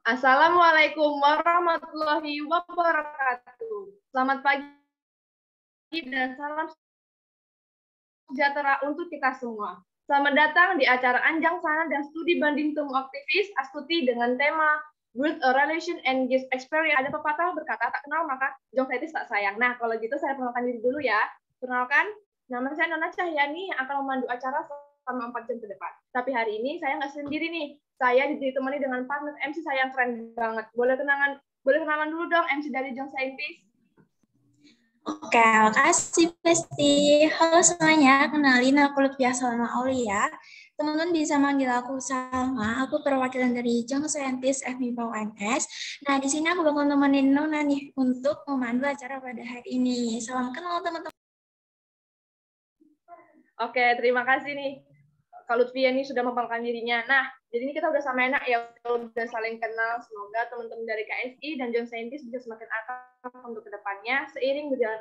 Assalamualaikum warahmatullahi wabarakatuh. Selamat pagi dan salam sejahtera untuk kita semua. Selamat datang di acara Anjang Sana dan Studi Banding Tum Aktivis Astuti dengan tema Build a Relation and Give Experience. Ada pepatah berkata, tak kenal maka jong fetis tak sayang. Nah, kalau gitu saya perkenalkan diri dulu ya. Perkenalkan, nama saya Nona Cahyani yang akan memandu acara selama 4 jam ke depan. Tapi hari ini saya nggak sendiri nih. Saya ditemani dengan partner MC saya yang keren banget. Boleh kenalan dulu dong MC dari Jong Scientist. Oke, makasih Besti. Halo semuanya, kenalin aku Lutfia Salma Aulia. Teman-teman bisa manggil aku Salma, aku perwakilan dari Jong Scientist FMIPA UNS. Nah, di sini aku bakal nemenin Nona nih untuk memandu acara pada hari ini. Salam kenal teman-teman. Oke, terima kasih nih. Kak Lutfi ini sudah memperkenalkan dirinya. Nah, jadi ini kita udah sama enak ya, udah saling kenal. Semoga teman-teman dari KSI dan Jong Scientist bisa semakin akrab untuk kedepannya seiring berjalan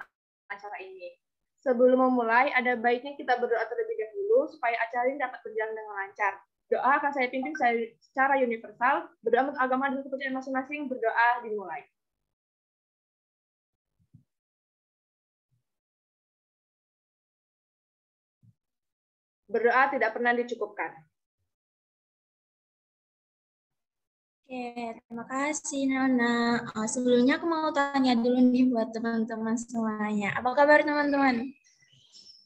acara ini. Sebelum memulai, ada baiknya kita berdoa terlebih dahulu supaya acara ini dapat berjalan dengan lancar. Doa akan saya pimpin secara universal. Berdoa untuk agama dan kepercayaan masing-masing. Berdoa dimulai. Berdoa tidak pernah dicukupkan. Oke, terima kasih Nona. Sebelumnya aku mau tanya dulu nih buat teman-teman semuanya. Apa kabar teman-teman?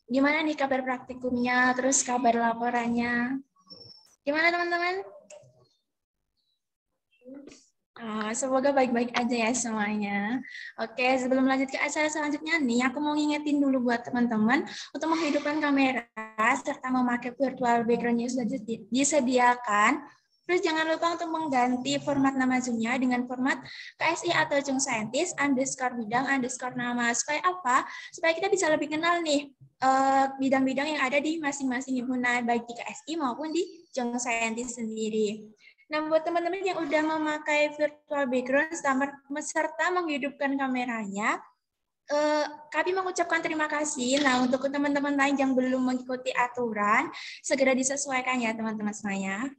Gimana nih kabar praktikumnya, terus kabar laporannya? Gimana teman-teman? Semoga baik-baik aja ya semuanya. Oke, sebelum lanjut ke acara selanjutnya nih, aku mau ngingetin dulu buat teman-teman untuk menghidupkan kamera serta memakai virtual background yang sudah disediakan. Terus jangan lupa untuk mengganti format nama Zoom-nya dengan format KSI atau Jong Scientist _bidang_nama. Supaya apa? Supaya kita bisa lebih kenal nih bidang-bidang yang ada di masing-masing himpunan, baik di KSI maupun di Jong Scientist sendiri. Nah, buat teman-teman yang udah memakai virtual background serta menghidupkan kameranya, kami mengucapkan terima kasih. Nah, untuk teman-teman lain yang belum mengikuti aturan, segera disesuaikan ya teman-teman semuanya.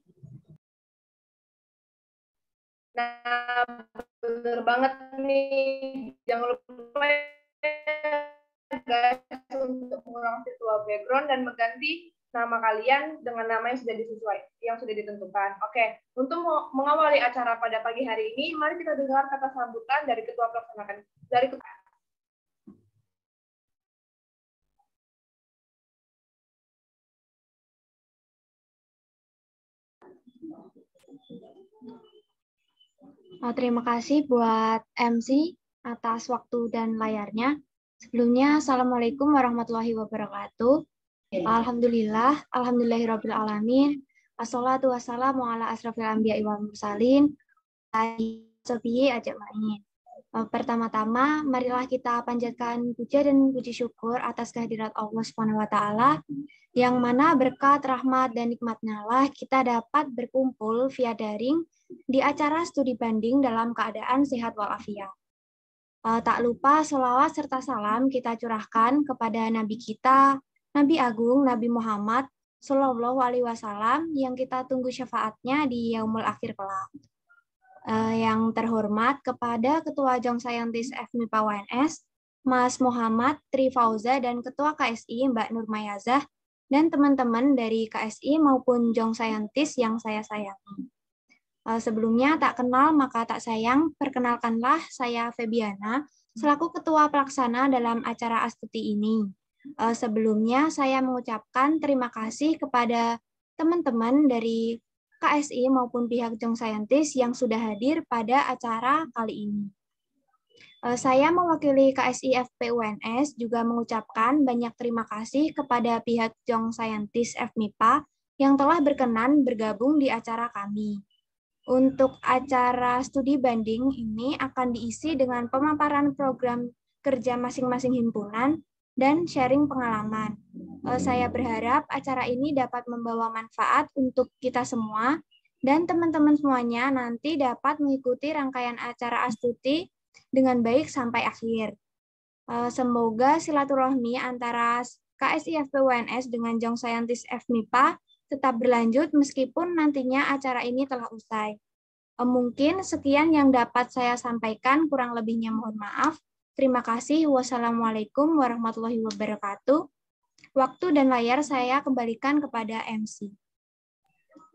Nah, bener banget nih. Jangan lupa guys untuk mengulang virtual background dan mengganti nama kalian dengan nama yang sudah ditentukan. Oke, untuk mengawali acara pada pagi hari ini, mari kita dengar kata sambutan dari Ketua Pelaksana dari Terima kasih buat MC atas waktu dan layarnya. Sebelumnya, Assalamualaikum warahmatullahi wabarakatuh. Alhamdulillahirabbil alamin. Wassalatu wassalamu ala asrofil anbiya'i wal mursalin. Pertama-tama, marilah kita panjatkan puja dan puji syukur atas kehadirat Allah Subhanahu wa taala, yang mana berkat rahmat dan nikmatnya lah kita dapat berkumpul via daring di acara studi banding dalam keadaan sehat walafiat. Tak lupa selawat serta salam kita curahkan kepada Nabi kita, Nabi Agung, Nabi Muhammad Shallallahu Alaihi Wasallam yang kita tunggu syafaatnya di yaumul akhir kelak. Yang terhormat kepada Ketua Jong Scientist FMIPA UNS, Mas Muhammad Tri Fauza dan Ketua KSI Mbak Nur Mayazah dan teman-teman dari KSI maupun Jong Scientist yang saya sayangi. Sebelumnya tak kenal maka tak sayang, perkenalkanlah saya Febiana selaku Ketua Pelaksana dalam acara Astuti ini. Sebelumnya saya mengucapkan terima kasih kepada teman-teman dari KSI maupun pihak Jong Scientist yang sudah hadir pada acara kali ini. Saya mewakili KSI FPUNS juga mengucapkan banyak terima kasih kepada pihak Jong Scientist FMIPA yang telah berkenan bergabung di acara kami. Untuk acara studi banding ini akan diisi dengan pemaparan program kerja masing-masing himpunan dan sharing pengalaman. Saya berharap acara ini dapat membawa manfaat untuk kita semua dan teman-teman semuanya nanti dapat mengikuti rangkaian acara Astuti dengan baik sampai akhir. Semoga silaturahmi antara KSI FPUNS dengan Jong Scientist FMIPA tetap berlanjut meskipun nantinya acara ini telah usai. Mungkin sekian yang dapat saya sampaikan, kurang lebihnya mohon maaf. Terima kasih. Wassalamualaikum warahmatullahi wabarakatuh. Waktu dan layar saya kembalikan kepada MC.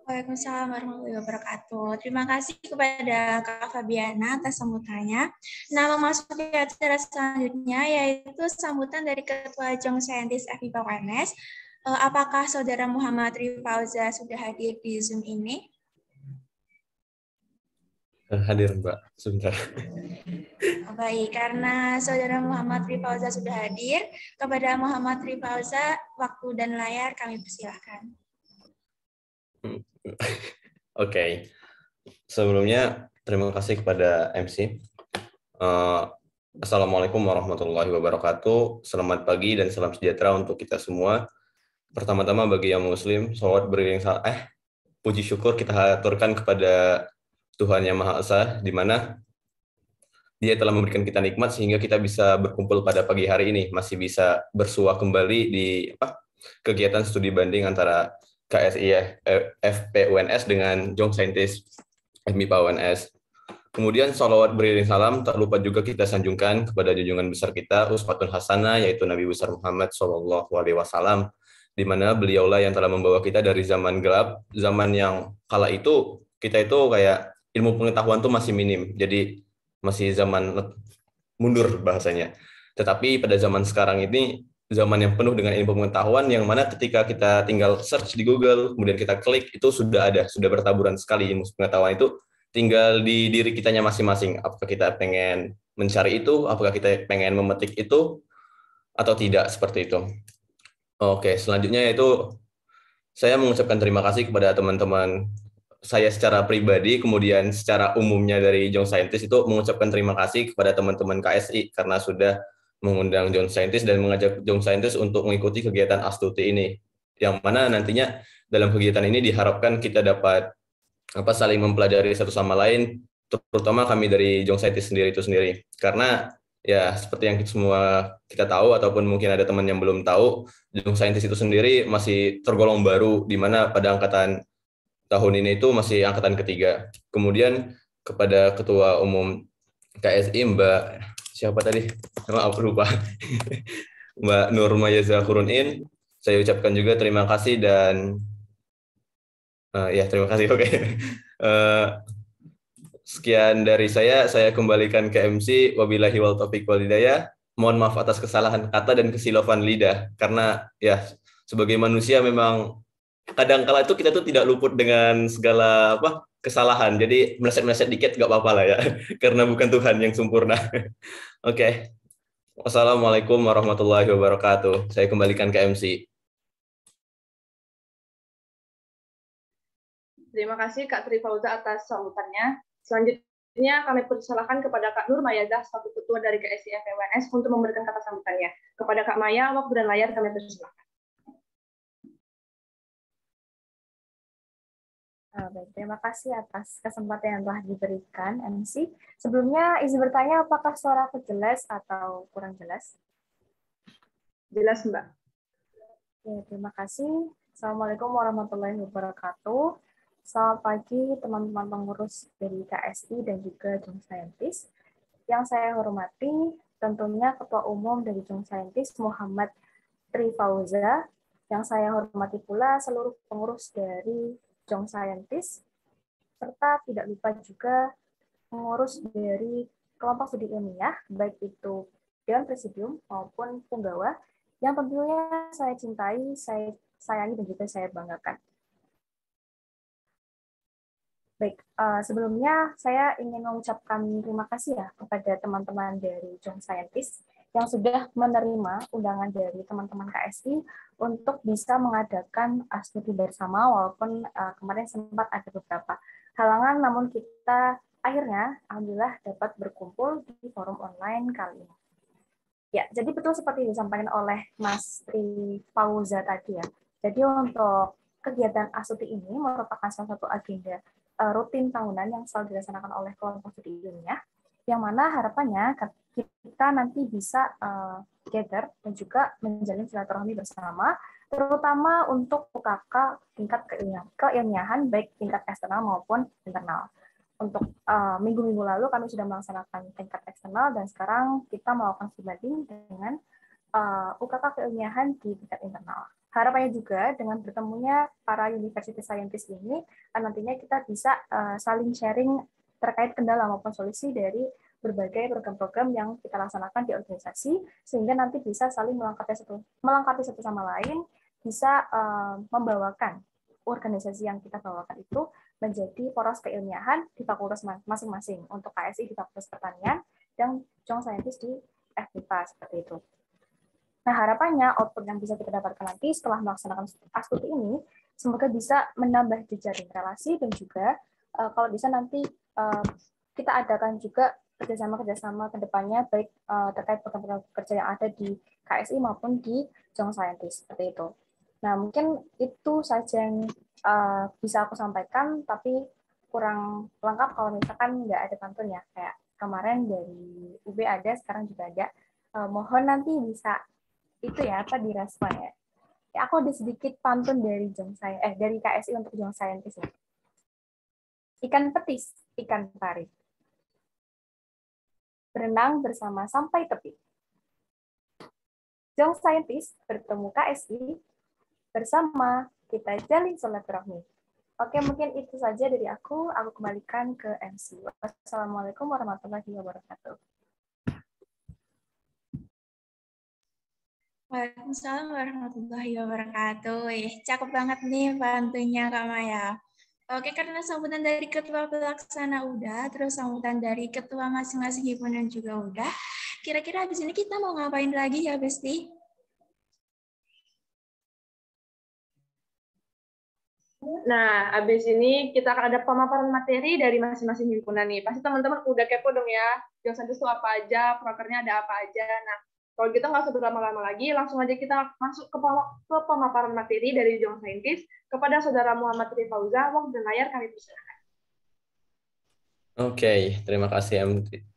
Waalaikumsalam warahmatullahi wabarakatuh. Terima kasih kepada Kak Fabiana atas sambutannya. Nah, memasuki acara selanjutnya yaitu sambutan dari Ketua Jong Saintis FIPA UNS. Apakah Saudara Muhammad Rifauza sudah hadir di Zoom ini? Hadir, Mbak. Sebentar. Baik, karena Saudara Muhammad Rifauza sudah hadir, kepada Muhammad Rifauza, waktu dan layar kami persilahkan. Oke. Sebelumnya, terima kasih kepada MC. Assalamualaikum warahmatullahi wabarakatuh. Selamat pagi dan salam sejahtera untuk kita semua. Pertama-tama bagi yang Muslim, sholawat beriring puji syukur kita haturkan kepada Tuhan Yang Maha Esa, di mana Dia telah memberikan kita nikmat sehingga kita bisa berkumpul pada pagi hari ini, masih bisa bersua kembali di kegiatan studi banding antara KSI FP UNS dengan Jong Saintis MIPA UNS. Kemudian sholawat beriring salam, tak lupa juga kita sanjungkan kepada junjungan besar kita, Uswatun Hasanah, yaitu Nabi besar Muhammad SAW, di mana beliaulah yang telah membawa kita dari zaman gelap, zaman yang kala itu kita itu kayak ilmu pengetahuan tuh masih minim, jadi masih zaman mundur bahasanya. Tetapi pada zaman sekarang ini, zaman yang penuh dengan ilmu pengetahuan, yang mana ketika kita tinggal search di Google, kemudian kita klik, itu sudah ada, sudah bertaburan sekali ilmu pengetahuan itu, tinggal di diri kitanya masing-masing. Apakah kita pengen mencari itu, apakah kita pengen memetik itu, atau tidak, seperti itu. Oke, selanjutnya yaitu saya mengucapkan terima kasih kepada teman-teman saya secara pribadi, kemudian secara umumnya dari Jong Saintis itu mengucapkan terima kasih kepada teman-teman KSI karena sudah mengundang Jong Saintis dan mengajak Jong Saintis untuk mengikuti kegiatan Astuti ini. Yang mana nantinya dalam kegiatan ini diharapkan kita dapat saling mempelajari satu sama lain, terutama kami dari Jong Saintis sendiri itu sendiri. Karena ya seperti yang semua kita tahu ataupun mungkin ada teman yang belum tahu, Jong Saintis itu sendiri masih tergolong baru, di mana pada angkatan tahun ini itu masih angkatan ketiga. Kemudian kepada Ketua Umum KSI Mbak siapa tadi? Maaf lupa. Mbak Nur Mayaza Kurunin, saya ucapkan juga terima kasih dan ya terima kasih. Oke. Sekian dari saya kembalikan ke MC. Wabillahi wal taufiq wal hidayah. Mohon maaf atas kesalahan kata dan kesilafan lidah karena ya sebagai manusia memang kadang-kala itu kita tuh tidak luput dengan segala kesalahan. Jadi meleset-meleset dikit nggak apa-apa lah ya, karena bukan Tuhan yang sempurna. Oke. Wassalamualaikum warahmatullahi wabarakatuh. Saya kembalikan ke MC. Terima kasih Kak Trifauza atas sambutannya. Selanjutnya kami persilakan kepada Kak Nur Mayazah, selaku Ketua dari KSI FPWNS, untuk memberikan kata sambutannya. Kepada Kak Maya, waktu dan layar kami persilakan. Baik, terima kasih atas kesempatan yang telah diberikan, MC. Sebelumnya, izin bertanya, apakah suara aku jelas atau kurang jelas? Jelas, Mbak. Ya, terima kasih. Assalamualaikum warahmatullahi wabarakatuh. Selamat pagi, teman-teman pengurus dari KSI dan juga Jong Saintis. Yang saya hormati, tentunya Ketua Umum dari Jong Saintis, Muhammad Rifauza. Yang saya hormati pula seluruh pengurus dari Jong Saintis, serta tidak lupa juga pengurus dari kelompok studi ilmiah, baik itu Dewan Presidium maupun Punggawa, yang tentunya saya cintai, saya sayangi, dan juga saya banggakan. Baik, sebelumnya saya ingin mengucapkan terima kasih ya kepada teman-teman dari Jong Saintis yang sudah menerima undangan dari teman-teman KSI untuk bisa mengadakan studi bersama, walaupun kemarin sempat ada beberapa halangan, namun kita akhirnya alhamdulillah dapat berkumpul di forum online kali ini. Ya, jadi betul seperti disampaikan oleh Mas Rifauza tadi ya. Jadi untuk kegiatan Astuti ini merupakan salah satu agenda rutin tahunan yang selalu dilaksanakan oleh kelompok studi ilmiah, yang mana harapannya kita nanti bisa gather dan juga menjalin silaturahmi bersama, terutama untuk UKK tingkat keilmiahan, baik tingkat eksternal maupun internal. Untuk minggu-minggu lalu kami sudah melaksanakan tingkat eksternal dan sekarang kita melakukan studi banding dengan UKK keilmiahan di tingkat internal. Harapannya juga dengan bertemunya para university scientist ini, nantinya kita bisa saling sharing terkait kendala maupun solusi dari berbagai program-program yang kita laksanakan di organisasi, sehingga nanti bisa saling melengkapi satu sama lain, bisa membawakan organisasi yang kita bawakan itu menjadi poros keilmiahan di fakultas masing-masing. Untuk KSI di Fakultas Pertanian dan Jong Scientist di FMIPA, seperti itu. Nah, harapannya output yang bisa kita dapatkan nanti setelah melaksanakan astuti ini, semoga bisa menambah jejaring relasi dan juga kalau bisa nanti kita adakan juga kerjasama ke depannya, baik terkait program kerja yang ada di KSI maupun di Jong Scientist, seperti itu. Nah, mungkin itu saja yang bisa aku sampaikan, tapi kurang lengkap kalau misalkan nggak ada pantun ya. Kayak kemarin dari UB ada, sekarang juga ada. Mohon nanti bisa itu ya, apa direspon ya. Aku ada sedikit pantun dari dari KSI untuk Jong Scientist ya. Ikan petis, ikan pari. Berenang bersama sampai tepi. Jong Scientist bertemu KSI, bersama kita jalin silaturahmi. Oke, mungkin itu saja dari aku. Aku kembalikan ke MC. Wassalamualaikum warahmatullahi wabarakatuh. Waalaikumsalam warahmatullahi wabarakatuh. Cakep banget nih pantunya Kak Maya. Oke, karena sambutan dari ketua pelaksana udah, terus sambutan dari ketua masing-masing himpunan juga udah. Kira-kira habis ini kita mau ngapain lagi ya, Besti? Nah, habis ini kita akan ada pemaparan materi dari masing-masing himpunan nih. Pasti teman-teman udah kepo dong ya, Jong Scientist itu apa aja, prokernya ada apa aja. Nah, kalau gitu nggak usah berlama-lama lagi, langsung aja kita masuk ke pemaparan materi dari Jong Scientist kepada Saudara Muhammad Rifauza. Waktu dan layar kami persilakan. Oke, terima kasih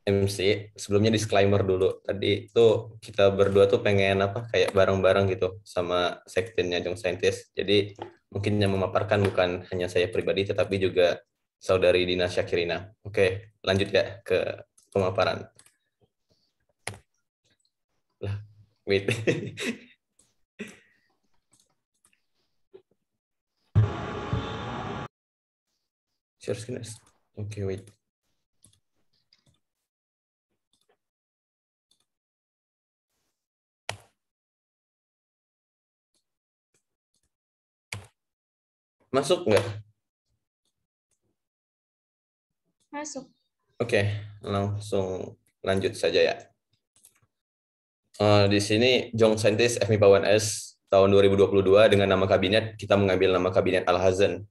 MC. Sebelumnya disclaimer dulu. Tadi tuh kita berdua tuh pengen kayak bareng-bareng gitu sama sekjennya Jong Scientist. Jadi mungkin yang memaparkan bukan hanya saya pribadi, tetapi juga Saudari Dina Syakirina. Oke, lanjut ya ke pemaparan. Lah, wait. Share screen. Oke, wait. Masuk nggak? Masuk. Oke, langsung lanjut saja ya. Di sini Jong Scientist FMIPA UNS tahun 2022 dengan nama kabinet, kita mengambil nama kabinet Al-Hasan.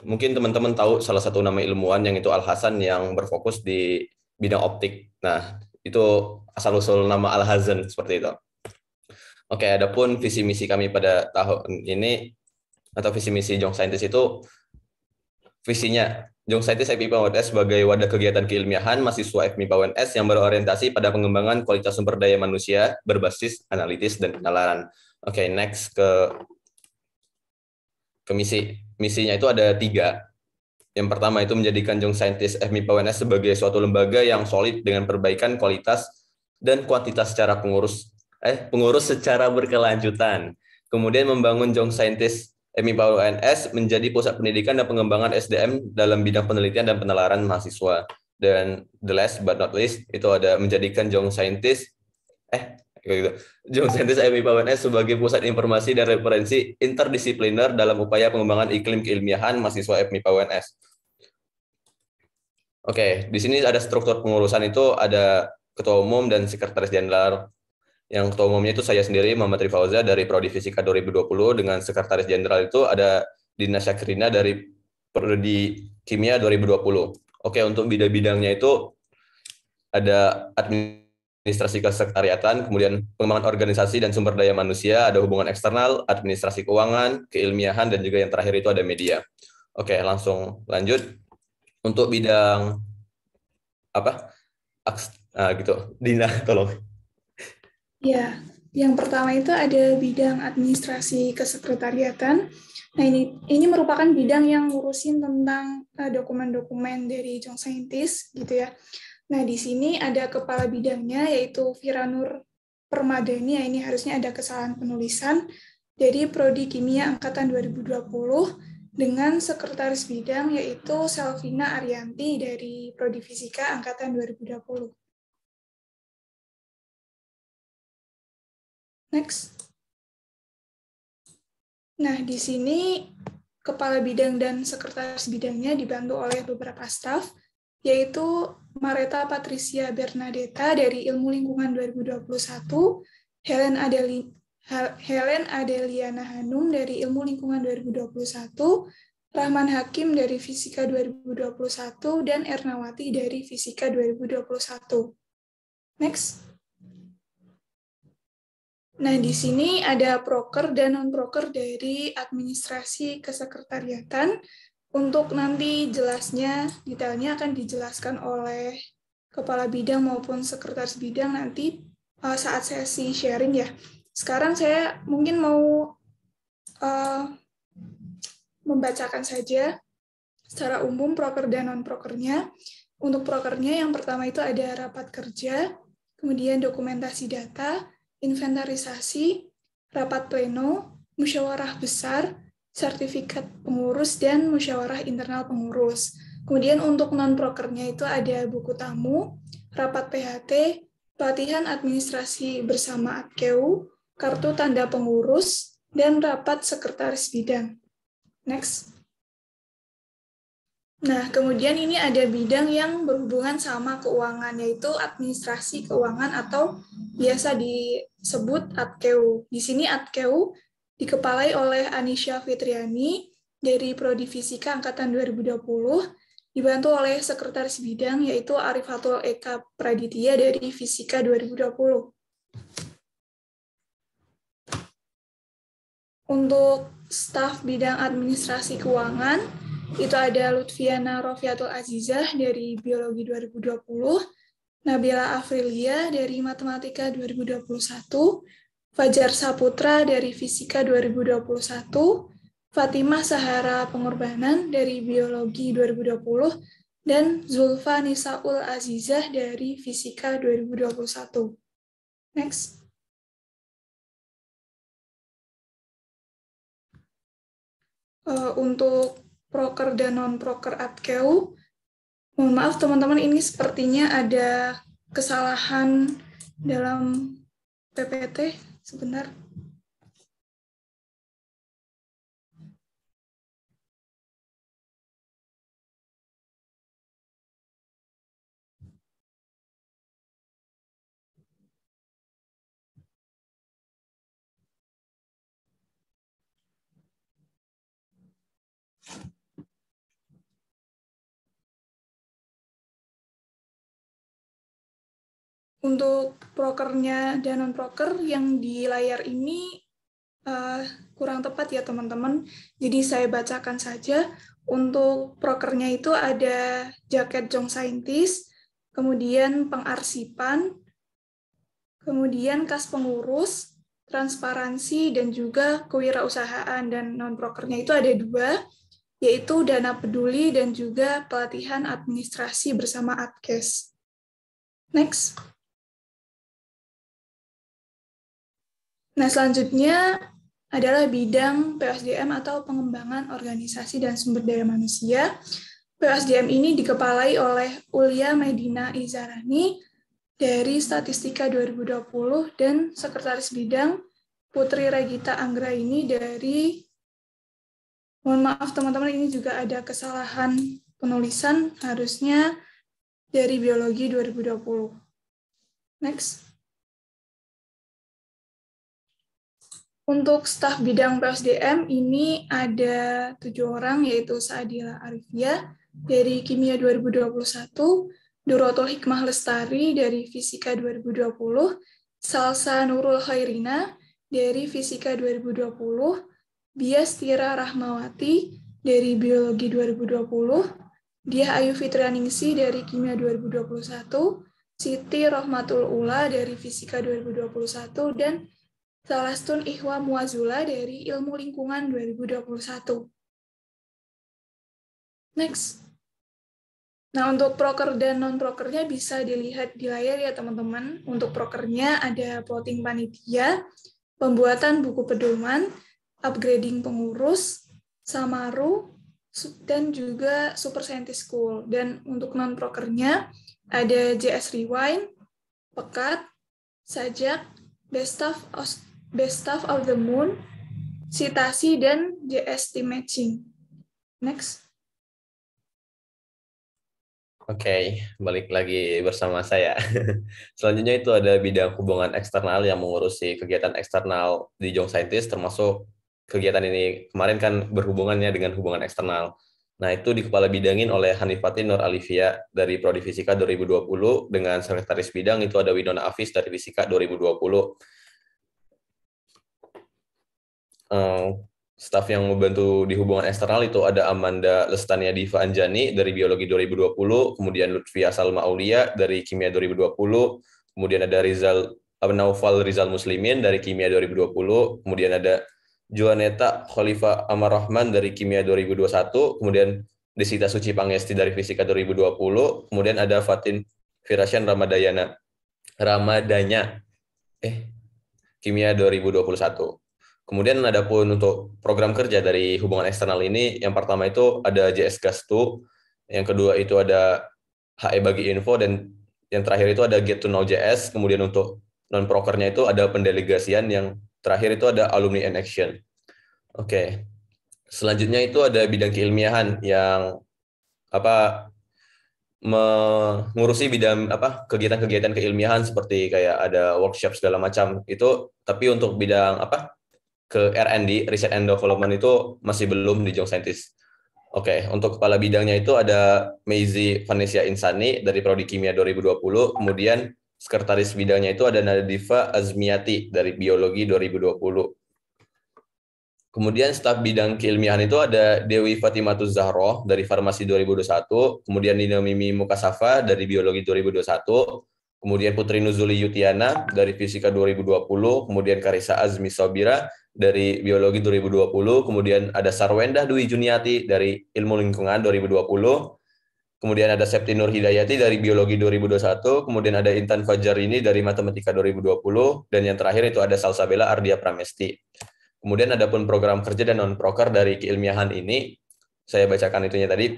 Mungkin teman-teman tahu salah satu nama ilmuwan yang itu Al-Hasan yang berfokus di bidang optik. Nah, itu asal-usul nama Al-Hasan seperti itu. Oke, adapun visi misi kami pada tahun ini atau visi misi Jong Scientist itu visinya Jong Scientist FMIPA UNS sebagai wadah kegiatan keilmiahan mahasiswa FMIPA UNS yang berorientasi pada pengembangan kualitas sumber daya manusia berbasis analitis dan penalaran. Oke, next ke misi. Misinya itu ada 3. Yang pertama itu menjadikan Jong Scientist FMIPA UNS sebagai suatu lembaga yang solid dengan perbaikan kualitas dan kuantitas secara pengurus secara berkelanjutan. Kemudian membangun Jong Scientist FMIPA UNS menjadi pusat pendidikan dan pengembangan SDM dalam bidang penelitian dan penalaran mahasiswa. Dan the last but not least itu ada menjadikan Jong Scientist Jong Scientist FMIPA UNS sebagai pusat informasi dan referensi interdisipliner dalam upaya pengembangan iklim keilmiahan mahasiswa FMIPA UNS. Oke, di sini ada struktur pengurusan itu ada ketua umum dan sekretaris jenderal. Yang ketua umumnya itu saya sendiri, Muhammad Rifauza dari Prodi Fisika 2020, dengan sekretaris jenderal itu ada Dina Syakirina dari Prodi Kimia 2020. Oke, untuk bidang-bidangnya itu ada administrasi kesekretariatan, kemudian pengembangan organisasi dan sumber daya manusia, ada hubungan eksternal, administrasi keuangan, keilmiahan, dan juga yang terakhir itu ada media. Oke, langsung lanjut. Untuk bidang gitu, Dina, tolong. Ya, Yang pertama itu ada bidang administrasi kesekretariatan. Nah, ini merupakan bidang yang ngurusin tentang dokumen-dokumen dari Young Scientist gitu ya. Nah, di sini ada kepala bidangnya yaitu Viranur Permadani. Ini harusnya ada kesalahan penulisan. Jadi Prodi Kimia angkatan 2020 dengan sekretaris bidang yaitu Selvina Arianti dari Prodi Fisika angkatan 2020. Next. Nah, di sini kepala bidang dan sekretaris bidangnya dibantu oleh beberapa staf, yaitu Mareta Patricia Bernadetta dari Ilmu Lingkungan 2021, Helen Adeliana Hanum dari Ilmu Lingkungan 2021, Rahman Hakim dari Fisika 2021, dan Ernawati dari Fisika 2021. Next. Nah, di sini ada proker dan non-proker dari administrasi kesekretariatan. Untuk nanti jelasnya, detailnya akan dijelaskan oleh kepala bidang maupun sekretaris bidang nanti saat sesi sharing ya. Sekarang saya mungkin mau membacakan saja secara umum proker dan non-prokernya. Untuk prokernya yang pertama itu ada rapat kerja, kemudian dokumentasi data, inventarisasi, rapat pleno, musyawarah besar, sertifikat pengurus, dan musyawarah internal pengurus. Kemudian untuk non-prokernya itu ada buku tamu, rapat PHT, pelatihan administrasi bersama ATKEU, kartu tanda pengurus, dan rapat sekretaris bidang. Next. Nah, kemudian ini ada bidang yang berhubungan sama keuangan, yaitu administrasi keuangan atau biasa disebut ATKEU. Di sini ATKEU dikepalai oleh Anisha Fitriani dari Prodi Fisika Angkatan 2020, dibantu oleh Sekretaris Bidang, yaitu Arifatul Eka Praditya dari Fisika 2020. Untuk staf bidang administrasi keuangan, itu ada Lutfiana Rofiatul Azizah dari Biologi 2020, Nabila Afrilia dari Matematika 2021, Fajar Saputra dari Fisika 2021, Fatimah Sahara Pengorbanan dari Biologi 2020, dan Zulfa Nisaul Azizah dari Fisika 2021. Next. Untuk proker dan non-proker ATKEU, mohon maaf teman-teman, ini sepertinya ada kesalahan dalam PPT, sebentar. Untuk prokernya dan non-proker yang di layar ini kurang tepat ya teman-teman, jadi saya bacakan saja. Untuk prokernya itu ada jaket Young Scientist, kemudian pengarsipan, kemudian kas pengurus, transparansi, dan juga kewirausahaan. Dan non-prokernya itu ada 2, yaitu dana peduli dan juga pelatihan administrasi bersama ATKES. Next. Nah, selanjutnya adalah bidang PSDM atau pengembangan organisasi dan sumber daya manusia. PSDM ini dikepalai oleh Ulia Medina Izarani dari Statistika 2020 dan Sekretaris Bidang Putri Regita Anggraini dari, mohon maaf teman-teman, ini juga ada kesalahan penulisan, harusnya dari Biologi 2020. Next. Untuk staf bidang PSDM ini ada 7 orang, yaitu Saadila Arifia dari Kimia 2021, Durotul Hikmah Lestari dari Fisika 2020, Salsa Nurul Khairina dari Fisika 2020, Bias Tira Rahmawati dari Biologi 2020, Diah Ayu Fitrianingsi dari Kimia 2021, Siti Rohmatul Ula dari Fisika 2021, dan Salastun Ihwa Muazula dari Ilmu Lingkungan 2021. Next. Nah, untuk proker dan non-prokernya bisa dilihat di layar ya teman-teman. Untuk prokernya ada plotting panitia, pembuatan buku pedoman, upgrading pengurus, samaru, dan juga super scientist school. Dan untuk non-prokernya ada JS Rewind, Pekat, Sajak, Best Stuff of the Moon, Citasi, dan JS Team Matching. Next. Oke, balik lagi bersama saya. Selanjutnya itu ada bidang hubungan eksternal yang mengurusi kegiatan eksternal di Young Scientist, termasuk kegiatan ini kemarin kan berhubungannya dengan hubungan eksternal. Nah, itu dikepala bidangin oleh Hanifatin Nur Alivia dari Prodi Fisika 2020, dengan sekretaris bidang itu ada Winona Afis dari Fisika 2020. Staf yang membantu di hubungan eksternal itu ada Amanda Lestania Diva Anjani dari Biologi 2020, kemudian Lutfia Salma Aulia dari Kimia 2020, kemudian ada Naufal Rizal Muslimin dari Kimia 2020, kemudian ada Joaneta Khalifa Amar Rahman dari Kimia 2021, kemudian Desita Suci Pangesti dari Fisika 2020, kemudian ada Fatin Firasyan Ramadanya Kimia 2021. Kemudian ada pun untuk program kerja dari hubungan eksternal ini, yang pertama itu ada JS Gastu, yang kedua itu ada HE Bagi Info, dan yang terakhir itu ada Get to Know JS. Kemudian untuk non-prokernya itu ada pendelegasian, yang terakhir itu ada Alumni in Action. Oke. Selanjutnya itu ada bidang keilmiahan yang mengurusi bidang kegiatan-kegiatan keilmiahan seperti kayak ada workshop segala macam itu, tapi untuk bidang ke R&D, Research and Development, itu masih belum di Young Scientist. Oke, untuk kepala bidangnya itu ada Meizi Vanessa Insani dari Prodi Kimia 2020, kemudian sekretaris bidangnya itu ada Nadifa Azmiati dari Biologi 2020. Kemudian staf bidang keilmiahan itu ada Dewi Fatimatuz Zahroh dari Farmasi 2021, kemudian Nina Mimi Mukasafa dari Biologi 2021, kemudian Putri Nuzuli Yutiana dari Fisika 2020, kemudian Karisa Azmi Sobira dari Biologi 2020, kemudian ada Sarwendah Dwi Juniati dari Ilmu Lingkungan 2020, kemudian ada Septi Nur Hidayati dari Biologi 2021, kemudian ada Intan Fajarini dari Matematika 2020, dan yang terakhir itu ada Salsabella Ardia Pramesti. Kemudian ada pun program kerja dan non-proker dari keilmiahan ini, saya bacakan itunya tadi.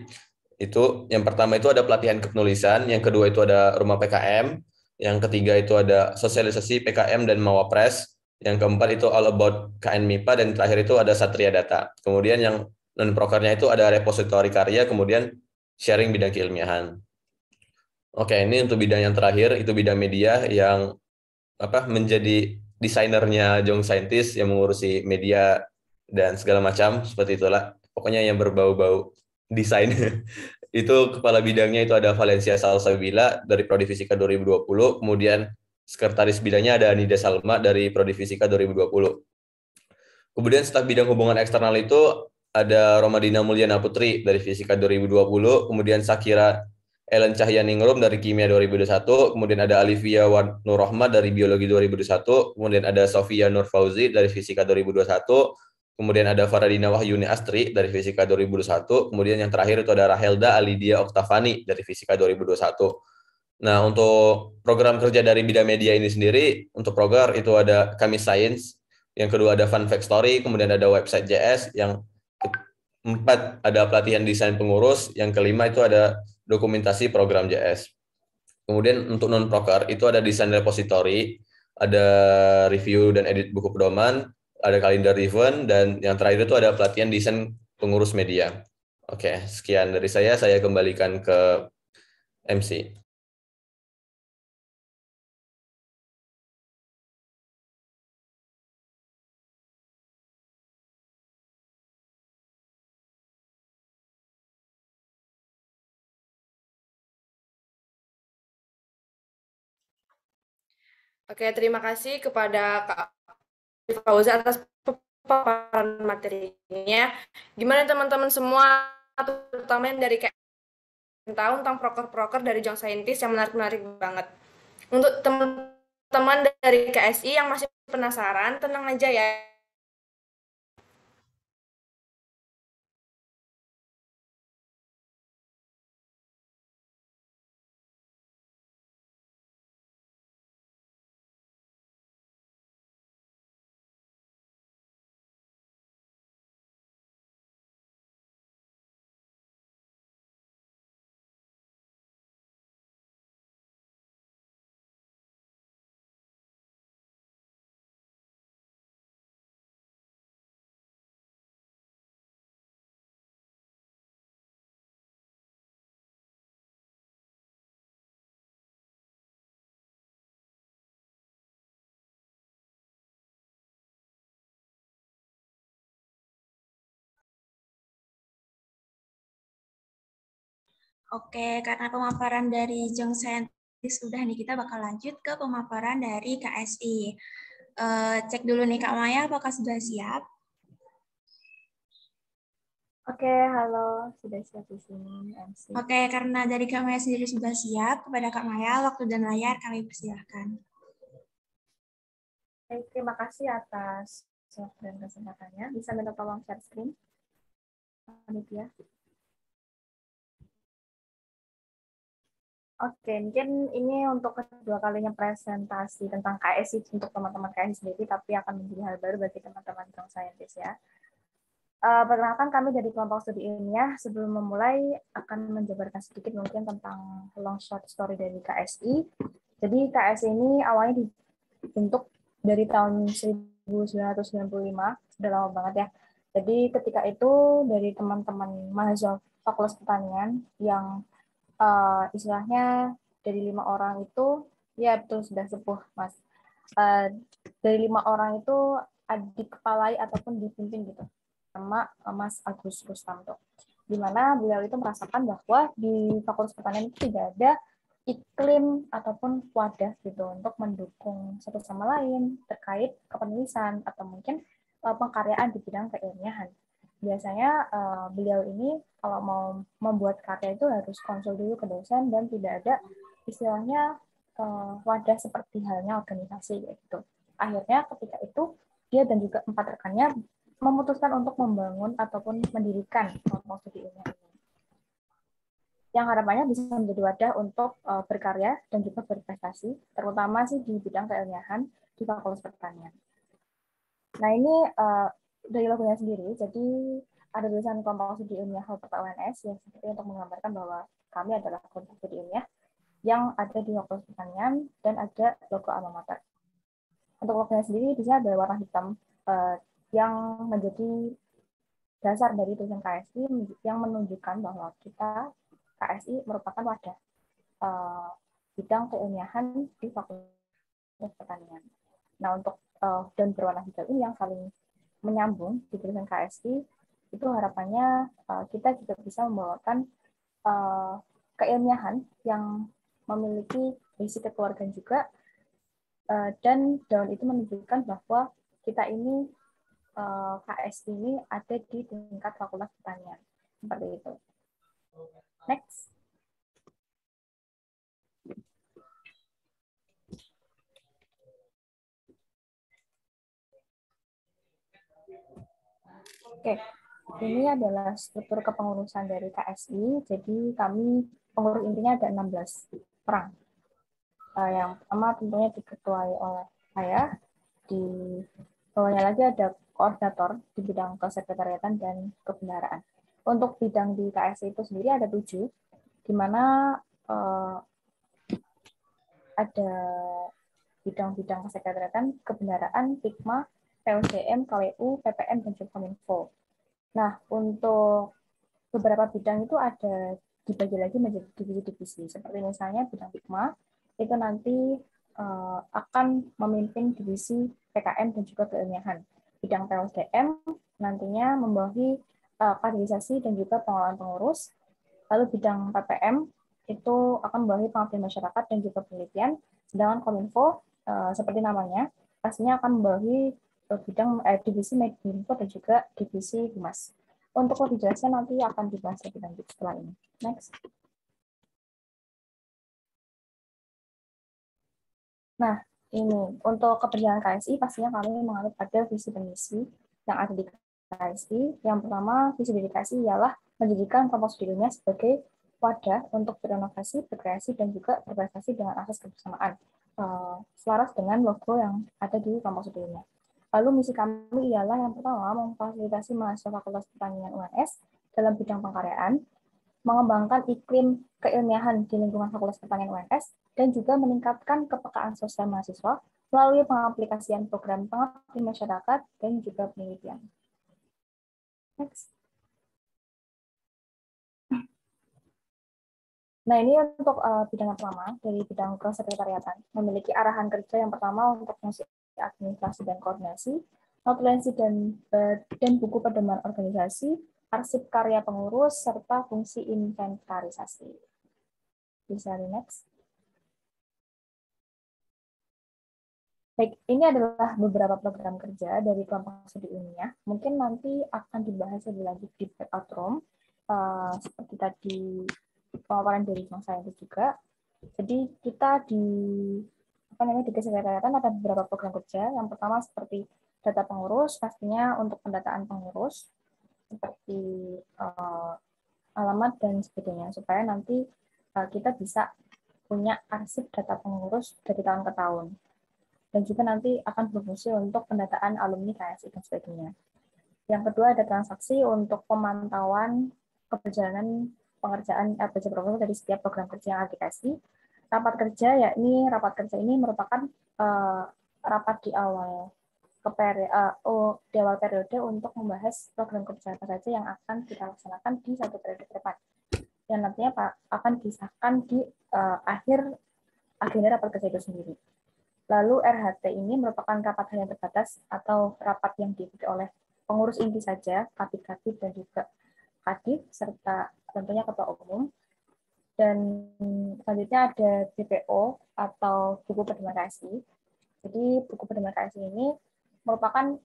Itu yang pertama itu ada pelatihan kepenulisan, yang kedua itu ada rumah PKM, yang ketiga itu ada sosialisasi PKM dan Mawapres, yang keempat itu All About KN MIPA, dan terakhir itu ada Satria Data. Kemudian yang non-prokernya itu ada repositori karya, kemudian sharing bidang keilmiahan. Oke, ini untuk bidang yang terakhir, itu bidang media yang menjadi desainernya Young Scientist yang mengurusi media dan segala macam, seperti itulah. Pokoknya yang berbau-bau desain. Itu kepala bidangnya itu ada Valencia Salsabila dari Prodi Fisika 2020, kemudian sekretaris bidangnya ada Anida Salma dari Prodi Fisika 2020. Kemudian staf bidang hubungan eksternal itu ada Romadina Mulyana Putri dari Fisika 2020, kemudian Sakira Ellen Cahyaningrum dari Kimia 2021, kemudian ada Alivia Nurrohma dari Biologi 2021, kemudian ada Sofia Nur Fauzi dari Fisika 2021, kemudian ada Faradina Wahyuni Astri dari Fisika 2021, kemudian yang terakhir itu ada Rahelda Alidia Oktavani dari Fisika 2021. Nah, untuk program kerja dari bidang media ini sendiri, untuk program itu ada Kamis Science, yang kedua ada Fun Fact Story, kemudian ada website JS, yang keempat ada pelatihan desain pengurus, yang kelima itu ada dokumentasi program JS. Kemudian untuk non-proker itu ada desain repository, ada review dan edit buku pedoman, ada kalender event, dan yang terakhir itu ada pelatihan desain pengurus media. Oke, sekian dari saya kembalikan ke MC. Oke, terima kasih kepada Kak Fauza atas paparan materinya. Gimana teman-teman semua, terutama yang dari tahu tentang proker-proker dari Young Scientist yang menarik-menarik banget. Untuk teman-teman dari KSI yang masih penasaran, tenang aja ya. Oke, karena pemaparan dari Jong Scientist udah nih, kita bakal lanjut ke pemaparan dari KSI. Cek dulu nih Kak Maya, apakah sudah siap? Oke, halo, sudah siap di sini MC. Oke, karena dari Kak Maya sendiri sudah siap, kepada Kak Maya, waktu dan layar kami persilahkan. Terima kasih atas waktu dan kesempatannya. Bisa minta tolong share screen? Panitia. Oke, mungkin ini untuk kedua kalinya presentasi tentang KSI untuk teman-teman KSI sendiri, tapi akan menjadi hal baru bagi teman-teman Young Scientist ya. Perkenalkan kami dari kelompok studi ilmiah. Sebelum memulai, akan menjabarkan sedikit mungkin tentang long short story dari KSI. Jadi KSI ini awalnya dibentuk dari tahun 1995, sudah lama banget ya. Jadi ketika itu dari teman-teman mahasiswa Fakultas Pertanian yang istilahnya dari 5 orang itu, ya betul sudah sepuh Mas. Dari 5 orang itu dikepalai ataupun dipimpin gitu sama Mas Agus Rustanto. Di mana beliau itu merasakan bahwa di Fakultas Pertanian itu tidak ada iklim ataupun wadah gitu untuk mendukung satu sama lain terkait kepenulisan atau mungkin pengkaryaan di bidang keilmiahan. Biasanya beliau ini kalau mau membuat karya itu harus konsul dulu ke dosen dan tidak ada istilahnya wadah seperti halnya organisasi gitu. Akhirnya ketika itu dia dan juga 4 rekannya memutuskan untuk membangun ataupun mendirikan kelompok studi ilmiah ini, yang harapannya bisa menjadi wadah untuk berkarya dan juga berprestasi, terutama sih di bidang keilmiahan di Fakultas Pertanian. Nah ini dari logonya sendiri, jadi ada tulisan kelompok studi ilmiah Fakultas UNS yang seperti untuk menggambarkan bahwa kami adalah kelompok studi ilmiah yang ada di Fakultas Pertanian dan ada logo alma mater. Untuk logonya sendiri di sini ada warna hitam yang menjadi dasar dari tulisan KSI yang menunjukkan bahwa kita KSI merupakan wadah bidang keilmiahan di Fakultas Pertanian. Nah untuk dan berwarna hijau ini yang saling menyambung di tulisan KSI, itu harapannya kita juga bisa membawakan keilmiahan yang memiliki basic kekeluargaan juga, dan daun itu menunjukkan bahwa kita ini KSI ini ada di tingkat Fakultas Pertanian. Seperti itu. Next. Oke, ini adalah struktur kepengurusan dari KSI. Jadi kami pengurus intinya ada 16 orang. Yang pertama tentunya diketuai oleh saya. Di bawahnya lagi ada koordinator di bidang kesekretariatan dan kebendaraan. Untuk bidang di KSI itu sendiri ada 7, di mana ada bidang-bidang kesekretariatan, kebendaraan, Pikma, PUCM, KWU, PPM, dan juga Kominfo. Nah, untuk beberapa bidang itu ada dibagi lagi menjadi divisi-divisi. Seperti misalnya bidang Pikma, itu nanti akan memimpin divisi PKM dan juga keilmiahan. Bidang PUCM nantinya membawahi kaderisasi dan juga pengelolaan pengurus. Lalu bidang PPM itu akan membawahi pengabdian masyarakat dan juga penelitian. Sedangkan Kominfo seperti namanya, pastinya akan membawahi bidang divisi Medinfo dan juga divisi Humas. Untuk lebih jelasnya nanti akan dibahas lebih lanjut setelah ini. Next. Nah, ini untuk keberjalanan KSI pastinya kami menganut pada visi dan misi yang ada di KSI. Yang pertama, visi dari KSI ialah menjadikan kampus studi ilmiah sebagai wadah untuk berinovasi, berkreasi, dan juga berprestasi dengan asas kebersamaan, selaras dengan logo yang ada di kampus studi ilmiah. Lalu misi kami ialah yang pertama, memfasilitasi mahasiswa Fakultas Pertanian UNS dalam bidang pengkaryaan, mengembangkan iklim keilmiahan di lingkungan Fakultas Pertanian UNS, dan juga meningkatkan kepekaan sosial mahasiswa melalui pengaplikasian program pengabdian masyarakat dan juga penelitian. Next. Nah, ini untuk bidang yang pertama, dari bidang kesekretariatan, memiliki arahan kerja yang pertama untuk fungsi administrasi dan koordinasi, notulensi dan buku pedoman organisasi, arsip karya pengurus, serta fungsi inventarisasi. Bisa di next. Baik, ini adalah beberapa program kerja dari kelompok studi ilmiah. Mungkin nanti akan dibahas lebih lanjut di breakout room, seperti tadi pemaparan dari Bang Saintis juga. Jadi kita di kesekretariatan ada beberapa program kerja. Yang pertama seperti data pengurus, pastinya untuk pendataan pengurus, seperti alamat dan sebagainya, supaya nanti kita bisa punya arsip data pengurus dari tahun ke tahun. Dan juga nanti akan berfungsi untuk pendataan alumni KSI dan sebagainya. Yang kedua ada transaksi untuk pemantauan keberjalanan pengerjaan RPJ proposal dari setiap program kerja yang ada di KSI. Rapat kerja, yakni rapat kerja ini merupakan rapat di awal periode untuk membahas program kerja apa saja yang akan kita laksanakan di satu periode ke depan. Yang nantinya akan disahkan di akhir agenda rapat kerja itu sendiri. Lalu RHT ini merupakan rapat harian terbatas atau rapat yang diikuti oleh pengurus inti saja, kapit-kapit dan juga kadif, serta tentunya ketua umum. Dan selanjutnya ada BPO atau buku pedoman KSI. Jadi buku pedoman KSI ini merupakan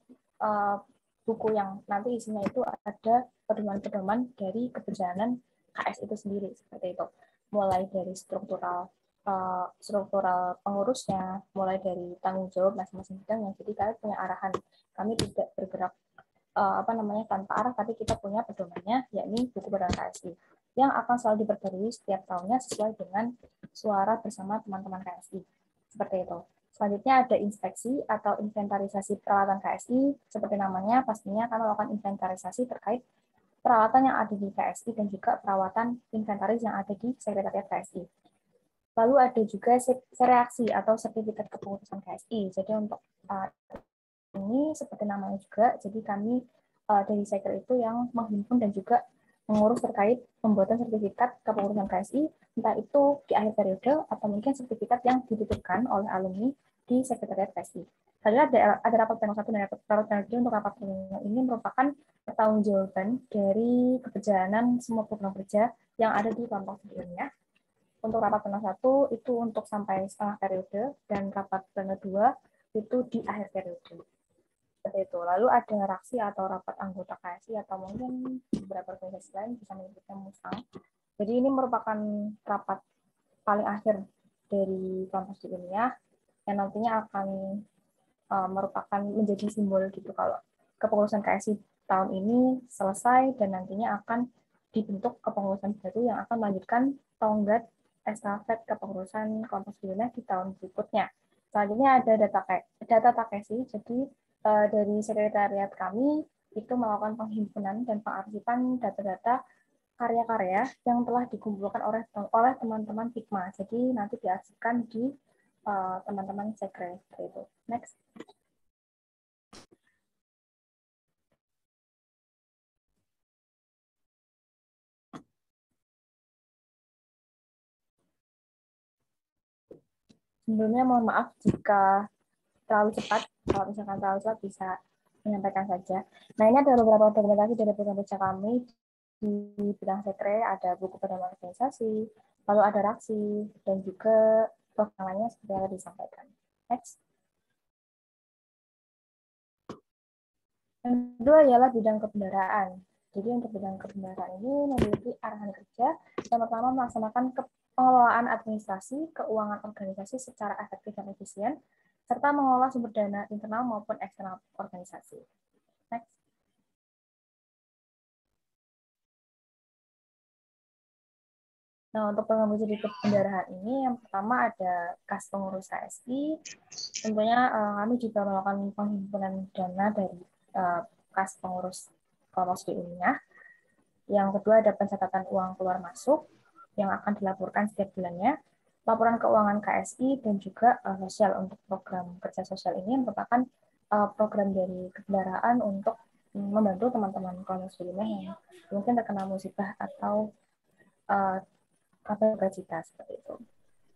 buku yang nanti isinya itu ada pedoman-pedoman dari keberjalanan KSI itu sendiri, seperti itu. Mulai dari struktural pengurusnya, mulai dari tanggung jawab masing-masing bidang yang jadi kalian punya arahan. Kami tidak bergerak tanpa arah, tapi kita punya pedomannya, yakni buku pedoman KSI yang akan selalu diperbarui setiap tahunnya sesuai dengan suara bersama teman-teman KSI. Seperti itu. Selanjutnya ada inspeksi atau inventarisasi peralatan KSI, seperti namanya pastinya akan melakukan inventarisasi terkait peralatan yang ada di KSI dan juga perawatan inventaris yang ada di sekretariat KSI. Lalu ada juga reaksi atau sertifikat kepengurusan KSI. Jadi untuk ini seperti namanya juga, jadi kami dari Sekre itu yang menghimpun dan juga mengurus terkait pembuatan sertifikat kepengurusan KSI, entah itu di akhir periode atau mungkin sertifikat yang dititipkan oleh alumni di sekretariat KSI. Tadi ada rapat panel 1 dan rapat panel 2. Untuk rapat panel ini merupakan pertanggungjawaban dari keberjalanan semua program kerja yang ada di kelompok sebelumnya. Untuk rapat panel 1 itu untuk sampai setengah periode, dan rapat panel 2 itu di akhir periode. Seperti itu. Lalu ada raksi atau rapat anggota KSI atau mungkin beberapa organisasi lain bisa menyebutnya musang. Jadi ini merupakan rapat paling akhir dari kampus di ilmiah yang nantinya akan merupakan menjadi simbol gitu kalau kepengurusan KSI tahun ini selesai dan nantinya akan dibentuk kepengurusan baru yang akan melanjutkan tonggak estafet kepengurusan kampus di ilmiah di tahun berikutnya. Selanjutnya ada data takesi, jadi dari sekretariat kami itu melakukan penghimpunan dan pengarsipan data-data karya-karya yang telah dikumpulkan oleh teman-teman Hikmah. Jadi nanti diarsipkan di teman-teman sekre itu. Next. Sebelumnya mohon maaf jika terlalu cepat. Kalau misalkan terlalu cepat bisa menyampaikan saja. Nah, ini ada beberapa dokumentasi dari program kerja kami di bidang sekre, ada buku pedoman organisasi, lalu ada raksi, dan juga program lainnya seperti yang tadi disampaikan. Next. Yang kedua ialah bidang kebendaraan. Jadi untuk bidang kebendaraan ini memiliki arahan kerja yang pertama melaksanakan pengelolaan administrasi keuangan organisasi secara efektif dan efisien, serta mengelola sumber dana internal maupun eksternal organisasi. Next. Nah, untuk pengemudi sedikit pendarahan ini, yang pertama ada kas pengurus KSI. Tentunya kami juga melakukan penghimpunan dana dari kas pengurus kelompok studi ilmiah. Yang kedua ada pencatatan uang keluar masuk yang akan dilaporkan setiap bulannya, laporan keuangan KSI, dan juga sosial. Untuk program kerja sosial ini merupakan program dari kebendaraan untuk membantu teman-teman kelompok studi ilmiah yang mungkin terkena musibah atau cita seperti itu.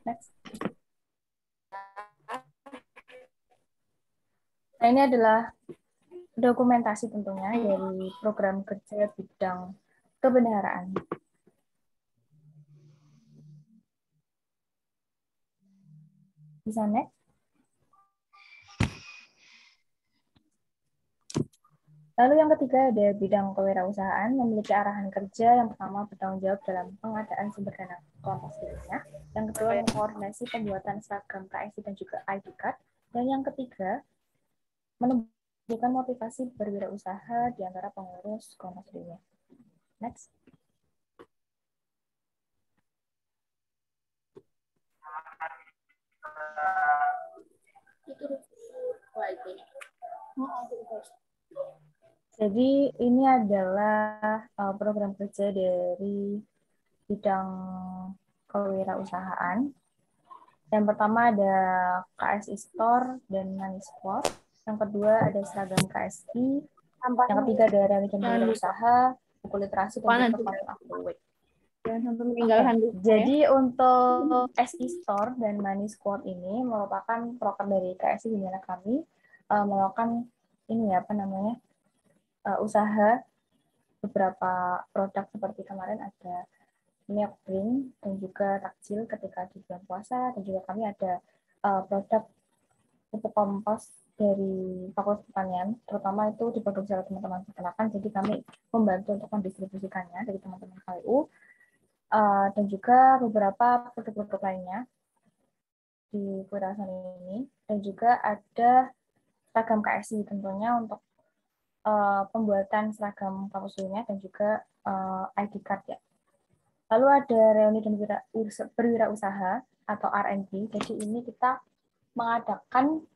Next. Nah, ini adalah dokumentasi tentunya dari program kerja bidang kebendaharaan. Bisa next? Lalu yang ketiga ada bidang kewirausahaan, memiliki arahan kerja. Yang pertama bertanggung jawab dalam pengadaan sumber dana kelompok studinya. Yang kedua mengkoordinasi pembuatan seragam KSI dan juga ID card. Dan yang ketiga menumbuhkan motivasi berwirausaha di antara pengurus kelompok studinya. Next. Jadi ini adalah program kerja dari bidang kewirausahaan. Yang pertama ada KSI Store dan Money Squad. Yang kedua ada seragam KSI. Yang ketiga ada reuni dan wirausaha, buku literasi, dan juga content of the week. Jadi untuk SI Store dan Money Squad ini merupakan program dari KSI di mana kami melakukan ini ya, apa namanya, usaha beberapa produk seperti kemarin ada milk drink dan juga takjil ketika di bulan puasa, dan juga kami ada produk pupuk kompos dari Fakultas Pertanian, terutama itu diproduksi oleh teman-teman peternakan, jadi kami membantu untuk mendistribusikannya dari teman-teman KWU, dan juga beberapa produk-produk lainnya di kewirausahaan ini, dan juga ada seragam KSI tentunya untuk pembuatan seragam kampusnya dan juga ID card ya. Lalu ada reuni dan berwirausaha atau R&B. Jadi ini kita mengadakan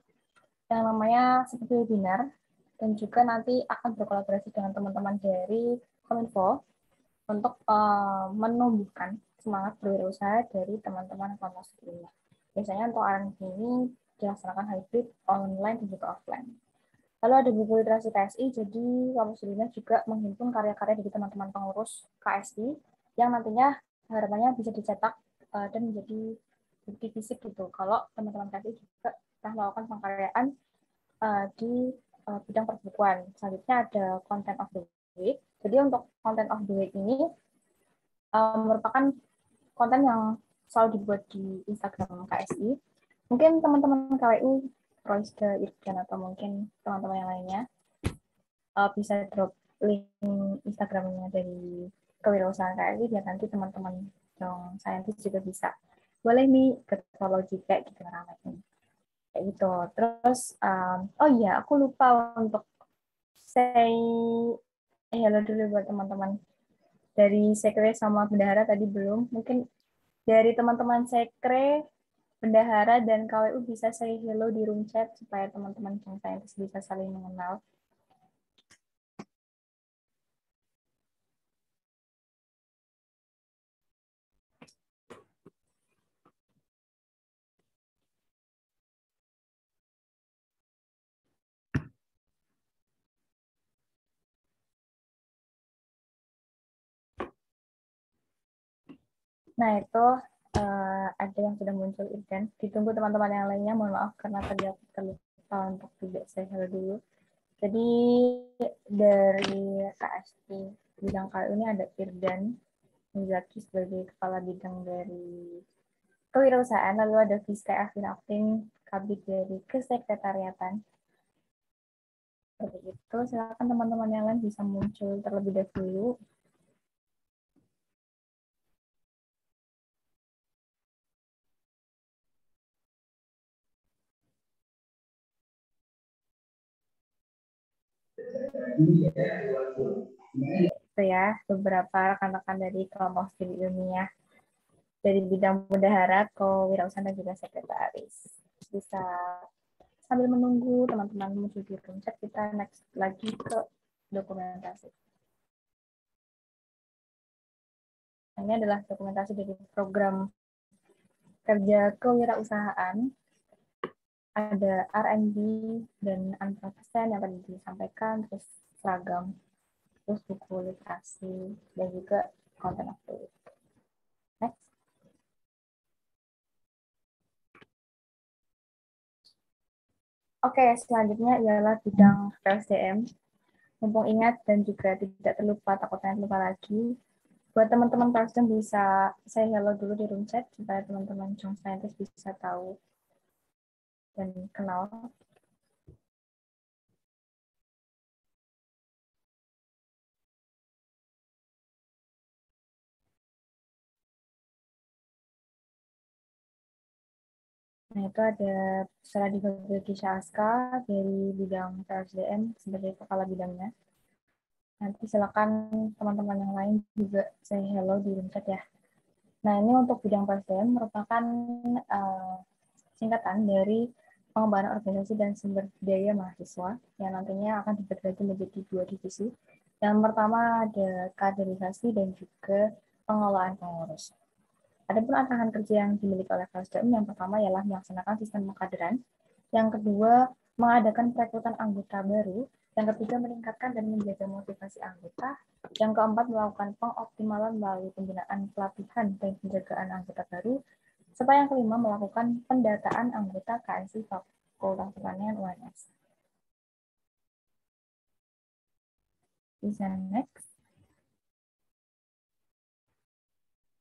yang namanya seperti webinar dan juga nanti akan berkolaborasi dengan teman-teman dari Kominfo untuk menumbuhkan semangat berwirausaha dari teman-teman kelompok studi. Biasanya untuk R&B ini dilaksanakan hybrid, online dan juga offline. Lalu ada buku literasi KSI, jadi kampus studinya juga menghimpun karya-karya dari teman-teman pengurus KSI yang nantinya harapannya bisa dicetak dan menjadi bukti fisik gitu. Kalau teman-teman KSI juga telah melakukan pengkaryaan di bidang perbukuan. Selanjutnya ada content of the week. Jadi untuk content of the week ini merupakan konten yang selalu dibuat di Instagram KSI. Mungkin teman-teman KWU Roysta, Irfan, atau mungkin teman-teman yang lainnya bisa drop link Instagramnya dari kewirausahaan KSI biar nanti teman-teman yang saintis juga bisa. Boleh nih ke follow juga gitu ramai ini. Kayak gitu. Terus oh iya, aku lupa untuk say hello dulu buat teman-teman dari Sekre sama Bendahara tadi belum. Mungkin dari teman-teman Sekre, Bendahara, dan KWU bisa say hello di room chat supaya teman-teman yang saintis bisa saling mengenal. Nah, itu ada yang sudah muncul Irjen. Ditunggu teman-teman yang lainnya. Mohon maaf karena tadi aku terlupa untuk tidak say hello dulu. Jadi dari KSI bidang kali ini ada Irdan Muzaki sebagai kepala bidang dari kewirausahaan, lalu ada Fiska Afin Afin Kabid dari kesekretariatan. Seperti itu, silakan teman-teman yang lain bisa muncul terlebih dahulu. Itu ya, beberapa rekan-rekan dari kelompok studi ilmiah dari bidang bendahara, kewirausahaan dan juga sekretaris. Bisa sambil menunggu teman-teman muncul di room chat, kita next lagi ke dokumentasi. Ini adalah dokumentasi dari program kerja kewirausahaan. Ada R&D dan unprofessional yang tadi disampaikan, terus seragam, terus buku literasi, dan juga konten aktif. Next. Oke, selanjutnya ialah bidang PSDM. Mumpung ingat dan juga tidak terlupa, takutnya lupa lagi. Buat teman-teman PSDM bisa say hello dulu di room chat, supaya teman-teman Jong Scientist bisa tahu dan kenal. Nah, itu ada Saradi Gisha Aska dari bidang PSDM sebagai kepala bidangnya. Nanti silakan teman-teman yang lain juga say hello di room chat ya. Nah, ini untuk bidang PSDM merupakan singkatan dari pengembangan organisasi dan sumber daya mahasiswa yang nantinya akan dibagi menjadi 2 divisi. Yang pertama ada kaderisasi dan juga pengelolaan pengurus. Adapun arahan kerja yang dimiliki oleh PSDM, yang pertama ialah melaksanakan sistem pengkaderan, yang kedua mengadakan perekrutan anggota baru, yang ketiga meningkatkan dan menjaga motivasi anggota, yang keempat melakukan pengoptimalan melalui pembinaan pelatihan dan penjagaan anggota baru, serta yang kelima melakukan pendataan anggota KSI Fakultas Pertanian UNS. Bisa next.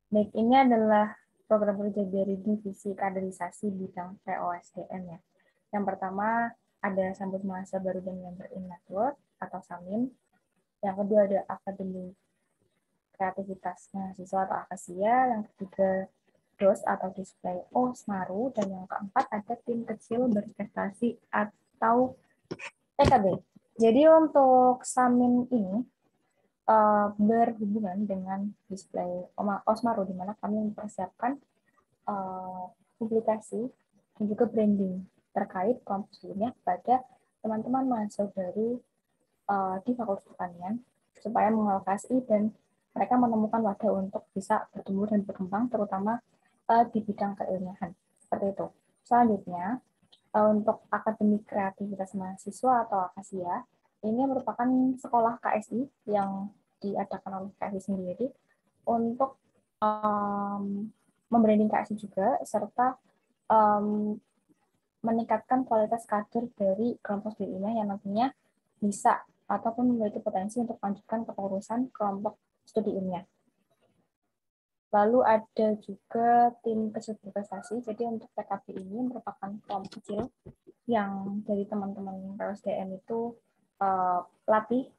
Baik, ini adalah program kerja dari divisi kaderisasi bidang POSDM ya. Yang pertama ada sambut mahasiswa baru dan member in network atau SAMIN. Yang kedua ada akademi kreativitas mahasiswa atau AKASIA. Yang ketiga DOS atau display OSMARU. Dan yang keempat ada tim kecil berprestasi atau TKB. Jadi untuk SAMIN ini berhubungan dengan display OSMARU, di mana kami mempersiapkan publikasi dan juga branding terkait kelompok sebelumnya kepada teman-teman mahasiswa baru di Fakultas Pertanian supaya mengalokasi dan mereka menemukan wadah untuk bisa bertumbuh dan berkembang terutama di bidang keilmiahan. Seperti itu. Selanjutnya, untuk Akademi Kreativitas Mahasiswa atau AKASIA, ini merupakan sekolah KSI yang diadakan oleh KSI sendiri untuk membranding KSI juga, serta meningkatkan kualitas kader dari kelompok studi ilmiah yang nantinya bisa ataupun memiliki potensi untuk melanjutkan kepengurusan kelompok studi ilmiah. Lalu ada juga tim kecil berprestasi. Jadi untuk PKB ini merupakan kelompok kecil yang dari teman-teman PSDM itu latih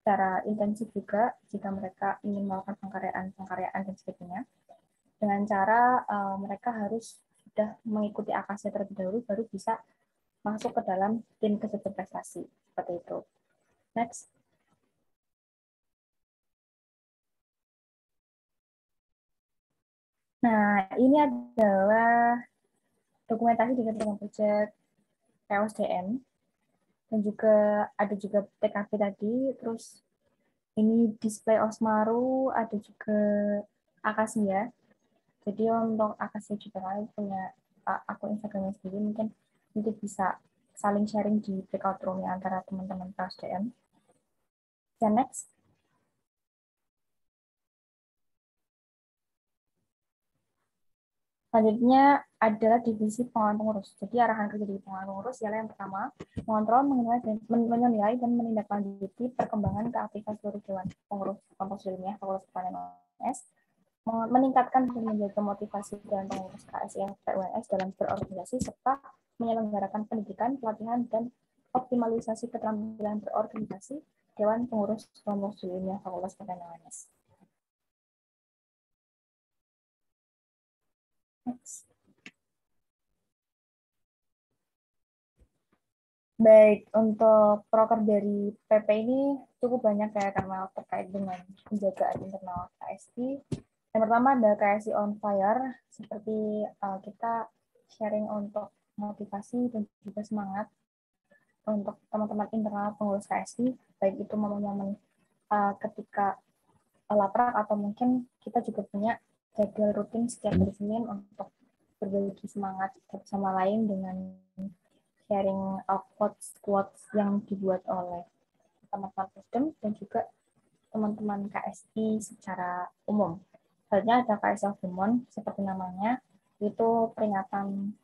secara intensif juga jika mereka ingin melakukan pengkaryaan dan sebagainya. Dengan cara mereka harus sudah mengikuti AKASIA terlebih dahulu baru bisa masuk ke dalam tim kecil berprestasi. Seperti itu. Next. Nah, ini adalah dokumentasi dengan program kerja POSDM. Dan juga ada juga TKB tadi, terus ini display OSMARU, ada juga AKASIA. Jadi untuk AKASIA juga kalian punya akun Instagramnya sendiri, mungkin nanti bisa saling sharing di breakout room antara teman-teman POSDM. Dan next. Selanjutnya adalah divisi pengelolaan pengurus. Jadi arahan kerja di pengelolaan pengurus ialah yang pertama, mengontrol, menilai, dan menindaklanjuti perkembangan keaktifan seluruh dewan pengurus kelompok ilmiah Fakultas Pertanian UNS, meningkatkan dan menjaga motivasi dewan pengurus KSI UNS dalam berorganisasi, serta menyelenggarakan pendidikan, pelatihan, dan optimalisasi keterampilan berorganisasi dewan pengurus kelompok ilmiah Fakultas Pertanian UNS. Next. Baik, untuk proker dari PP ini cukup banyak ya karena terkait dengan penjagaan internal KSI. Yang pertama ada KSI on Fire, seperti kita sharing untuk motivasi dan juga semangat untuk teman-teman internal pengurus KSI, baik itu momen-momen ketika laprak atau mungkin kita juga punya jadwal rutin setiap hari Senin untuk berbagi semangat satu sama lain dengan sharing quotes yang dibuat oleh teman-teman Wisdom dan juga teman-teman KSI secara umum. Selanjutnya ada KSI of the Month, seperti namanya, itu peringatan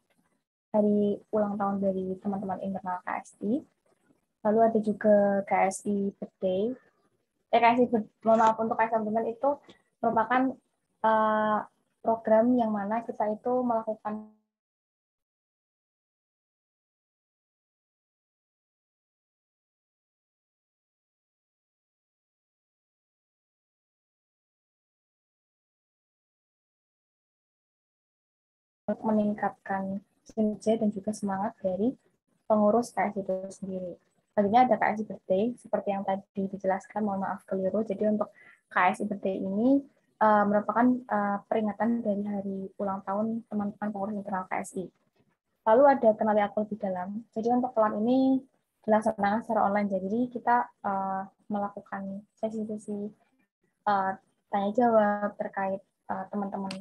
hari ulang tahun dari teman-teman internal KSI. Lalu ada juga KSI Birthday. Mohon maaf, untuk KSI of the Month itu merupakan program yang mana kita itu melakukan untuk meningkatkan kinerja dan juga semangat dari pengurus KSI itu sendiri. Selanjutnya ada KSI Birthday, seperti yang tadi dijelaskan, mohon maaf keliru. Jadi untuk KSI Birthday ini merupakan peringatan dari hari ulang tahun teman-teman pengurus internal KSI. Lalu ada kenali aku lebih dalam. Jadi untuk kelas ini dilaksanakan secara online. Jadi kita melakukan sesi-sesi tanya jawab terkait teman-teman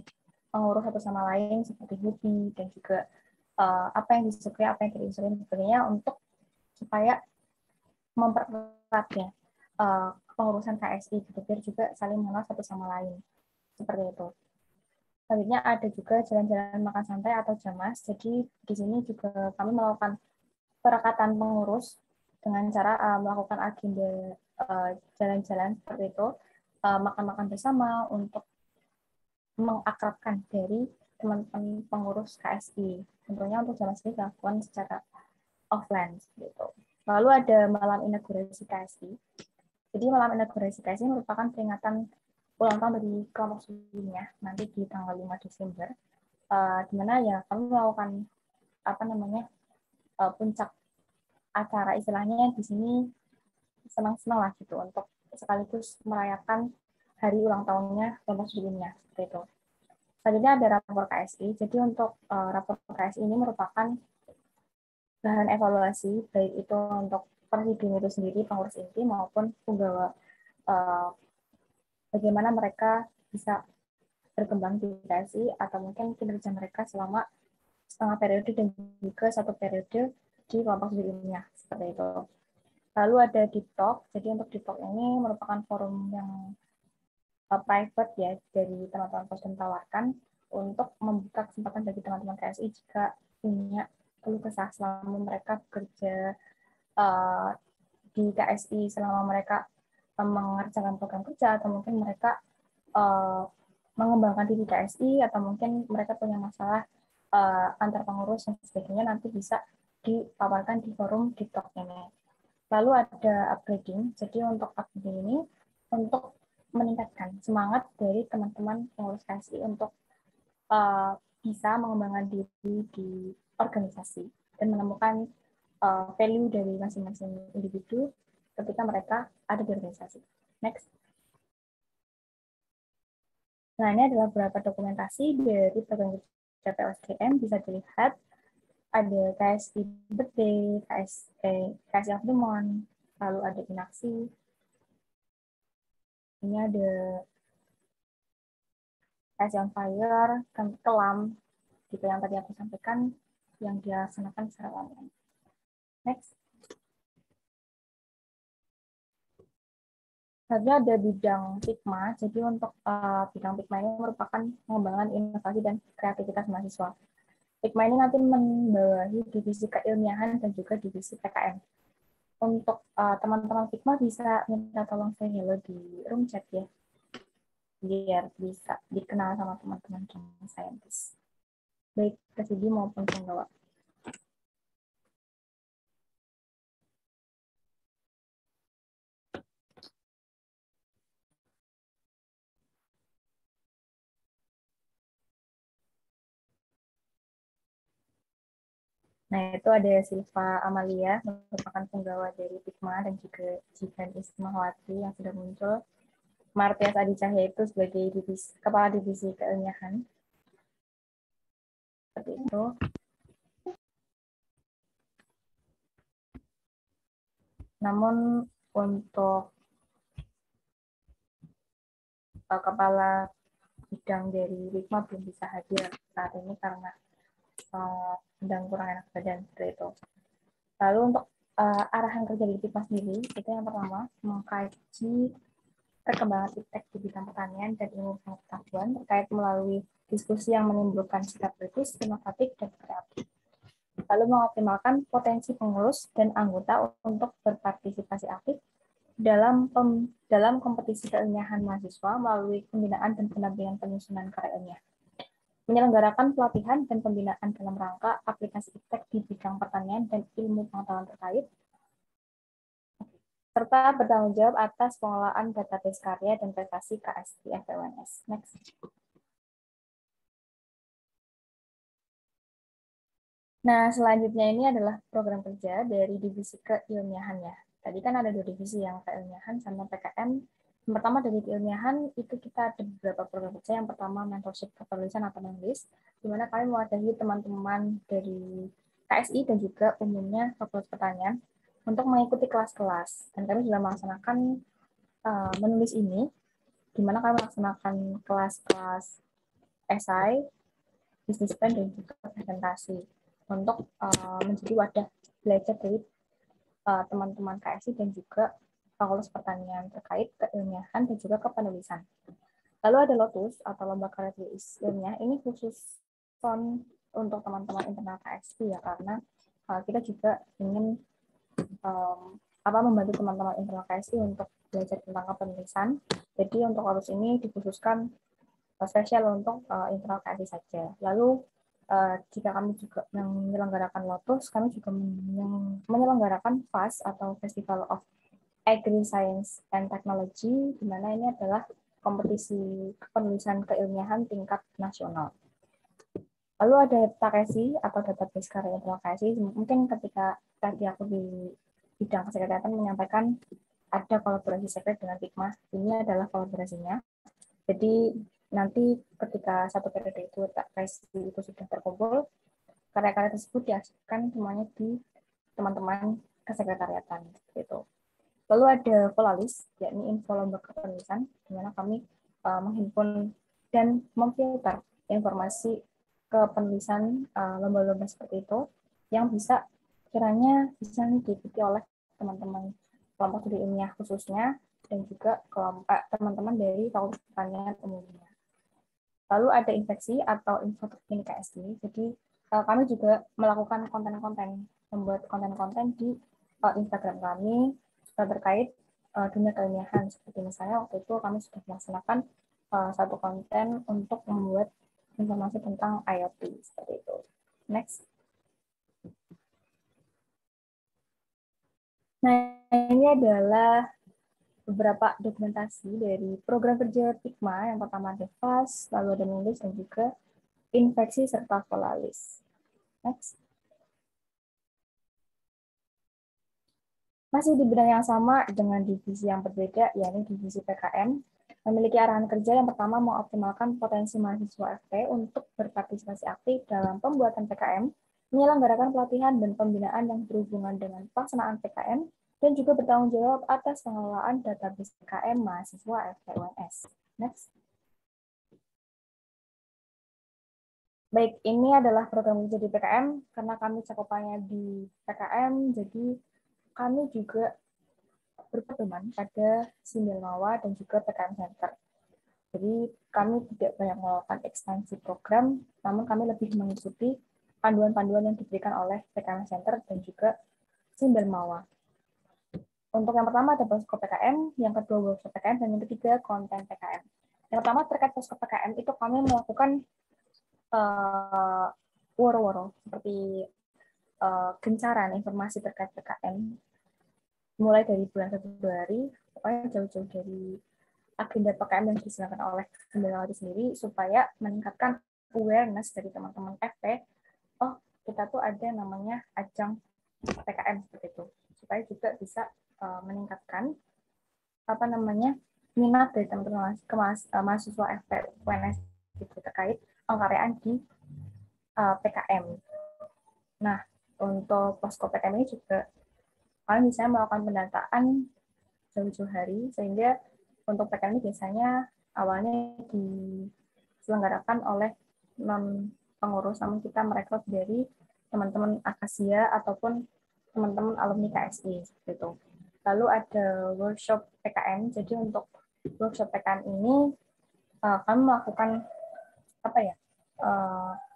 pengurus satu sama lain seperti hobi dan juga apa yang disukai, apa yang tidak disukai dan sebagainya untuk supaya mempererat ya pengurusan KSI gitu, biar juga saling mengenal satu sama lain seperti itu. Selanjutnya ada juga jalan-jalan makan santai atau jamas. Jadi di sini juga kami melakukan perekatan pengurus dengan cara melakukan agenda jalan-jalan seperti itu, makan-makan bersama untuk mengakrabkan dari teman-teman pengurus KSI. Tentunya untuk jamas ini dilakukan secara offline gitu. Lalu ada malam inaugurasi KSI. Jadi malam inaugurasi KSI merupakan peringatan ulang tahun dari kelompok sebelumnya nanti di tanggal 5 Desember. Di mana ya kami melakukan puncak acara, istilahnya di sini senang-senang lah gitu untuk sekaligus merayakan hari ulang tahunnya kelompok sebelumnya seperti itu. Selanjutnya ada rapor KSI. Jadi untuk rapor KSI ini merupakan bahan evaluasi baik itu untuk presidium itu sendiri, pengurus inti maupun penggawa, bagaimana mereka bisa berkembang di KSI atau mungkin kinerja mereka selama setengah periode dan juga satu periode di kelompok sebelumnya seperti itu. Lalu ada Deep Talk. Jadi untuk Deep Talk ini merupakan forum yang private ya dari teman-teman Posdem tawarkan untuk membuka kesempatan bagi teman-teman KSI jika punya keluh kesah selama mereka bekerja di KSI, selama mereka mengerjakan program kerja atau mungkin mereka mengembangkan diri KSI atau mungkin mereka punya masalah antar pengurus dan sebagainya, nanti bisa dipaparkan di forum Deep Talk ini. Lalu ada upgrading. Jadi untuk upgrading ini untuk meningkatkan semangat dari teman-teman pengurus KSI untuk bisa mengembangkan diri di organisasi dan menemukan value dari masing-masing individu ketika mereka ada di organisasi. Next. Nah, ini adalah beberapa dokumentasi dari program kerja POSDM. Bisa dilihat ada KSI Birthday, KSI of the Month, lalu ada inaksi. Ini ada KSI on Fire, kelam, gitu yang tadi aku sampaikan, yang dilaksanakan secara online. Next. Selanjutnya ada bidang Pikma. Jadi untuk bidang Pikma ini merupakan pengembangan inovasi dan kreativitas mahasiswa. Pikma ini nanti membawahi divisi keilmiahan dan juga divisi PKM. Untuk teman-teman Pikma bisa minta tolong say hello di room chat ya, biar bisa dikenal sama teman-teman saintis, baik presidi maupun penggawa. Nah, itu ada Silva Amalia, merupakan penggawa dari Pikma, dan juga Jihan Ismawati yang sudah muncul. Martias Adi Cahya itu sebagai kepala divisi keilmiahan. Seperti itu. Namun untuk kepala bidang dari Pikma belum bisa hadir saat ini karena sedang kurang enak badan, seperti itu. Lalu untuk arahan kerja di Pikma sendiri, itu yang pertama, mengkaji perkembangan iptek di bidang pertanian dan ilmu pengetahuan terkait melalui diskusi yang menimbulkan sikap kritis, inovatif, dan kreatif. Lalu mengoptimalkan potensi pengurus dan anggota untuk berpartisipasi aktif dalam kompetisi keilmiahan mahasiswa melalui pembinaan dan pendampingan penyusunan karya ilmiah. Menyelenggarakan pelatihan dan pembinaan dalam rangka aplikasi iptek di bidang pertanian dan ilmu pengetahuan terkait, serta bertanggung jawab atas pengelolaan database karya dan prestasi KSI FPWNS. Next. Nah, selanjutnya ini adalah program kerja dari divisi keilmiahannya. Tadi kan ada 2 divisi, yang keilmiahan sama PKM. Yang pertama dari keilmiahan, itu kita ada beberapa program kerja. Yang pertama, mentorship kepenulisan atau menulis, di mana kami mewadahi teman-teman dari KSI dan juga umumnya Fakultas Pertanian untuk mengikuti kelas-kelas. Dan kami sudah melaksanakan menulis ini, di mana kami melaksanakan kelas-kelas esai, business plan, dan juga presentasi untuk menjadi wadah belajar dari teman-teman KSI dan juga Fakultas Pertanian terkait keilmiahan dan juga kepenulisan. Lalu ada Lotus atau Lomba Karya Tulis Ilmiah, ini khusus untuk teman-teman internal KSI ya, karena kita juga ingin membantu teman-teman internal KSI untuk belajar tentang kepenulisan. Jadi untuk Lotus ini dikhususkan spesial untuk internal KSI saja. Lalu jika kami juga menyelenggarakan Lotus, kami juga menyelenggarakan FAS atau Festival of Agri Science and Technology, di mana ini adalah kompetisi penulisan keilmiahan tingkat nasional. Lalu ada TAKESI atau database karya internal KSI. Mungkin ketika tadi aku di bidang kesekretariatan menyampaikan ada kolaborasi sekret dengan Pikma, ini adalah kolaborasinya. Jadi nanti ketika satu periode itu TAKESI itu sudah terkumpul, karya-karya tersebut diarsipkan semuanya di teman-teman kesekretariatan gitu. Lalu ada Volalis, yakni info lomba kepenulisan, di mana kami menghimpun dan memfilter informasi kepenulisan lomba-lomba seperti itu yang kiranya bisa diikuti oleh teman-teman kelompok studi ilmiah khususnya dan juga kelompok teman-teman dari Fakultas Pertanian umumnya. Lalu ada infeksi atau info terkini KSI. Jadi kami juga melakukan konten-konten, membuat konten-konten di Instagram kami terkait dunia keilmiahan. Seperti misalnya waktu itu kami sudah melaksanakan satu konten untuk membuat informasi tentang IoT seperti itu. Next. Nah, ini adalah beberapa dokumentasi dari program kerja Pikma. Yang pertama ada FAS, lalu ada menulis, dan juga infeksi serta Volalis. Next. Masih di bidang yang sama dengan divisi yang berbeda, yakni divisi PKM, memiliki arahan kerja yang pertama mengoptimalkan potensi mahasiswa FP untuk berpartisipasi aktif dalam pembuatan PKM, menyelenggarakan pelatihan dan pembinaan yang berhubungan dengan pelaksanaan PKM, dan juga bertanggung jawab atas pengelolaan database PKM mahasiswa FPUNS. Next. Baik, ini adalah program kerja di PKM, karena kami cakupannya di PKM, jadi kami juga berpedoman pada Similmawa dan juga PKM Center. Jadi kami tidak banyak melakukan ekstensi program, namun kami lebih mengikuti panduan-panduan yang diberikan oleh PKM Center dan juga Similmawa. Untuk yang pertama ada posko PKM, yang kedua workshop PKM, dan yang ketiga konten PKM. Yang pertama terkait posko PKM itu kami melakukan woro-woro seperti gencaran informasi terkait PKM mulai dari bulan Februari, pokoknya jauh-jauh dari agenda PKM yang diselenggarakan oleh Similmawa sendiri supaya meningkatkan awareness dari teman-teman FP. Oh, kita tuh ada namanya ajang PKM seperti itu, supaya juga bisa meningkatkan minat dari teman-teman mahasiswa FP UNS gitu, terkait pengkaryaan di PKM. Nah, untuk posko PKM ini juga kalian bisa melakukan pendataan jauh-jauh hari, sehingga untuk PKM ini biasanya awalnya diselenggarakan oleh non pengurus, namun kita merekrut dari teman-teman Akasia ataupun teman-teman alumni KSI seperti itu. Lalu ada workshop PKM. Jadi untuk workshop PKM ini kami melakukan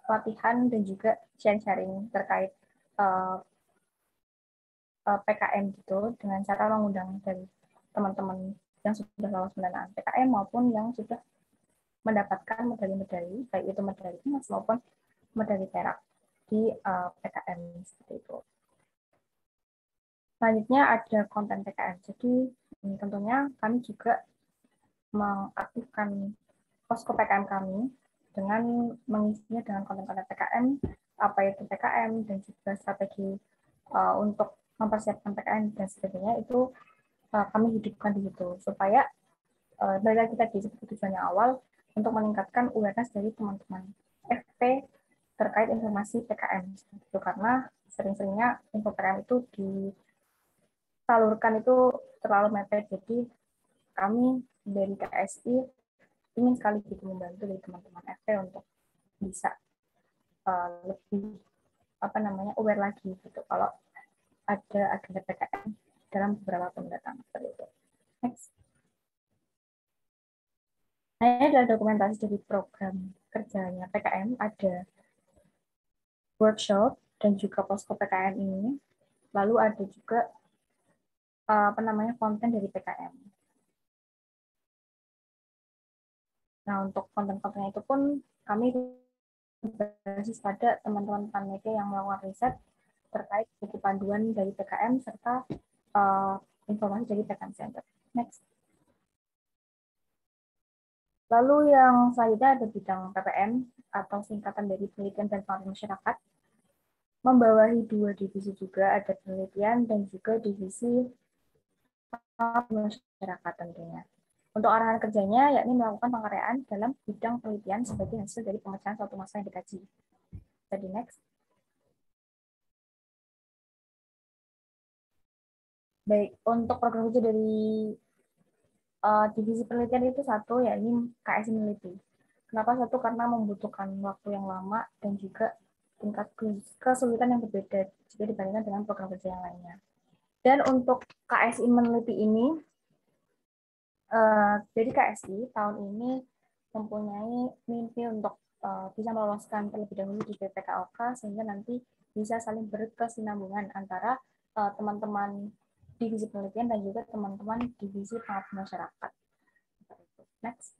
pelatihan dan juga sharing-sharing terkait PKM gitu, dengan cara mengundang dari teman-teman yang sudah lolos pendanaan PKM maupun yang sudah mendapatkan medali-medali, baik itu medali emas maupun medali perak di PKM seperti itu. Selanjutnya ada konten PKM. Jadi tentunya kami juga mengaktifkan posko PKM kami dengan mengisinya dengan konten-konten PKM, apa itu PKM, dan juga strategi untuk mempersiapkan PKM dan sebagainya, itu kami hidupkan di situ, supaya balik kita di seperti tujuannya awal, untuk meningkatkan awareness dari teman-teman FP terkait informasi PKM. Itu karena sering-seringnya info PKM itu disalurkan itu terlalu mepet, jadi kami dari KSI ingin sekali gitu membantu dari teman-teman FP untuk bisa lebih aware lagi gitu kalau ada agenda PKM dalam beberapa tahun mendatang seperti itu. Next. Nah, ini adalah dokumentasi dari program kerjanya PKM, ada workshop dan juga posko PKM ini. Lalu ada juga konten dari PKM. Nah, untuk konten-kontennya itu pun kami berbasis pada teman-teman panitia yang melakukan riset terkait buku panduan dari PKM serta informasi dari PKM Center. Next. Lalu yang selanjutnya ada bidang PPM atau singkatan dari penelitian dan pengabdian masyarakat. Membawahi 2 divisi juga, ada penelitian dan juga divisi pengabdian masyarakat tentunya. Untuk arahan kerjanya yakni melakukan pengkaryaan dalam bidang penelitian sebagai hasil dari pemecahan suatu masalah yang dikaji. Jadi next. Baik, untuk program kerja dari divisi penelitian itu satu, yakni KSI Meneliti. Kenapa satu? Karena membutuhkan waktu yang lama dan juga tingkat kesulitan yang berbeda jika dibandingkan dengan program kerja yang lainnya. Dan untuk KSI Meneliti ini, jadi KSI tahun ini mempunyai mimpi untuk bisa meloloskan terlebih dahulu di BPKOK, sehingga nanti bisa saling berkesinambungan antara teman-teman divisi penelitian dan juga teman-teman divisi pengabdian masyarakat. Next.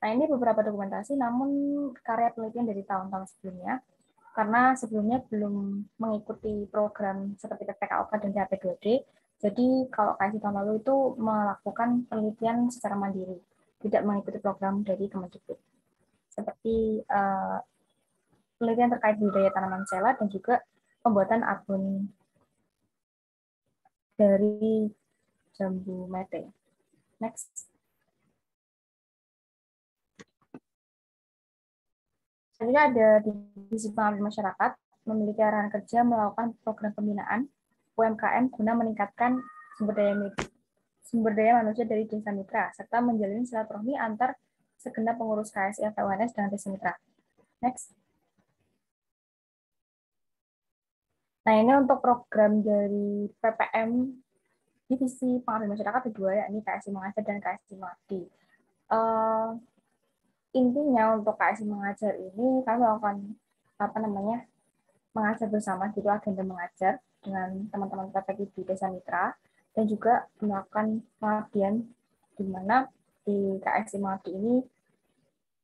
Nah, ini beberapa dokumentasi, namun karya penelitian dari tahun-tahun sebelumnya, karena sebelumnya belum mengikuti program seperti PPKOK dan DAP2D, jadi kalau KSI tahun lalu itu melakukan penelitian secara mandiri, tidak mengikuti program dari Kemendikbud. Seperti penelitian terkait budidaya tanaman sela dan juga pembuatan abon dari jambu mete. Next. Selanjutnya ada divisi pengabdian masyarakat, memiliki arahan kerja melakukan program pembinaan UMKM guna meningkatkan sumber daya manusia dari desa mitra, serta menjalin silaturahmi antar segenap pengurus KSI FPUNS dengan desa mitra. Next. Nah, ini untuk program dari PPM divisi pengabdian masyarakat kedua, yakni KSI Mengajar dan KSI Mengabdi. Intinya untuk KSI Mengajar ini kami melakukan mengajar bersama, gitu, agenda mengajar dengan teman-teman PPK di desa mitra, dan juga melakukan pengabdian di mana di KSI Mengabdi ini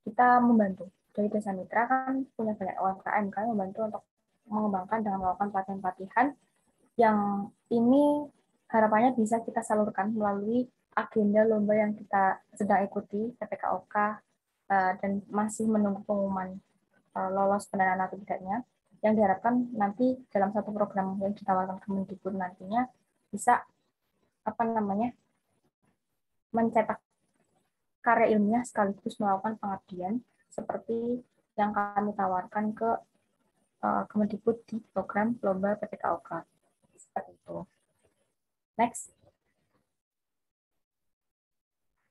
kita membantu dari desa mitra kan punya banyak UMKM, kami membantu untuk mengembangkan dengan melakukan pelatihan-pelatihan yang ini harapannya bisa kita salurkan melalui agenda lomba yang kita sedang ikuti PPKOK dan masih menunggu pengumuman lolos pendanaan atau tidaknya, yang diharapkan nanti dalam satu program yang ditawarkan Kemendikbud nantinya bisa mencetak karya ilmiah sekaligus melakukan pengabdian seperti yang kami tawarkan ke Kemendikbud di program Lomba PPKOK. Seperti itu. Next.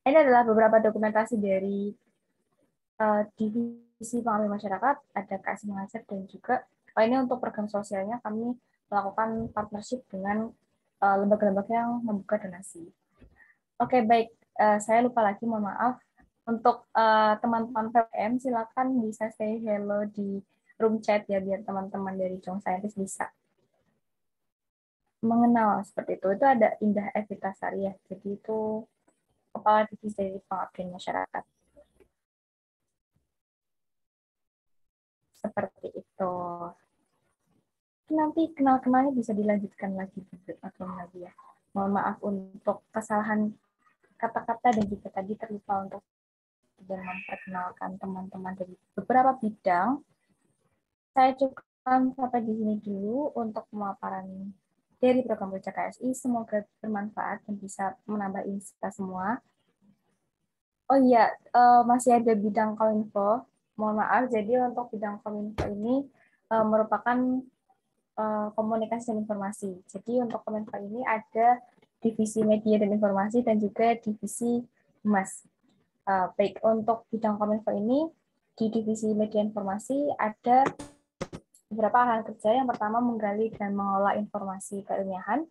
Ini adalah beberapa dokumentasi dari divisi pengabdian masyarakat, ada KSI Mengajar, dan juga ini untuk program sosialnya kami melakukan partnership dengan lembaga-lembaga yang membuka donasi. Oke, baik. Saya lupa lagi, mohon maaf. Untuk teman-teman PPM, silakan bisa say hello di room chat ya, biar teman-teman dari Jong Scientist bisa mengenal seperti itu. Itu ada Indah Evitasari ya, jadi itu Kepala Divisi dari Pengabdian Masyarakat. Seperti itu. Nanti kenal-kenalnya bisa dilanjutkan lagi atau lagi ya. Mohon maaf untuk kesalahan kata-kata dan juga tadi terlupa untuk dan memperkenalkan teman-teman dari beberapa bidang. Saya cukupkan sampai di sini dulu untuk pemaparan dari program kerja KSI. Semoga bermanfaat dan bisa menambah insight kita semua. Oh iya, masih ada bidang Kominfo. Mohon maaf, jadi untuk bidang Kominfo ini merupakan komunikasi dan informasi. Jadi untuk Kominfo ini ada divisi media dan informasi dan juga divisi humas. Baik, untuk bidang Kominfo ini di divisi media informasi ada beberapa hal kerja. Yang pertama, menggali dan mengolah informasi keilmiahan,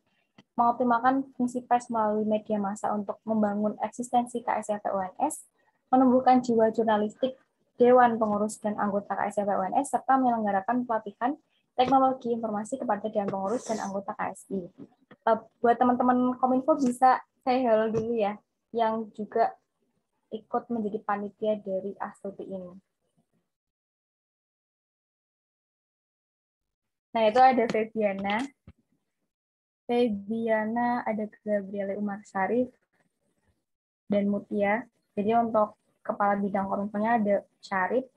mengoptimalkan fungsi pers melalui media massa untuk membangun eksistensi KSIP UNS, menumbuhkan jiwa jurnalistik Dewan Pengurus dan anggota KSIP UNS, serta menyelenggarakan pelatihan teknologi informasi kepada Dewan Pengurus dan anggota KSI. Buat teman-teman Kominfo bisa saya hello dulu ya, yang juga ikut menjadi panitia dari Astuti ini. Nah, itu ada Febiana, ada Gabriele Umar Syarif, dan Mutia. Jadi untuk kepala bidang Kominfonya ada Syarif,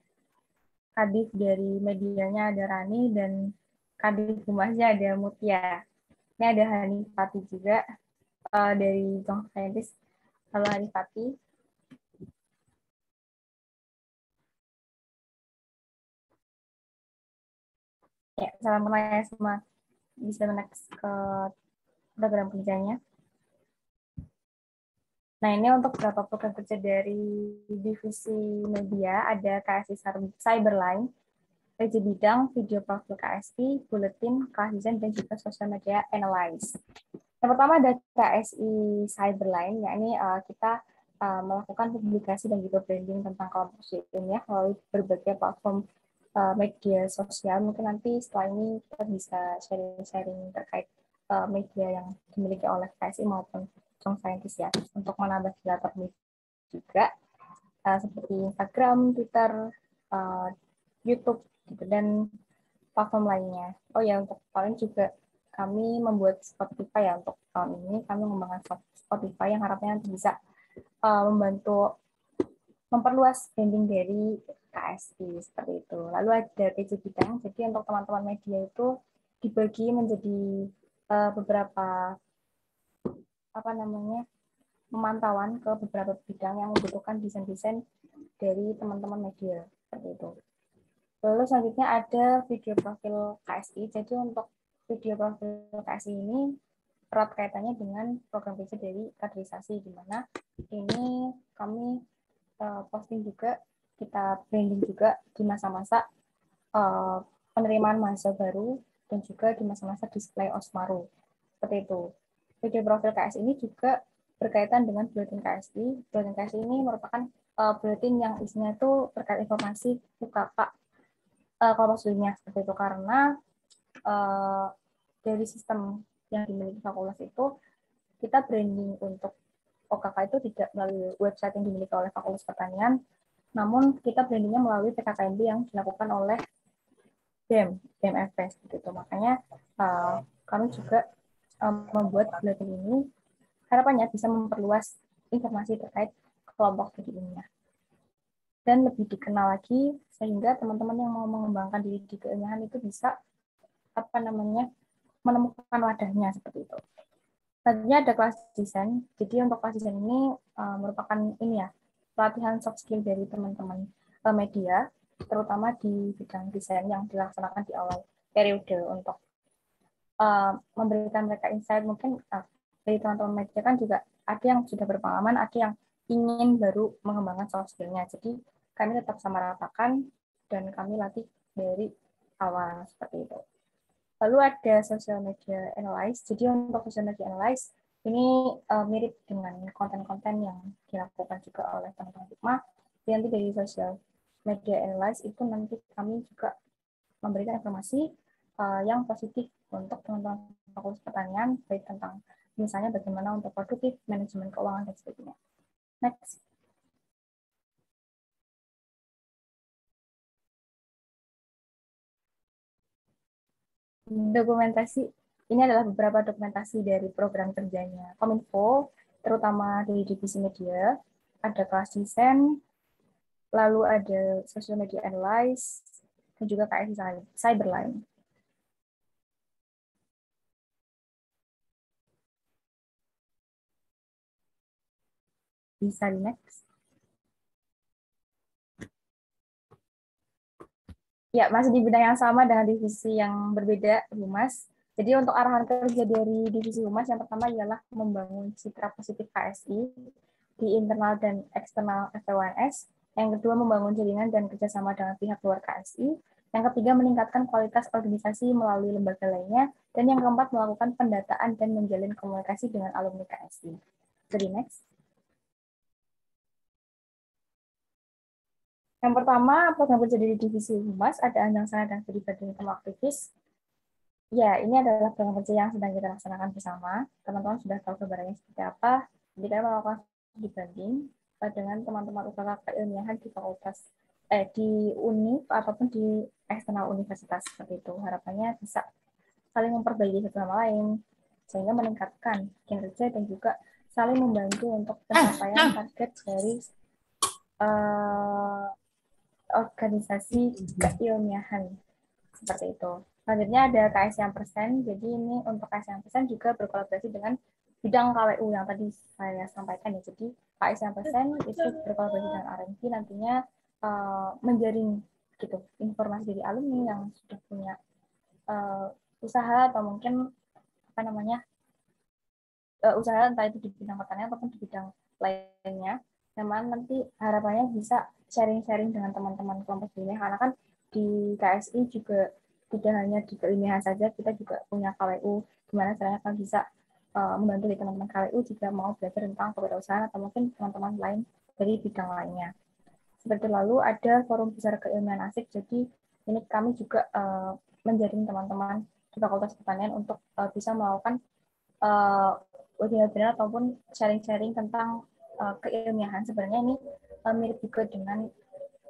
Kadif dari medianya ada Rani, dan Kadif Humasnya ada Mutia. Ini ada Hanifati juga dari Jong Scientist. Halo Hanifati. Ya, salam kenal semua. Bisa next ke program kerjanya. Nah, ini untuk beberapa program kerja dari divisi media, ada KSI Cyberline, PJ Bidang, video profil KSI, Bulletin, Kelas Desain, dan juga Social Media Analysis. Yang pertama ada KSI Cyberline, yakni kita melakukan publikasi dan juga branding tentang kelompok ilmiah melalui berbagai platform media sosial. Mungkin nanti setelah ini kita bisa sharing-sharing terkait media yang dimiliki oleh KSI maupun Jong Scientist ya, untuk menambah silaturahmi juga seperti Instagram, Twitter, YouTube, gitu, dan platform lainnya. Oh ya, untuk kalian juga kami membuat Spotify ya, untuk tahun ini kami mengembangkan Spotify yang harapannya nanti bisa membantu memperluas branding dari KSI seperti itu. Lalu ada PJ Bidang, jadi untuk teman-teman media itu dibagi menjadi beberapa pemantauan ke beberapa bidang yang membutuhkan desain-desain dari teman-teman media seperti itu. Lalu selanjutnya ada video profil KSI. Jadi untuk video profil KSI ini erat kaitannya dengan program kerja dari kaderisasi, di mana ini kami posting juga, kita branding juga di masa-masa penerimaan mahasiswa baru dan juga di masa-masa display Osmaru. Seperti itu. Video profil KSI ini juga berkaitan dengan Bulletin KSI. Bulletin KSI ini merupakan bulletin yang isinya itu terkait informasi UKK kelompok studinya, seperti itu, karena dari sistem yang dimiliki fakultas itu kita branding untuk OKK itu tidak melalui website yang dimiliki oleh Fakultas Pertanian, namun kita brandingnya melalui PKKMB yang dilakukan oleh BMFS gitu. Makanya kami juga membuat bulletin ini harapannya bisa memperluas informasi terkait kelompok studi ilmiah dan lebih dikenal lagi sehingga teman-teman yang mau mengembangkan diri di keilmiahan itu bisa menemukan wadahnya seperti itu. Selanjutnya ada kelas desain. Jadi untuk kelas desain ini merupakan pelatihan soft skill dari teman-teman media, terutama di bidang desain yang dilaksanakan di awal periode untuk memberikan mereka insight. Mungkin dari teman-teman media kan juga ada yang sudah berpengalaman, ada yang ingin baru mengembangkan soft skill-nya. Jadi kami tetap sama ratakan dan kami latih dari awal seperti itu. Lalu ada social media analysis. Jadi untuk social media analysis ini mirip dengan konten-konten yang dilakukan juga oleh teman-teman Hikmah. Nanti dari social media analysis itu nanti kami juga memberikan informasi yang positif untuk teman-teman Fakultas Pertanian, baik tentang misalnya bagaimana untuk produktif, manajemen keuangan, dan sebagainya. Next. Dokumentasi. Ini adalah beberapa dokumentasi dari program kerjanya Kominfo, terutama di divisi media. Ada kelas desain, lalu ada social media analysis, dan juga KSI Cyberline. Bisa di next. Ya, masih di bidang yang sama dengan divisi yang berbeda, Humas. Jadi untuk arahan kerja dari divisi Humas yang pertama ialah membangun citra positif KSI di internal dan eksternal FPWNS. Yang kedua, membangun jaringan dan kerjasama dengan pihak luar KSI. Yang ketiga, meningkatkan kualitas organisasi melalui lembaga lainnya. Dan yang keempat, melakukan pendataan dan menjalin komunikasi dengan alumni KSI. Jadi next. Yang pertama, program kerja dari divisi Humas ada Anjang Sana dan Studi Banding Temu Aktivis. Ya, ini adalah program kerja yang sedang kita laksanakan bersama. Teman-teman sudah tahu gambarannya seperti apa. Jadi kita melakukan studi banding dengan teman-teman UKK keilmiahan di fakultas di uni ataupun di eksternal universitas seperti itu. Harapannya bisa saling memperbaiki satu sama lain sehingga meningkatkan kinerja dan juga saling membantu untuk pencapaian target dari organisasi keilmiahan seperti itu. Selanjutnya ada KS yang persen. Jadi ini untuk KS yang persen juga berkolaborasi dengan bidang KWU yang tadi saya sampaikan ya. Jadi KS yang persen itu berkolaborasi dengan R&D nantinya menjaring gitu informasi dari alumni yang sudah punya usaha atau mungkin usaha entah itu di bidang pertanian ataupun di bidang lainnya. Memang nanti harapannya bisa sharing-sharing dengan teman-teman kelompok ilmiah karena kan di KSI juga tidak hanya di keilmiahan saja, kita juga punya KWU gimana caranya kan bisa membantu di teman-teman KWU jika mau belajar tentang kewirausahaan atau mungkin teman-teman lain dari bidang lainnya. Seperti lalu ada forum besar keilmiahan asik, jadi ini kami juga menjaring teman-teman di Fakultas Pertanian untuk bisa melakukan webinar ataupun sharing-sharing tentang keilmiahan. Sebenarnya ini mirip juga dengan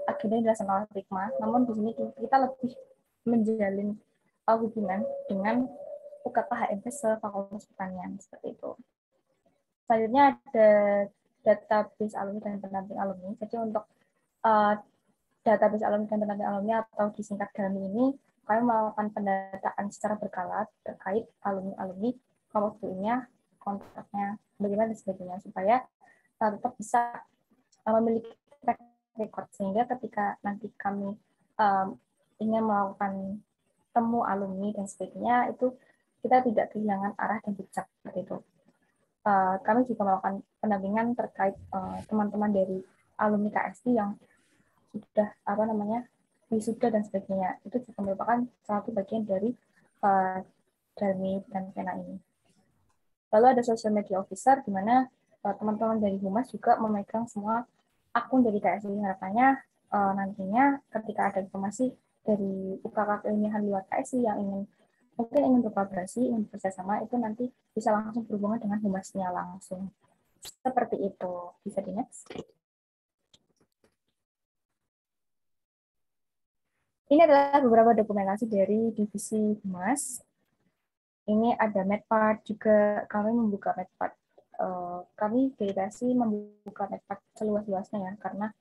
agenda yang dilaksanakan oleh Hikmah, namun di sini kita lebih menjalin hubungan dengan UKK HMP Fakultas Pertanian seperti itu. Selanjutnya ada database alumni dan pendamping alumni. Jadi untuk database alumni dan pendamping alumni atau disingkat DALMI ini, kami melakukan pendataan secara berkala terkait alumni-alumni kelompok studinya, kontraknya, bagaimana dan sebagainya, supaya tetap bisa memiliki track record, sehingga ketika nanti kami ingin melakukan temu alumni dan sebagainya, itu kita tidak kehilangan arah dan jejak seperti itu. Kami juga melakukan pendampingan terkait teman-teman dari alumni KSI yang sudah wisuda dan sebagainya. Itu juga merupakan salah satu bagian dari DALMI dan PENA ini. Lalu ada social media officer, di mana teman-teman dari Humas juga memegang semua akun dari KSI. Harapannya nantinya ketika ada informasi dari UKK keilmiahan luar KSI yang mungkin ingin berkolaborasi, ingin bekerjasama, itu nanti bisa langsung berhubungan dengan Humasnya langsung. Seperti itu. Bisa di next. Ini adalah beberapa dokumentasi dari divisi Humas. Ini ada Medpart juga, kami membuka Medpart. Kami dedikasi membuka Medpart seluas-luasnya ya, karena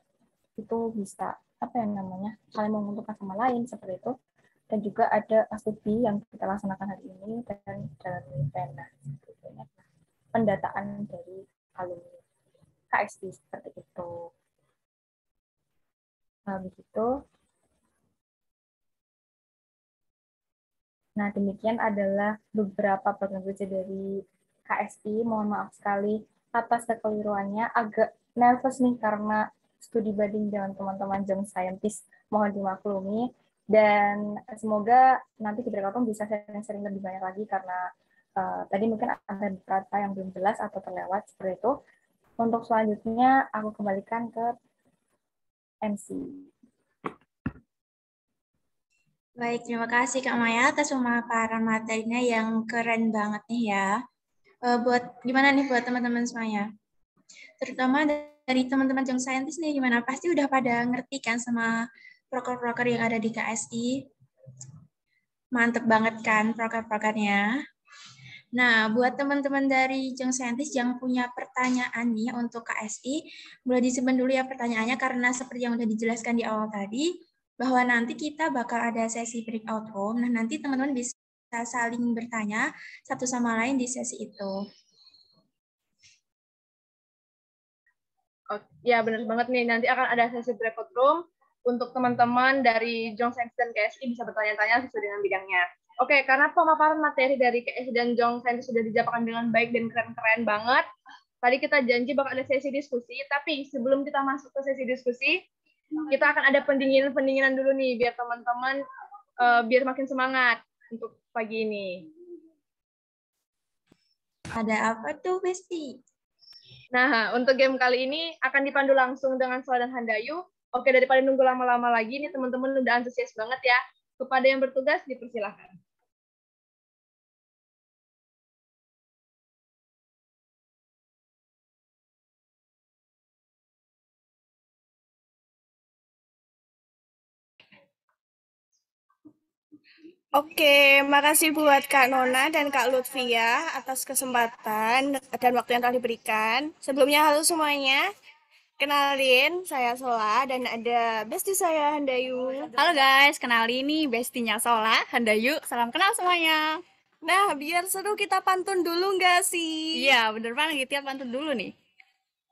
itu bisa apa yang namanya saling menguntungkan sama lain seperti itu. Dan juga ada studi yang kita laksanakan hari ini dan dalam event pendataan dari alumni KSI seperti itu. Nah, begitu. Nah, demikian adalah beberapa program kerja dari KSI. Mohon maaf sekali atas kekeliruannya. Agak nervous nih karena studi banding dengan teman-teman Young Scientist. Mohon dimaklumi. Dan semoga nanti di Berkatong bisa sering-sering lebih banyak lagi karena tadi mungkin ada beberapa yang belum jelas atau terlewat seperti itu. Untuk selanjutnya, aku kembalikan ke MC. Baik, terima kasih Kak Maya atas pemaparan materinya yang keren banget nih ya. Buat gimana nih buat teman-teman semuanya? Terutama dari teman-teman Young Scientist nih, gimana? Pasti udah pada ngerti kan sama proker-proker yang ada di KSI. Mantep banget kan proker-prokernya. Nah, buat teman-teman dari Young Scientist yang punya pertanyaan nih untuk KSI, boleh disimpan dulu ya pertanyaannya karena seperti yang udah dijelaskan di awal tadi, bahwa nanti kita bakal ada sesi breakout room. Nah, nanti teman-teman bisa saling bertanya satu sama lain di sesi itu. Oh, ya, benar banget nih. Nanti akan ada sesi breakout room untuk teman-teman dari Young Scientist dan KSI bisa bertanya-tanya sesuai dengan bidangnya. Oke, karena pemaparan materi dari KSI dan Young Scientist sudah dijabarkan dengan baik dan keren-keren banget, tadi kita janji bakal ada sesi diskusi, tapi sebelum kita masuk ke sesi diskusi, kita akan ada pendinginan dulu nih, biar teman-teman biar makin semangat untuk pagi ini. Ada apa tuh, Besti? Nah, untuk game kali ini akan dipandu langsung dengan Sola dan Handayu. Oke, daripada nunggu lama-lama lagi, nih teman-teman udah antusias banget ya. Kepada yang bertugas, dipersilahkan. Oke, makasih buat Kak Nona dan Kak Lutfia atas kesempatan dan waktu yang telah diberikan. Sebelumnya, halo semuanya. Kenalin, saya Sola dan ada bestie saya, Handayu. Halo guys, kenalin nih bestinya Sola, Handayu. Salam kenal semuanya. Nah, biar seru kita pantun dulu nggak sih? Iya, bener banget. Kita pantun dulu nih.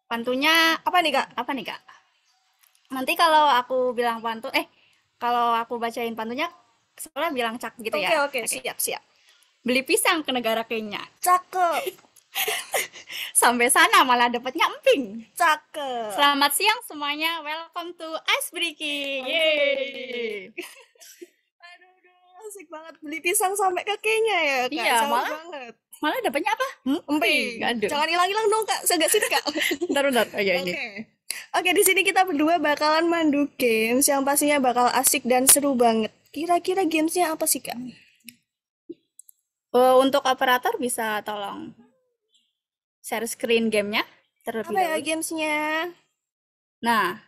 Pantunnya Apa nih, Kak? apa nih, Kak? Nanti kalau aku bilang pantun, kalau aku bacain pantunnya, Sola bilang cak gitu ya. Oke, siap. Beli pisang ke negara Kenya. Cakep, Sampai sana malah dapetnya emping. cakep. Selamat siang semuanya. Welcome to Ice Breaking. Yeay. Aduh, asik banget beli pisang sampai ke Kenya ya, Kak. Iya, Jauh malah- banget. Malah dapetnya apa? Emping. Aduh. Jangan hilang-hilang dong, Kak. Saya nggak sih, Kak. Bentar. Oh, iya, ini. Oke, di sini kita berdua bakalan mandu games yang pastinya bakal asik dan seru banget. Kira-kira gamesnya apa sih, Kak? Untuk operator bisa tolong share screen gamenya terlebih Apa ya dahulu. gamesnya? Nah,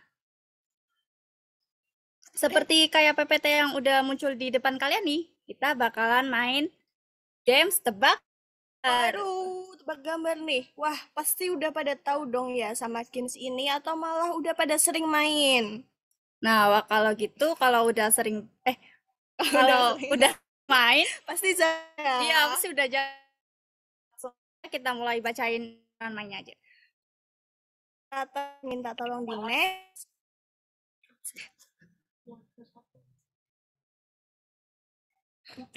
seperti kayak PPT yang udah muncul di depan kalian nih, kita bakalan main games tebak. Aduh, tebak gambar nih. Wah, pasti udah pada tahu dong ya sama games ini atau malah udah pada sering main. Nah, kalau gitu, kalau udah sering, kalau sering. udah main, Pasti saya. iya pasti udah langsung kita mulai bacain namanya aja. Minta tolong di next.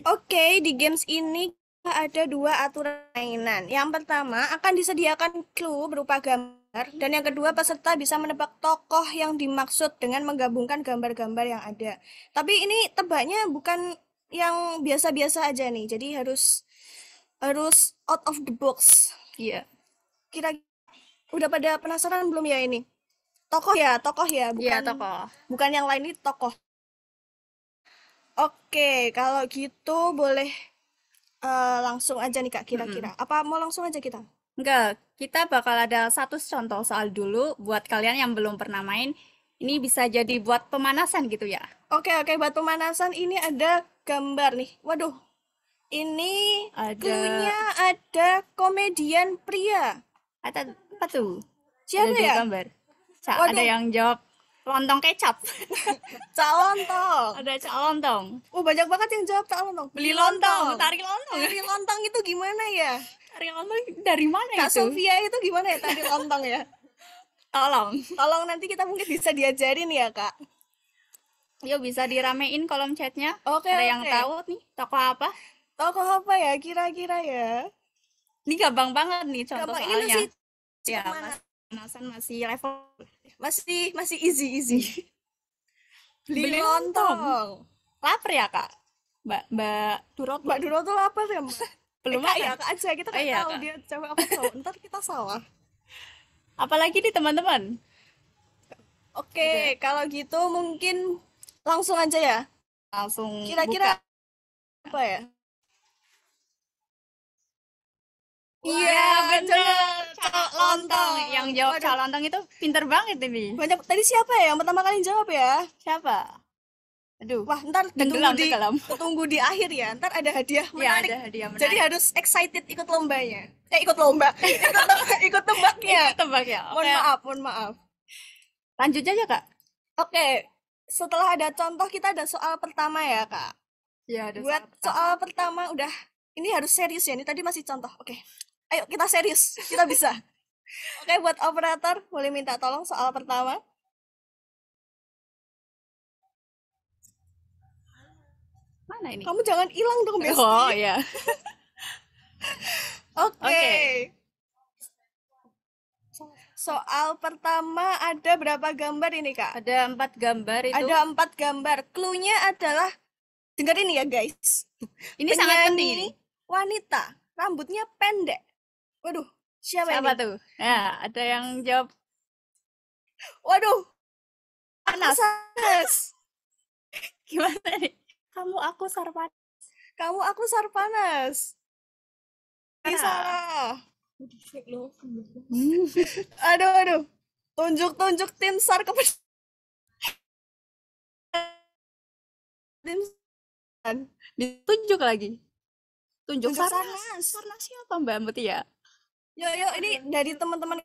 Oke, di games ini ada dua aturan mainan. Yang pertama, akan disediakan clue berupa gambar, dan yang kedua, peserta bisa menebak tokoh yang dimaksud dengan menggabungkan gambar-gambar yang ada. Tapi ini tebaknya bukan yang biasa-biasa aja nih, jadi harus out of the box. Iya. Kira udah pada penasaran belum ya ini? Tokoh ya, Iya, tokoh. bukan yang lain, ini tokoh. Oke, kalau gitu boleh langsung aja nih Kak, kira-kira. Apa mau langsung aja kita? Enggak, kita bakal ada satu contoh soal dulu buat kalian yang belum pernah main. Ini bisa jadi buat pemanasan gitu ya. Oke, buat pemanasan ini ada gambar nih. Waduh, ini clue-nya ada komedian pria. Ada apa tuh? Siapa Ada dua ya? gambar. Ada Waduh. yang jawab lontong kecap. Cak lontong. Ada cak lontong. Oh, banyak banget yang jawab cak lontong. Beli lontong, tarik lontong. Tari lontong itu gimana ya? Tarik lontong dari mana Kak itu? Sofia itu gimana ya tari lontong ya? Tolong. Tolong nanti kita mungkin bisa diajarin ya, Kak. Yuk bisa diramein kolom chatnya. Oke, Ada yang oke. tahu nih toko apa? Tokoh apa ya kira-kira ya? Ini gampang banget nih contoh Gampang, ini soalnya. masih Ya, mana? masih masih level. Masih easy. Beli lontong. lontong. Lapar ya, Kak? Mbak Durot. Mbak Duro tuh lapar ya, Mbak? Belum Kak, makan. ya, Kak aja kita nggak Iya, tahu Kak. dia jawab apa tahu. Ntar kita salah. Apalagi nih teman-teman? Oke, kalau gitu mungkin langsung aja ya. Langsung Kira-kira buka. apa ya? Iya, bener. Cak lontong. Yang jawab Waduh. cak lontong itu pinter banget ini. Banyak tadi siapa ya yang pertama kali jawab ya? Siapa? Aduh. Wah, ntar Tenggelam, tunggu di akhir ya. Ntar ada hadiah Ya, menarik. ada hadiah menarik. Jadi harus excited ikut lombanya. Ikut lomba. ikut tebaknya. Tebak ya. Mohon maaf. Lanjut aja, Kak. Oke, setelah ada contoh kita ada soal pertama ya, Kak. Ya, ada Buat soal pertama udah ini harus serius ya. Ini tadi masih contoh. Oke. Ayo kita serius. Kita bisa. Oke, buat operator boleh minta tolong soal pertama. Mana ini? Kamu jangan hilang dong, Besti. Oh, ya. Oke. Oke. Soal pertama ada berapa gambar ini, Kak? Ada 4 gambar itu. Ada 4 gambar. Clue-nya adalah dengerin ya, guys. Ini sangat penting ini. Wanita, rambutnya pendek. Waduh, siapa Siapa ini? tuh? Nah, ada yang jawab Waduh, panas. panas. Gimana nih? Aku sarpan. Kamu aku Sarpanas. Ini Ah. salah. Aduh. Tunjuk tim SAR kepada tim Ditunjuk lagi. Tunjuk Tunjuk Sarnas. Sarnas siapa, Mbak Mutia? Yo, ini dari teman-teman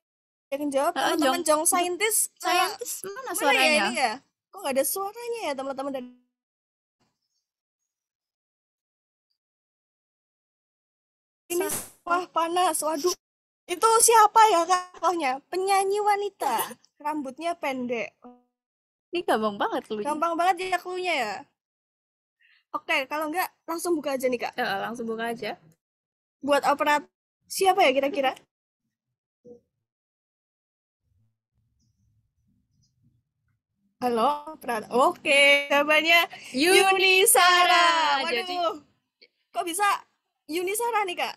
yang jawab, Ah, teman-teman Jong Scientist. Saintis mana Mana ya suaranya? ini ya? Kok nggak ada suaranya ya teman-teman dari ini? Wah, panas. Waduh. Itu siapa ya, Kak? Pokoknya penyanyi wanita, rambutnya pendek. Ini gampang banget lu. Gampang banget ya clue-nya ya. Oke, kalau enggak langsung buka aja nih, Kak. Ya, langsung buka aja. Buat operator siapa ya kira-kira? Halo, operator. Oke, jawabannya Yuni Sara. Waduh. Jadi Kok bisa Yuni Sara nih, Kak?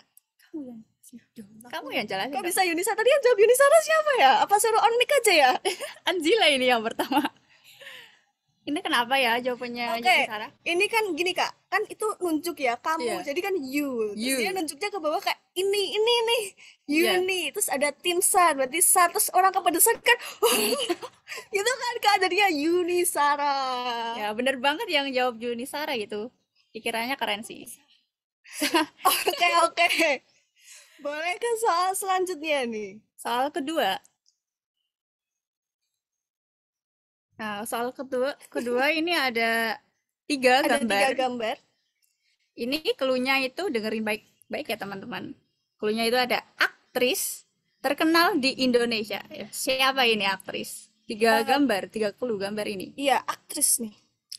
kamu yang jelasin. Kok Kak. bisa Yuni Sara? Tadi yang jawab Yuni Sara siapa ya? Apa suruh on mic aja ya? Anjila ini yang pertama. Ini kenapa ya jawabannya Oke. Yuni Sara? Ini kan gini, Kak. Kan itu nunjuk ya, kamu. Iya. Jadi kan you. Terus You. dia nunjuknya ke bawah kayak ini nih. Iya. Yuni. Terus ada tim SAR, berarti SAR. Terus orang kepedesan kan. Gitu kan, Kak. Jadinya Yuni Sara. Ya, bener banget yang jawab Yuni Sara gitu. Dikiranya keren sih. Oke. Boleh ke soal selanjutnya nih. Soal kedua. Nah, soal kedua ini ada 3 Ada gambar. 3 gambar. Ini clue-nya itu dengerin baik-baik ya teman-teman. Clue-nya itu ada aktris terkenal di Indonesia. Ya, siapa ini aktris? 3 gambar, 3 clue gambar ini. Iya, aktris nih.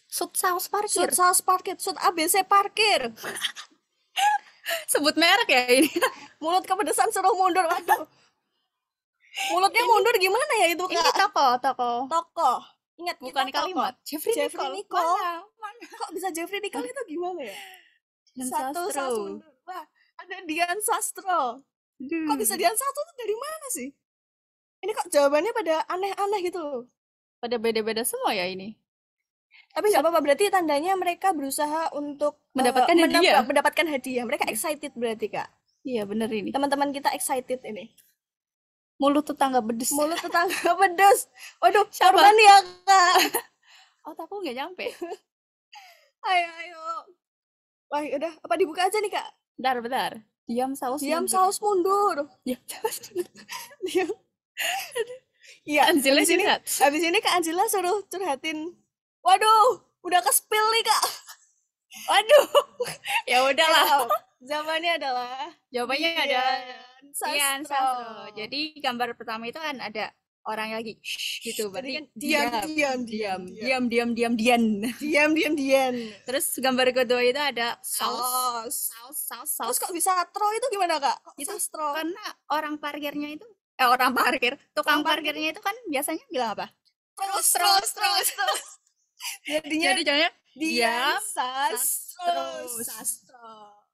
Sud Saus Parkir. Sud Saus Parkir, Sud ABC Parkir. Sebut merek ya ini. Mulut kepedesan suruh mundur. Waduh. Mulutnya mundur gimana ya itu, Ini Kak? tokoh. Tokoh. Ingat Bukan kita tokoh. kalimat. Jeffrey Nicole. Mana? Kok bisa Jeffrey Nicole itu gimana ya? Dian Satu Sastro. mundur. Wah, ada Dian Sastro. Kok bisa Dian Sastro itu dari mana sih? Ini kok jawabannya pada aneh-aneh gitu loh. Pada beda-beda semua ya ini. Tapi nggak apa-apa, berarti tandanya mereka berusaha untuk Mendapatkan hadiah. Mendapatkan hadiah. Mereka excited berarti, Kak. Iya bener ini. Teman-teman kita excited ini. Mulut tetangga bedes. Mulut tetangga pedes. Waduh, Siapa? korban ya, Kak. Otakku nggak nyampe. Ayo. Wah, udah. Apa dibuka aja nih, Kak? Bentar. Diam saus. Diam mundur. saus mundur. Diam saus. Diam. Iya, Anjila habis ini, curhat. habis ini Kak Anjila suruh curhatin. Waduh, udah ke-spill nih Kak. Waduh. Ya udahlah. Jawabannya adalah Jawabannya Dian ada Sastro. Dian Sastro. Jadi gambar pertama itu kan ada orang lagi gitu, Tadi berarti kan diam. diam. Terus gambar kedua itu ada saus. Terus kok bisa tro itu gimana Kak? Kok Itu bisa tro? karena orang parkirnya itu orang parkir, tukang parkirnya itu kan biasanya bilang apa? Terus. Jadinya Jadi Dian diam, Sastro.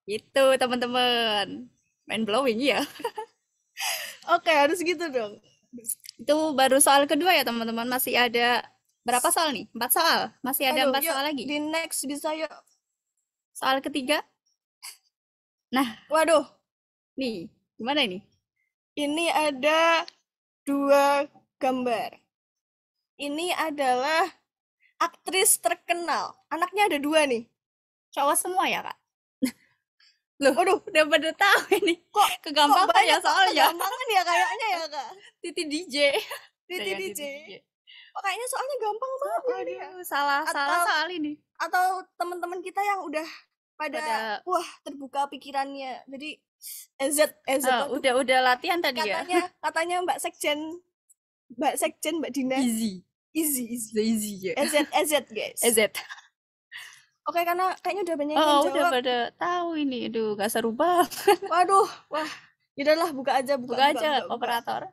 itu teman-teman. Mind blowing ya. Oke, harus gitu dong. Itu baru soal kedua ya teman-teman. Masih ada berapa soal nih? 4 soal. Masih ada 4 Aduh, yuk, soal lagi. Di next bisa yuk. Soal ketiga. Waduh, Nih, gimana ini? ini ada 2 gambar. Ini adalah aktris terkenal. Anaknya ada 2 nih. Cowok semua ya, Kak? Loh, Waduh, udah pada tahu ini. Kok Kegampangan ya banyak soalnya. kegampangan ya kayaknya ya Kak. Titi DJ. Titi Saya DJ. Oh, kayaknya soalnya gampang banget ini ya. Aduh, salah Atau- soal ini. Atau teman-teman kita yang udah pada Pada- wah terbuka pikirannya. Jadi EZ aduh, Udah latihan tadi ya. katanya Mbak Sekjen Mbak Dina Easy. easy. ya. EZ guys. EZ. Oke, karena kayaknya udah banyak yang Oh, udah jawab. pada tahu ini. Aduh, gak seru banget. Waduh, wah. Yaudahlah, buka aja. Buka aja operator.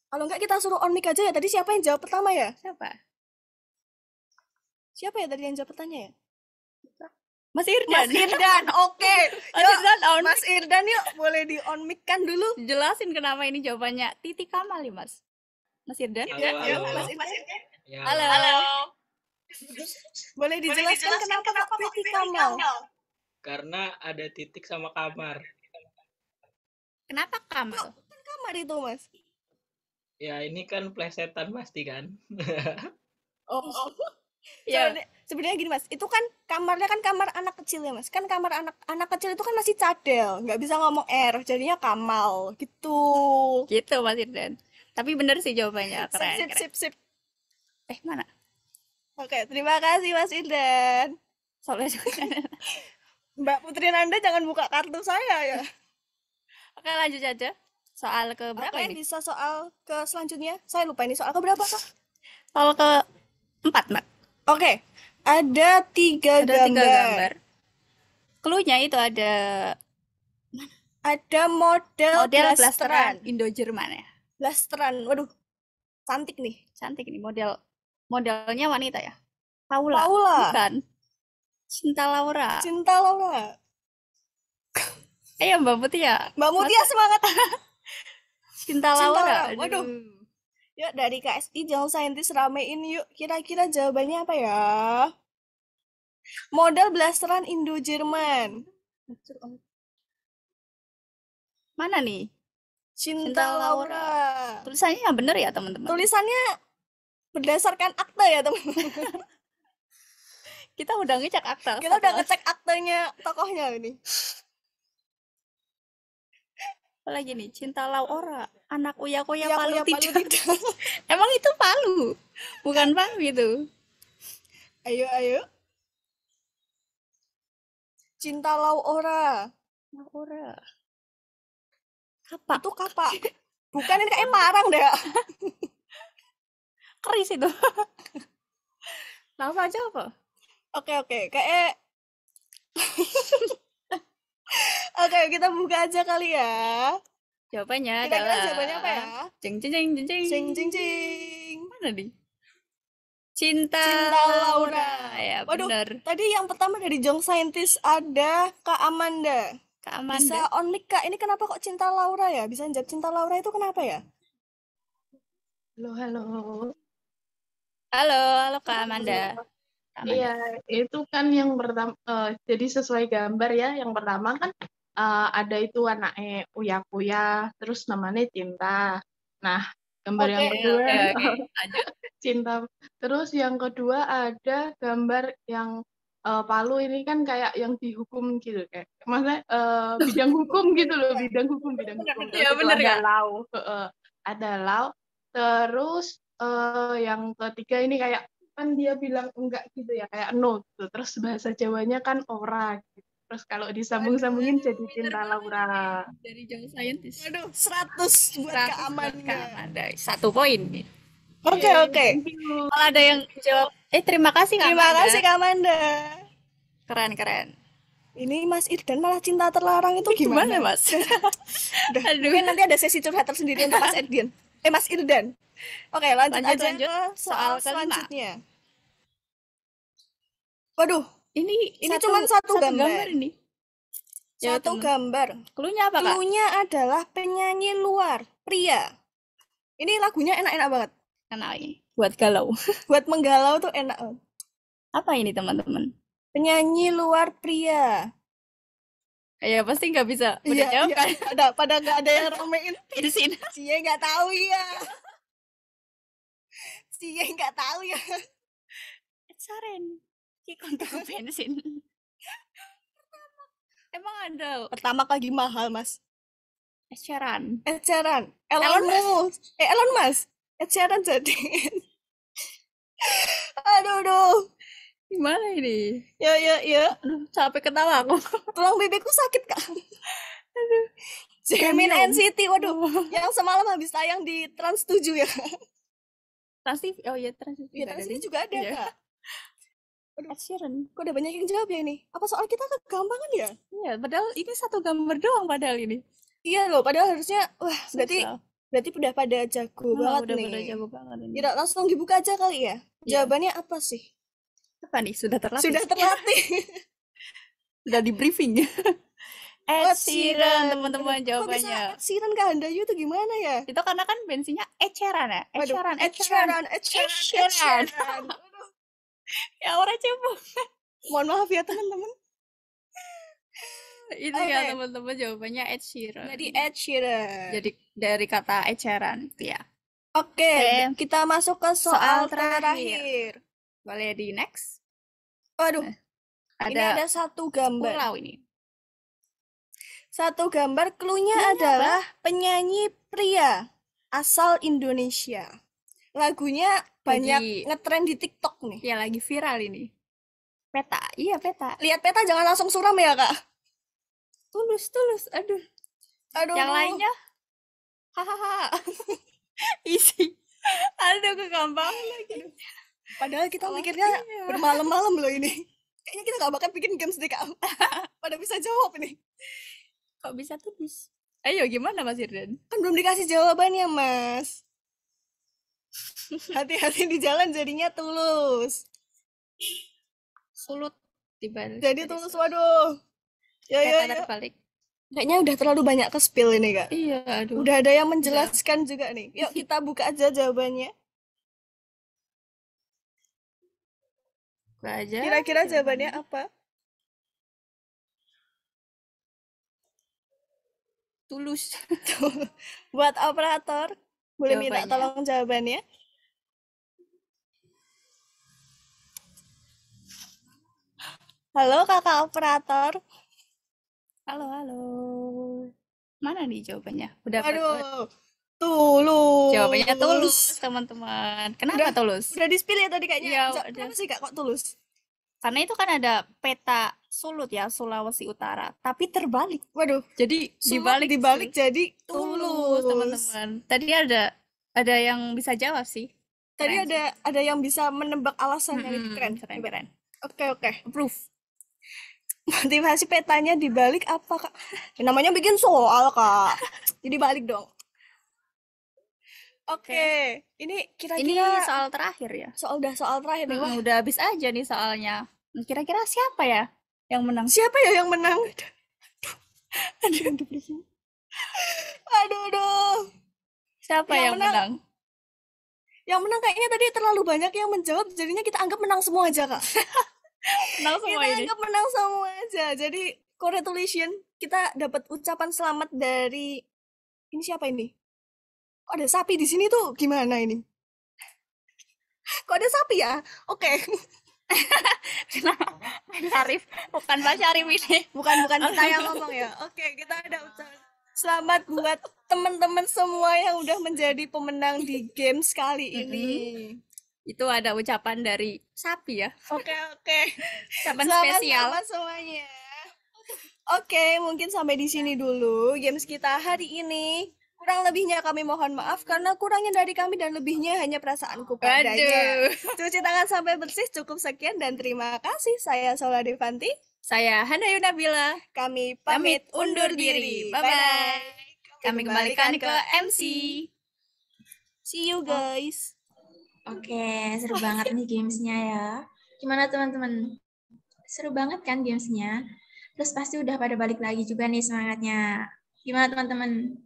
Kalau enggak kita suruh on mic aja ya. Tadi siapa yang jawab pertama ya? Siapa ya tadi yang jawab pertanyaan ya? Mas Irdan. Mas Irdan, oke. Mas Irdan on Mas Irdan yuk, boleh di on mic kan dulu. Jelasin kenapa ini jawabannya Titi Kamal ya, Mas. Mas Irdan. Halo. Mas Irdan. Ya, Halo. Boleh dijelaskan kenapa kok Titi Kamal? karena ada titik sama kamar. Kenapa Kamal? Kamar itu, Mas. Ya, ini kan plesetan pasti kan. Oh. Ya. Sebenarnya gini, Mas. Itu kan kamarnya kan kamar anak kecil ya, Mas. Kan kamar anak kecil itu kan masih cadel, nggak bisa ngomong R, jadinya Kamal gitu. Gitu Mas Irdan. Tapi bener sih jawabannya, keren. Sip. Mana? Oke, terima kasih Mas Irdan. Soalnya Mbak Putri Nanda jangan buka kartu saya ya. Oke, lanjut aja. Soal ke berapa Oke, ini? bisa soal ke selanjutnya. Saya lupa ini soal ke berapa, Kak? Soal ke 4, Mbak. Oke, ada 3 Ada 3 gambar. gambar. Cluenya itu ada Ada model model blasteran. blasteran Indo-Jerman ya. Blasteran. Waduh, cantik nih. Cantik nih modelnya wanita ya. Paula. Paula. Bukan. Cinta Laura. Cinta Laura. Ayo Mbak Mutia. Mbak Mutia semangat. Cinta Cinta Laura. Laura. Aduh. Waduh. Yuk dari KSI Young Scientist ramein yuk. Kira-kira jawabannya apa ya? Model blasteran Indo-Jerman. Mana nih? Cinta Laura. Tulisannya yang bener ya teman-teman. Tulisannya berdasarkan akte ya teman-teman. Kita udah ngecek akta. Kita udah ngecek aktenya tokohnya ini. Apalagi nih, Cinta Laura, anak Uya-Kuya Uya Palu Kuya Palu tidak. tidak. Emang itu Palu, bukan Palu itu. Ayo. Cinta Laura. Laura. Kapak. Itu kapak. Bukan, ini kayak parang deh. Keris itu. Langsung aja apa? Oke. Kayak Oke, kita buka aja kali ya. Jawabannya Kira-kira adalah jawabannya apa ya? Jeng jeng jeng jeng jeng. Cing cing cing. Mana nih? Cinta Laura. Ya, Waduh, benar. tadi yang pertama dari Young Scientist ada Kak Amanda. Kak Amanda. Bisa on mic, Kak. Ini kenapa kok Cinta Laura ya? Bisa jawab Cinta Laura itu kenapa ya? Halo. Halo Kak Amanda. Iya, itu kan yang pertama, jadi sesuai gambar ya. Yang pertama kan ada itu anaknya Uya-Kuya, terus namanya Cinta. Nah, gambar yang kedua Cinta. Terus yang kedua ada gambar yang Palu ini kan kayak yang dihukum gitu, kayak maksudnya bidang hukum gitu loh, bidang hukum. Iya, Terus bener, ada Kak. Lau, ada Lau. Terus yang ketiga ini kayak kan dia bilang enggak gitu ya, kayak no gitu. Terus bahasa Jawanya kan ora gitu. Terus kalau disambung-sambungin jadi cinta Laura. Dari Young Scientist. Waduh, 100 buat Kak 100 buat Kak Amanda. Amanda. 1 poin nih. Oke, oke. Kalau ada yang jawab, terima kasih Kak Terima Amanda. kasih Kak Amanda. Keren. Ini Mas Irdan malah cinta terlarang itu gimana? Mas? Udah, Aduh. mungkin nanti ada sesi curhat tersendiri untuk Mas Irdan. Mas Irdan. Oke, lanjut aja lanjut. ke soal Soal kelima. selanjutnya. Waduh, Ini cuma satu gambar. ini. Ya, Satu temen. gambar. Cluenya apa, Kak? Cluenya adalah penyanyi luar, pria. Ini lagunya enak-enak banget. Enak ini. Buat galau. Buat menggalau tuh enak banget. Apa ini, teman-teman? Penyanyi luar pria. Ya pasti nggak bisa udah jawab kan? Pada nggak ada yang ramein. Di sini. Cie nggak tahu ya. Cie nggak tahu ya. Saren. Ki kontak bensin. Emang ada. Pertama lagi mahal, Mas. Ed Sheeran. Elon Musk. Ed Sheeran jadi. Aduh. Gimana ini? Ya. Aduh, capek ketawa aku. Tulang bibirku sakit, Kak. Aduh. Jamin NCT, waduh. Yang semalam habis tayang di Trans 7 ya. Trans TV. Oh iya, Trans TV. Iya, Trans TV juga ada, Kak. Ed Sheeran. Kok udah banyak yang jawab ya ini? Apa soal kita kegampangan ya? Iya, padahal ini satu gambar doang padahal ini. Iya loh, padahal harusnya berarti udah pada jago banget udah nih. pada jago banget ini. Tidak, langsung dibuka aja kali ya. Jawabannya apa sih? Apa nih? Sudah terlatih. Sudah terlatih. Sudah di briefing. Ed Sheeran, teman-teman Kok jawabannya. bisa Ed Sheeran ke Handayu itu gimana ya? Itu karena kan bensinnya Ed Sheeran ya? Ed Sheeran. Ya orang cebong. Mohon maaf ya teman-teman. Itu ya teman-teman jawabannya Ed Sheeran. Jadi Ed Sheeran. Jadi dari kata Ed Sheeran itu ya. Oke, kita masuk ke soal terakhir. Boleh di next? Waduh. Ini ada satu gambar. Pulau ini. Satu gambar, cluenya adalah penyanyi pria asal Indonesia. Lagunya banyak ngetren di TikTok nih. Ya lagi viral ini. Peta, iya Peta. Lihat Peta jangan langsung suram ya, Kak. Tulus. Aduh. Yang lainnya? Hahaha. Isi. Aduh, kegampangan lagi. Padahal kita mikirnya bermalam-malam loh ini. Kayaknya kita gak bakal bikin games deh, Kak. Pada bisa jawab nih. Kok bisa tulus? Ayo, gimana Mas Irdan? Kan belum dikasih jawabannya, Mas. Hati-hati di jalan jadinya tulus. Sulut dibalik. Jadi tulus, waduh. Ya. Terbalik. Kayaknya udah terlalu banyak ke spill ini, Kak. Iya, aduh. Udah ada yang menjelaskan juga nih. Yuk kita buka aja jawabannya. Kira-kira jawabannya apa? Tulus. Buat operator, boleh minta tolong jawabannya? Halo kakak operator. Halo. Mana nih jawabannya? Udah. Aduh, tulus. Jawabannya tulus, teman-teman. Kenapa tulus? Udah di-spill ya tadi kayaknya. Ya, kenapa sih Kak kok tulus? Karena itu kan ada peta Sulut ya, Sulawesi Utara, tapi terbalik. Waduh, jadi dibalik jadi tulus, teman-teman. Tadi ada yang bisa jawab sih. Tadi ada yang bisa menebak alasannya. Keren. Oke. Proof. Motivasi petanya dibalik apa, Kak? Namanya bikin soal, Kak. Jadi balik dong. Oke. Ini kira-kira ini soal terakhir ya. Soal terakhir nih. Wah, udah habis aja nih soalnya. Kira-kira siapa ya yang menang? Siapa ya yang menang? Aduh. Siapa yang menang? Yang menang kayaknya tadi terlalu banyak yang menjawab, jadinya kita anggap menang semua aja, Kak. Anggap menang semua aja. Jadi congratulations, kita dapat ucapan selamat dari siapa ini? Kok ada sapi di sini tuh? Gimana ini? Kok ada sapi ya? Oke. Syarif, bukan Pak Syarif ini. Bukan kita yang ngomong ya. Oke, kita ada ucapan. Selamat buat teman-teman semua yang udah menjadi pemenang di games kali ini. Itu ada ucapan dari Sapi ya. Oke. Ucapan Selamat spesial. semuanya. Oke, mungkin sampai di sini dulu games kita hari ini. Kurang lebihnya kami mohon maaf karena kurangnya dari kami dan lebihnya hanya perasaanku padanya. Cuci tangan sampai bersih, cukup sekian dan terima kasih. Saya Sola Devanti. Saya Hana Yunabila. Kami pamit undur diri. Bye-bye. Kami kembalikan ke MC. See you guys. Oke, seru banget nih gamesnya ya. Gimana teman-teman? Seru banget kan gamesnya? Terus pasti udah pada balik lagi juga nih semangatnya. Gimana teman-teman?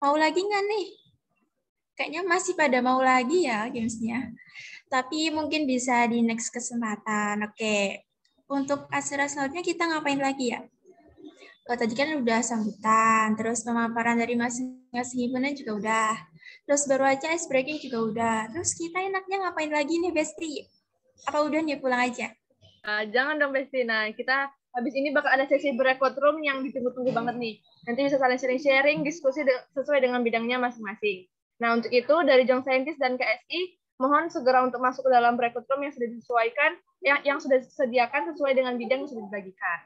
Mau lagi nggak nih? Kayaknya masih pada mau lagi ya gamesnya. Tapi mungkin bisa di next kesempatan. Oke. Untuk acara selanjutnya kita ngapain lagi ya? Tadi kan udah sambutan, terus pemaparan dari masing-masing himpunan juga udah. Terus baru aja ice breaking juga udah. Terus kita enaknya ngapain lagi nih, Besti? Apa udah nih pulang aja? Jangan dong, Besti. Nah, kita habis ini bakal ada sesi breakout room yang ditunggu-tunggu banget nih. Nanti bisa saling sharing, diskusi sesuai dengan bidangnya masing-masing. Nah, untuk itu dari Jong Scientist dan KSI, mohon segera untuk masuk ke dalam breakout room yang sudah disesuaikan, yang sudah disediakan sesuai dengan bidang yang sudah dibagikan.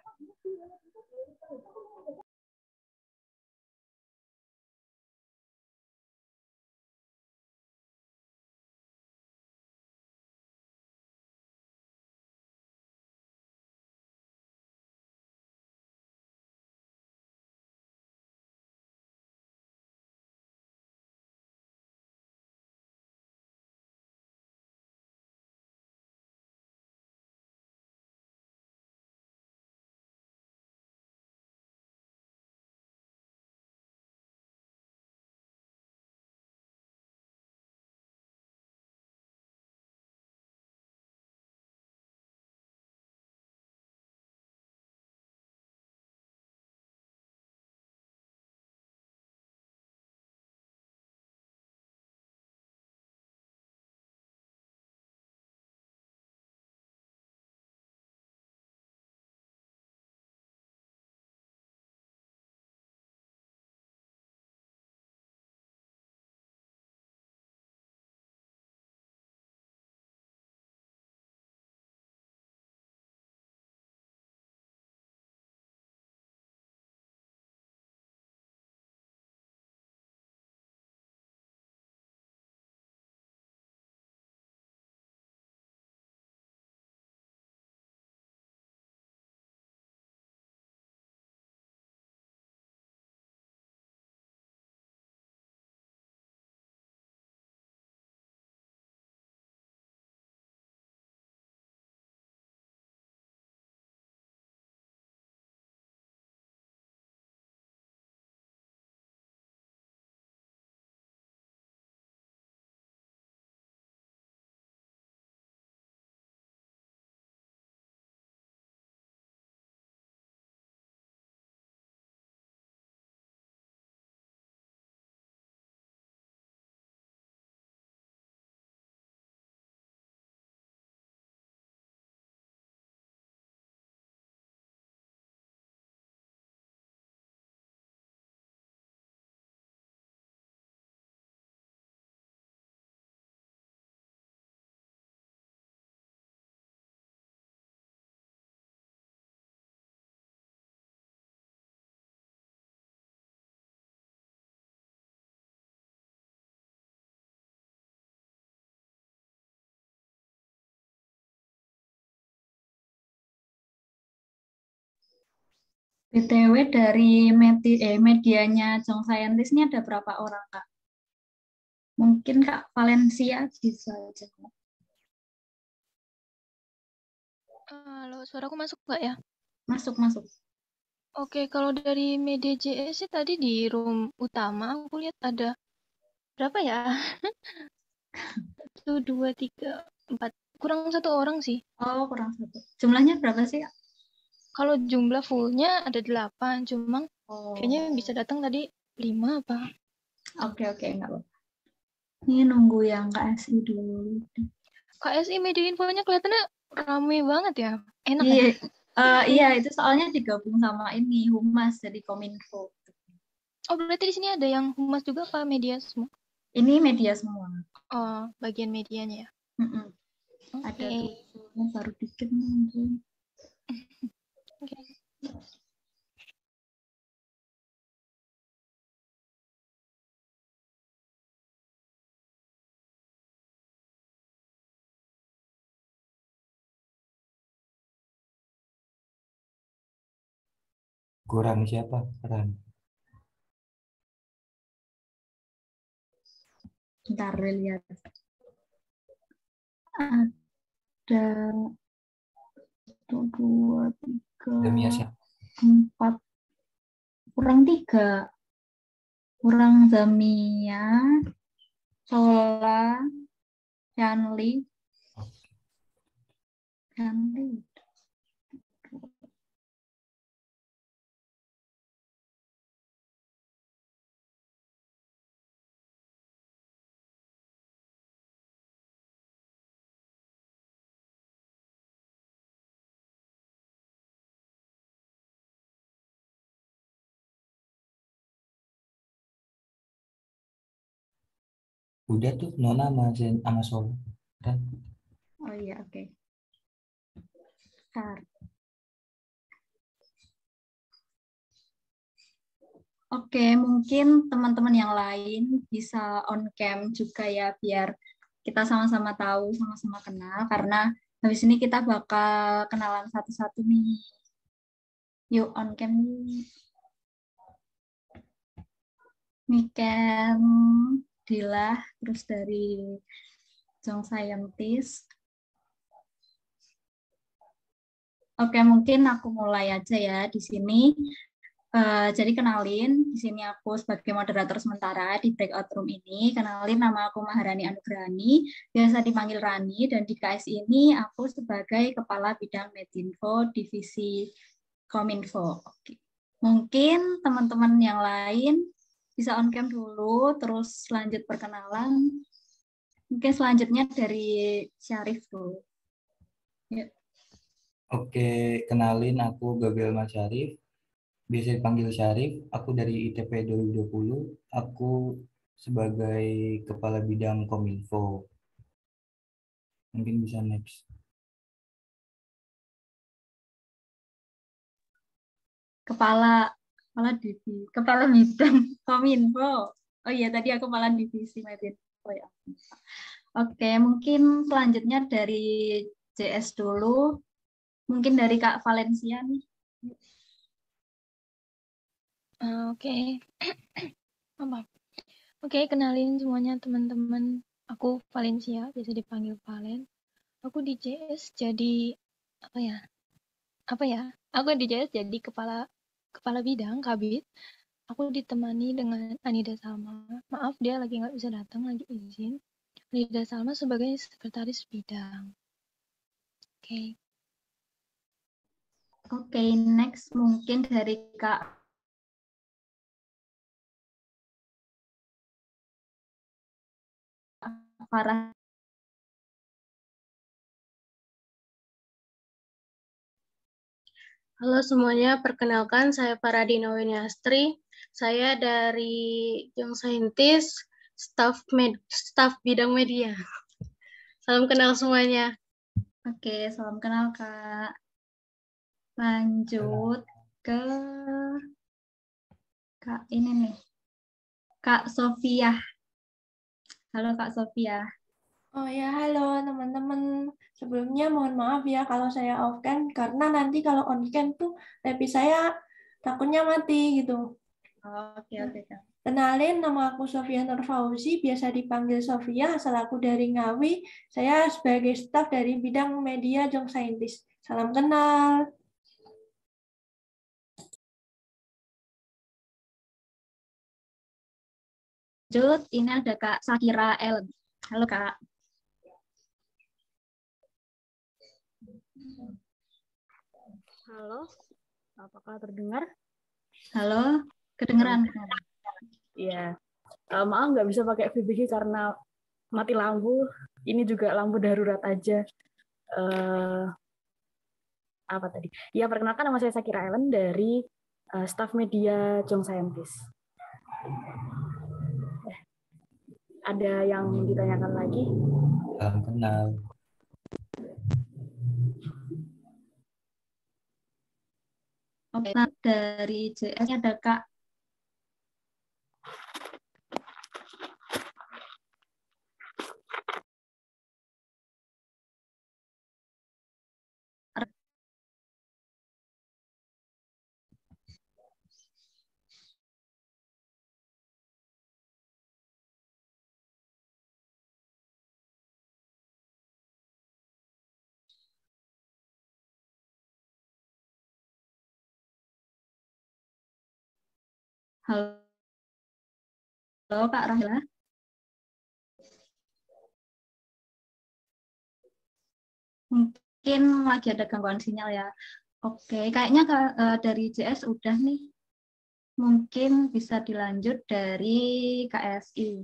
BTW dari medianya Jong Scientist ini ada berapa orang, Kak? Mungkin Kak Valencia bisa aja. Halo, suaraku masuk nggak ya? Masuk. Oke, kalau dari media JS sih tadi di room utama aku lihat ada berapa ya? 1, 2, 3, 4. Kurang 1 orang sih. Oh, kurang 1. Jumlahnya berapa sih, Kak? Kalau jumlah fullnya ada 8, cuma kayaknya bisa datang tadi 5 apa? Oke, enggak apa-apa. Ini nunggu yang KSI dulu. KSI media infonya kelihatannya rame banget ya. Enak iya, ya? Iya, itu soalnya digabung sama ini Humas jadi Kominfo. Oh, berarti di sini ada yang humas juga Pak, media semua? Ini media semua. Oh, bagian medianya ya. Ada Oke. tuh baru dikit mungkin. Oke. Kurang siapa? Kurang. Bentar lihat. Ada 1, 2, 3, Demi siapa? 4. Kurang 3. Kurang Zamia, Sola, Yanli. Yanli. Udah tuh Nona sama Sol. Udah. Oh iya, oke. Bentar. Oke, mungkin teman-teman yang lain bisa on cam juga ya, biar kita sama-sama tahu, sama-sama kenal, karena habis ini kita bakal kenalan satu-satu nih. Yuk on cam. Miken, Dila, terus dari Jong Scientist. Oke, mungkin aku mulai aja ya di sini. Jadi kenalin, di sini aku sebagai moderator sementara di breakout room ini. Kenalin, nama aku Maharani Anugrahani, biasa dipanggil Rani, dan di KS ini aku sebagai Kepala Bidang Medinfo Divisi Kominfo. Oke. Mungkin teman-teman yang lain bisa on cam dulu, terus lanjut perkenalan. Mungkin selanjutnya dari Syarif dulu. Ya. Oke, kenalin aku Gabriel Mas Syarif. Biasa dipanggil Syarif. Aku dari ITP 2020. Aku sebagai Kepala Bidang Kominfo. Mungkin bisa next. Kepala Bidang Kominfo. Oh iya, tadi aku kepala divisi Medinfo ya. Oke, mungkin selanjutnya dari JS dulu. Mungkin dari Kak Valencia nih. Oke. Oke, kenalin semuanya teman-teman. Aku Valencia, biasa dipanggil Valen. Aku di JS jadi apa ya? Aku di JS jadi kepala bidang Kabid. Aku ditemani dengan Anida Salma. Maaf dia lagi nggak bisa datang, lagi izin. Anida Salma sebagai sekretaris bidang. Oke. Oke, next mungkin dari Kak Farah. Halo semuanya, perkenalkan saya Faradina Winiastri. Saya dari Young Scientist, staff bidang media. Salam kenal semuanya. Oke, salam kenal Kak. Lanjut ke Kak ini nih. Kak Sofia. Halo Kak Sofia. Oh ya, halo teman-teman. Sebelumnya mohon maaf ya kalau saya off cam karena nanti kalau on cam tuh tapi saya takutnya mati gitu. Oke Kak. Kenalin, nama aku Sofia Nur Fauzi, biasa dipanggil Sofia, asal aku dari Ngawi. Saya sebagai staf dari bidang media Jong Scientist. Salam kenal. Lanjut, ini ada Kak Sakira Ellen. Halo Kak. Halo, apakah terdengar? Halo, kedengeran. Iya, maaf nggak bisa pakai VBG karena mati lampu. Ini juga lampu darurat aja. apa tadi? Ya, perkenalkan nama saya Sakira Ellen dari staf media Jong Scientist. Ada yang ditanyakan lagi? Salam kenal. Oke, nah, dari JS ada Kak. Halo Kak Rahila. Mungkin lagi ada gangguan sinyal ya. Oke, kayaknya dari JS udah nih. Mungkin bisa dilanjut dari KSI.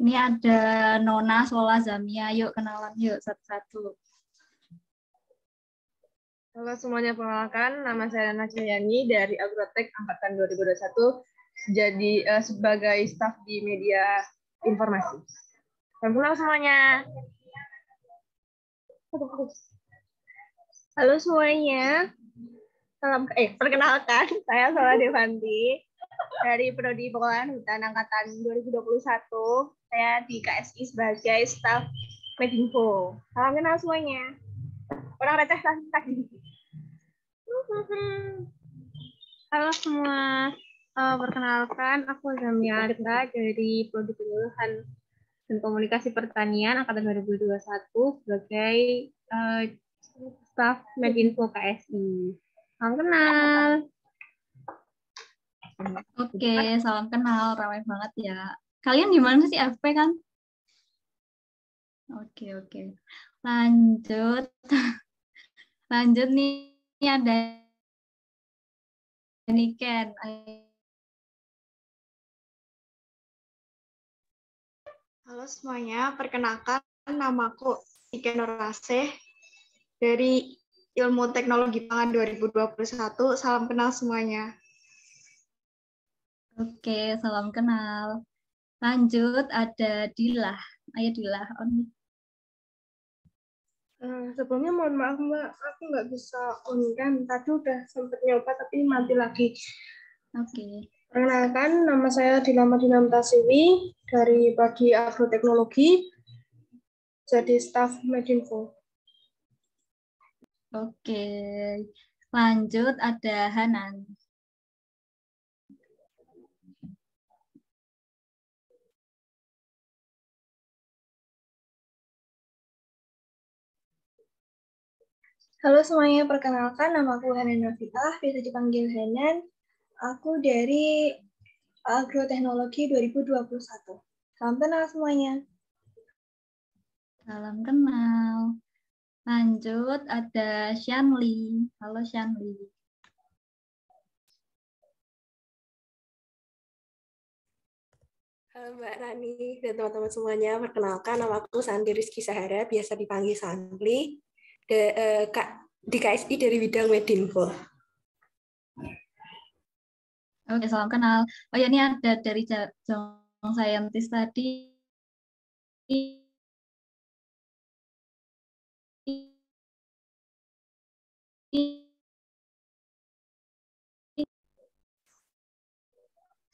Ini ada Nona Sola Zamia. Yuk kenalan yuk satu-satu. Halo semuanya, perkenalkan nama saya Nana Cahyani dari Agrotek angkatan 2021 jadi sebagai staf di media informasi. Salam kenal semuanya. Halo semuanya. Perkenalkan, saya Sola Devanti dari Prodi Pengelolaan Hutan angkatan 2021. Saya di KSI sebagai staf Medinfo. Salam kenal semuanya. Orang receh tadi. Halo semua, perkenalkan aku Zamia Alda dari Prodi Penyuluhan dan Komunikasi Pertanian angkatan 2021 sebagai staf Medinfo KSI. Salam kenal. Oke, salam kenal, ramai banget ya. Kalian di mana sih FP kan? Oke. Lanjut. Lanjut nih ada Niken. Halo semuanya, perkenalkan namaku Niken Nuraseh dari Ilmu Teknologi Pangan 2021. Salam kenal semuanya. Oke, salam kenal. Lanjut ada Dilah. Ayo Dilah, on. Sebelumnya mohon maaf Mbak, aku nggak bisa on kan. Tadi udah sempat nyoba tapi mati lagi. Oke. Perkenalkan, nama saya Dila Madina Mutasiwi dari Prodi Agroteknologi, jadi staf Medinfo. Oke, lanjut ada Hanan. Halo semuanya, perkenalkan nama aku Hanan Rafiqah, biasa dipanggil Hanan. Aku dari Agroteknologi 2021. Salam kenal semuanya. Salam kenal. Lanjut ada Shanli. Halo Shanli. Halo Mbak Rani dan teman-teman semuanya, perkenalkan nama aku Sandi Rizky Sahara, biasa dipanggil Sandli, di KSI dari bidang Medinfo. Oke, salam kenal. Oh ya, ini ada dari Jong Scientist tadi.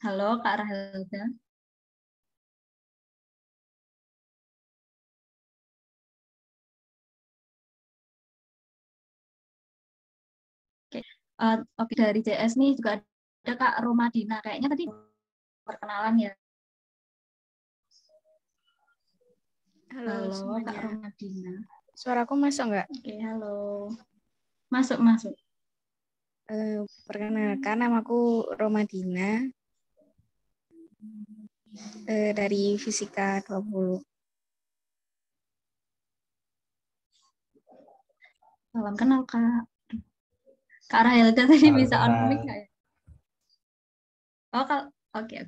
Halo Kak Rahelda. Oke, dari JS nih juga ada Kak Romadina. Kayaknya tadi perkenalan ya. Halo Kak Romadina. Suaraku masuk nggak? Oke, halo. Masuk. Perkenalkan, namaku Romadina dari Fisika 20. Salam kenal Kak. Kak Rahelda tadi bisa on mic nggak ya? Oh, oke.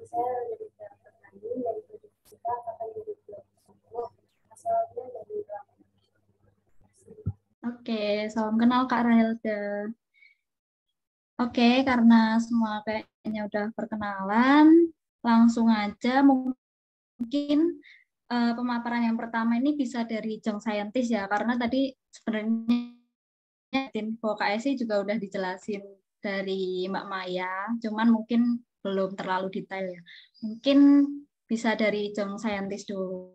saya dari bidang pertanian dari prodi fisika angkatan 2021. Asalnya dari Lampung. Oke, salam kenal Kak Rahelda. Oke, karena semua kayaknya udah perkenalan, langsung aja mungkin pemaparan yang pertama ini bisa dari Jong Scientist ya, karena tadi sebenarnya info KSI juga udah dijelasin dari Mbak Maya, cuman mungkin belum terlalu detail ya. Mungkin bisa dari Jong Scientist dulu.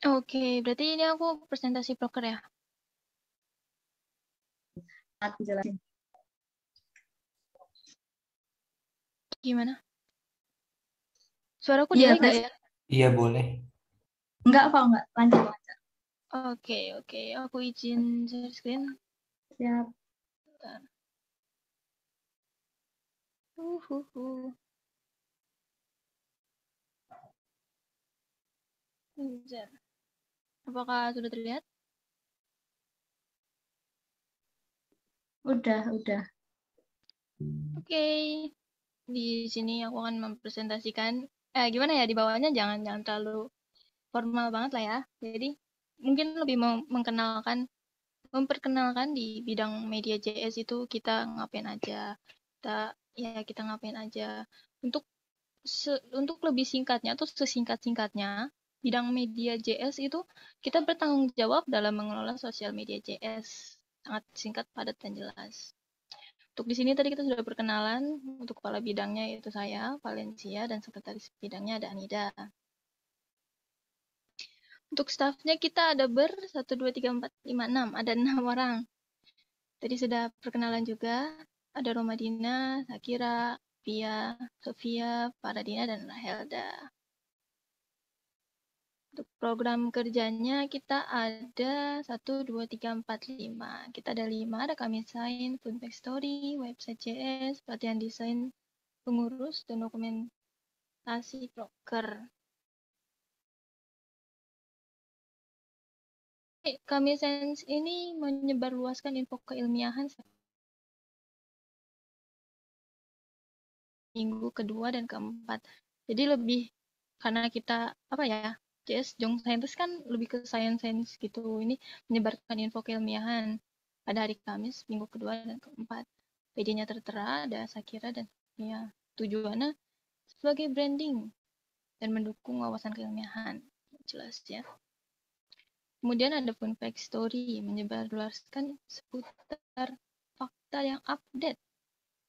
Oke, berarti ini aku presentasi broker ya? Aku jelasin. Gimana? Suaraku Iya, delay nggak ya? Iya, boleh. Enggak kok, enggak. Lanjut, lanjut. Oke, aku izin share screen. Siap. Bentar. Bentar. Apakah sudah terlihat? Udah. Oke. Di sini aku akan mempresentasikan gimana ya, di bawahnya jangan terlalu formal banget lah ya. Jadi mungkin lebih memperkenalkan di bidang media JS itu kita ngapain aja. Kita ngapain aja. Untuk lebih singkatnya atau sesingkat-singkatnya, bidang media JS itu kita bertanggung jawab dalam mengelola sosial media JS. Sangat singkat, padat, dan jelas. Untuk di sini tadi kita sudah perkenalan, untuk kepala bidangnya yaitu saya, Valencia, dan sekretaris bidangnya ada Anida. Untuk staffnya kita ada 1, 2, 3, 4, 5, 6, ada 6 orang. Tadi sudah perkenalan juga, ada Romadina, Sakira, Pia, Sofia, Paradina, dan Rahelda. Untuk program kerjanya kita ada 1, 2, 3, 4, 5. Kita ada 5, ada kami sign, fun fact story, website JS, pelatihan desain, pengurus, dan dokumentasi broker. Kami Sense ini menyebarluaskan info keilmiahan minggu kedua dan keempat. Jadi lebih karena kita JS Jong Scientist kan lebih ke science gitu. Ini menyebarkan info keilmiahan pada hari Kamis minggu kedua dan keempat. PD-nya tertera ada Sakira dan ya tujuannya sebagai branding dan mendukung wawasan keilmiahan. Jelas ya. Kemudian ada fun fact story, menyebarluaskan seputar fakta yang update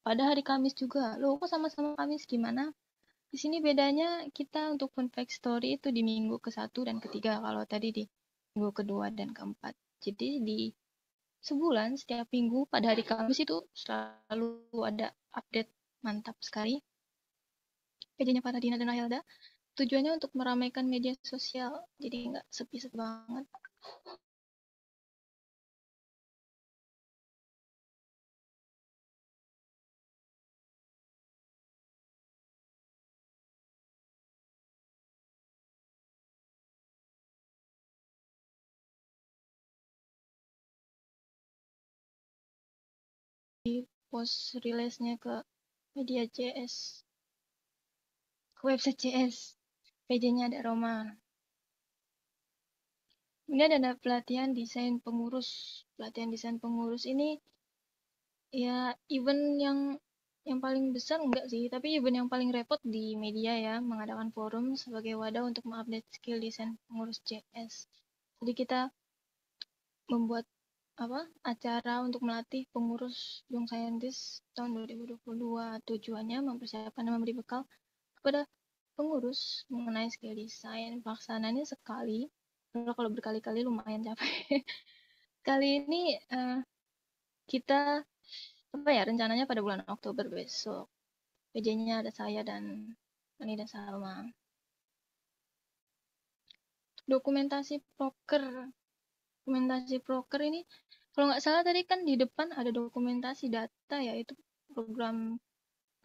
pada hari Kamis juga. Loh, kok sama-sama Kamis gimana? Di sini bedanya kita untuk fun fact story itu di minggu ke-1 dan ke-3, kalau tadi di minggu kedua dan keempat. Jadi di sebulan setiap minggu pada hari Kamis itu selalu ada update mantap sekali. PD-nya Paradina dan Rahelda. Tujuannya untuk meramaikan media sosial, jadi nggak sepi-sepi banget. Di post release-nya ke media JS, ke website JS. PJ-nya ada Roma. Ini ada pelatihan desain pengurus. Pelatihan desain pengurus ini ya event yang paling besar enggak sih, tapi event yang paling repot di media ya, mengadakan forum sebagai wadah untuk mengupdate skill desain pengurus JS. Jadi kita membuat acara untuk melatih pengurus Young Scientist tahun 2022. Tujuannya mempersiapkan dan memberi bekal kepada pengurus mengenai skill desain. Pelaksanaannya sekali, kalau berkali-kali lumayan capek. Kali ini kita rencananya pada bulan Oktober besok. PJ-nya ada saya dan Ani dan Salma. Dokumentasi broker ini, kalau nggak salah tadi kan di depan ada dokumentasi data, yaitu program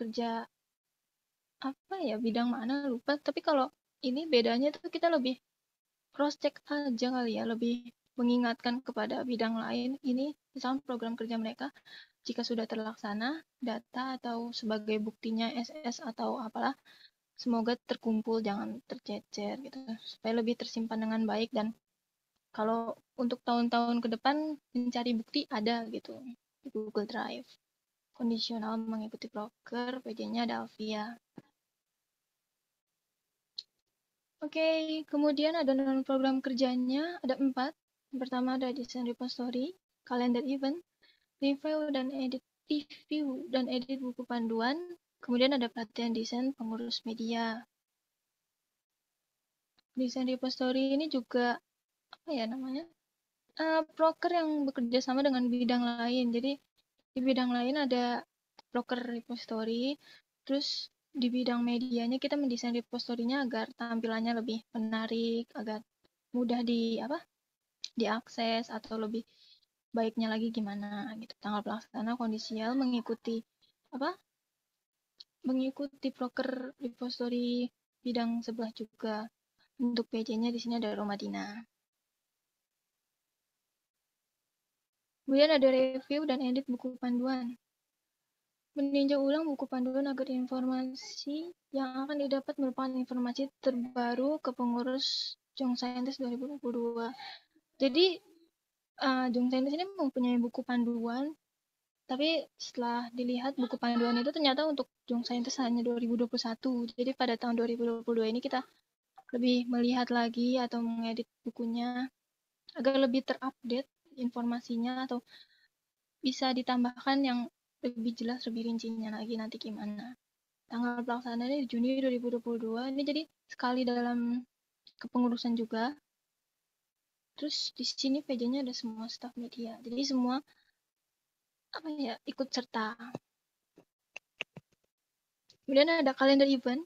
kerja bidang mana lupa. Tapi kalau ini bedanya tuh kita lebih cross check aja kali ya, lebih mengingatkan kepada bidang lain ini, misalnya program kerja mereka jika sudah terlaksana data atau sebagai buktinya SS atau apalah, semoga terkumpul, jangan tercecer gitu, supaya lebih tersimpan dengan baik, dan kalau untuk tahun-tahun ke depan mencari bukti ada gitu di Google Drive. Kondisional mengikuti broker, PJ-nya ada Alvia. Oke, kemudian ada non-program kerjanya, ada 4. Yang pertama ada desain repository, kalender event, review dan edit buku panduan, kemudian ada pelatihan desain pengurus media. Desain repository ini juga apa ya namanya? Broker yang bekerja sama dengan bidang lain. Jadi di bidang lain ada broker repository, terus di bidang medianya kita mendesain repositorinya agar tampilannya lebih menarik, agar mudah diakses, atau lebih baiknya lagi gimana gitu. Tanggal pelaksana kondisial mengikuti broker repository bidang sebelah juga. Untuk PJ-nya di sini ada Romadina. Kemudian ada review dan edit buku panduan. Meninjau ulang buku panduan agar informasi yang akan didapat merupakan informasi terbaru ke pengurus Young Scientist 2022. Jadi, Young Scientist ini mempunyai buku panduan, tapi setelah dilihat buku panduan itu ternyata untuk Young Scientist hanya 2021. Jadi pada tahun 2022 ini kita lebih melihat lagi atau mengedit bukunya agar lebih terupdate informasinya, atau bisa ditambahkan yang lebih jelas, lebih rincinya lagi nanti gimana. Tanggal pelaksanaannya di Juni 2022, ini jadi sekali dalam kepengurusan juga. Terus di sini PJ-nya ada semua staf media, jadi semua ikut serta. Kemudian ada kalender event.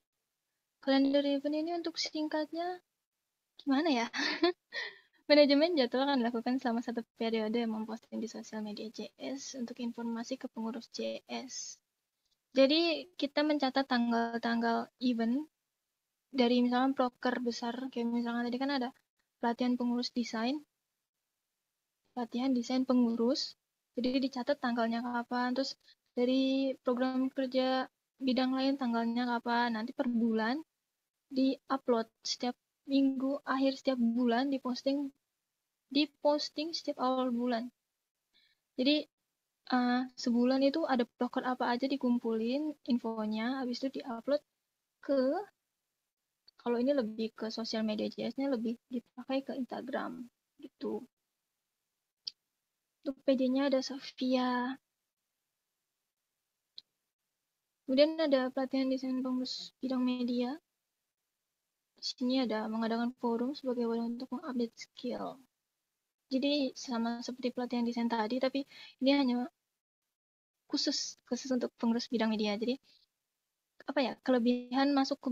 Kalender event ini untuk singkatnya gimana ya? Manajemen jadwal akan dilakukan selama 1 periode, memposting di sosial media JS untuk informasi ke pengurus JS. Jadi kita mencatat tanggal-tanggal event dari misalnya broker besar, kayak misalnya tadi kan ada pelatihan pengurus desain, pelatihan desain pengurus, jadi dicatat tanggalnya kapan, terus dari program kerja bidang lain tanggalnya kapan, nanti per bulan di-upload setiap minggu, akhir setiap bulan diposting setiap awal bulan. Jadi sebulan itu ada broker apa aja dikumpulin infonya, habis itu diupload ke, kalau ini lebih ke sosial media JS-nya lebih dipakai ke Instagram gitu. Untuk PJ-nya ada Sofia. Kemudian ada pelatihan desain pengurus bidang media. Di sini ada mengadakan forum sebagai wadah untuk mengupdate skill. Jadi sama seperti pelatihan desain tadi, tapi ini hanya khusus untuk pengurus bidang media. Jadi kelebihan masuk ke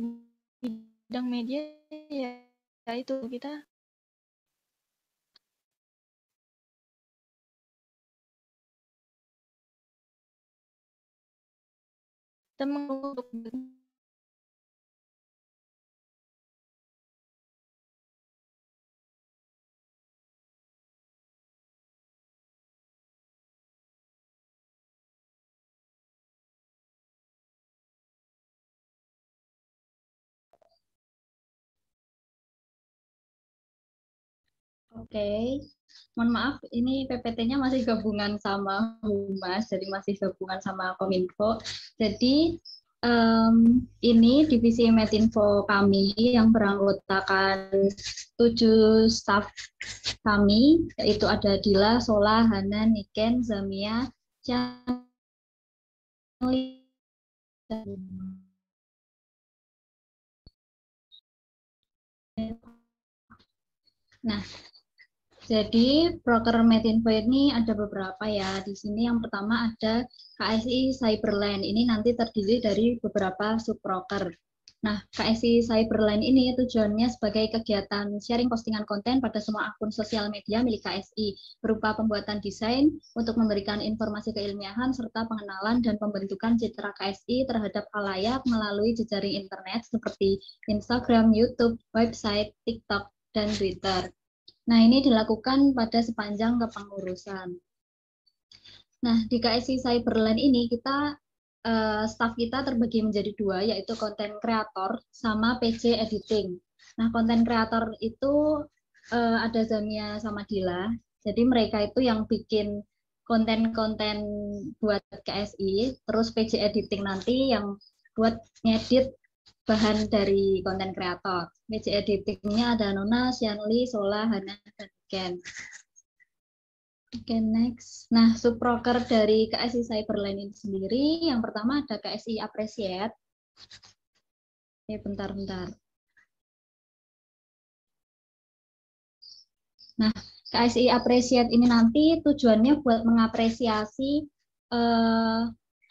bidang media ya itu kita untuk Oke, mohon maaf, ini PPT-nya masih gabungan sama Humas, jadi masih gabungan sama Kominfo. Jadi ini divisi Medinfo kami yang beranggotakan 7 staf kami, yaitu ada Dila, Sola, Hana, Niken, Zamia, Chanli, Nah, jadi broker Medinfo ini ada beberapa ya. Di sini yang pertama ada KSI Cyberland. Ini nanti terdiri dari beberapa subbroker. Nah, KSI Cyberland ini tujuannya sebagai kegiatan sharing postingan konten pada semua akun sosial media milik KSI, berupa pembuatan desain untuk memberikan informasi keilmiahan serta pengenalan dan pembentukan citra KSI terhadap khalayak melalui jejaring internet seperti Instagram, YouTube, website, TikTok, dan Twitter. Nah, ini dilakukan pada sepanjang kepengurusan. Nah, di KSI Cyberland ini kita staff kita terbagi menjadi dua, yaitu konten kreator sama PJ editing. Nah, konten kreator itu ada Zamia sama Dila. Jadi mereka itu yang bikin konten-konten buat KSI, terus PJ editing nanti yang buat ngedit bahan dari konten kreator. PJ editingnya ada Nona, Sianli, Sola, Hana, dan Ken. Oke, next. Nah, subproker dari KSI Cyberland ini sendiri, yang pertama ada KSI Appreciate. Oke, bentar-bentar. Nah, KSI Appreciate ini nanti tujuannya buat mengapresiasi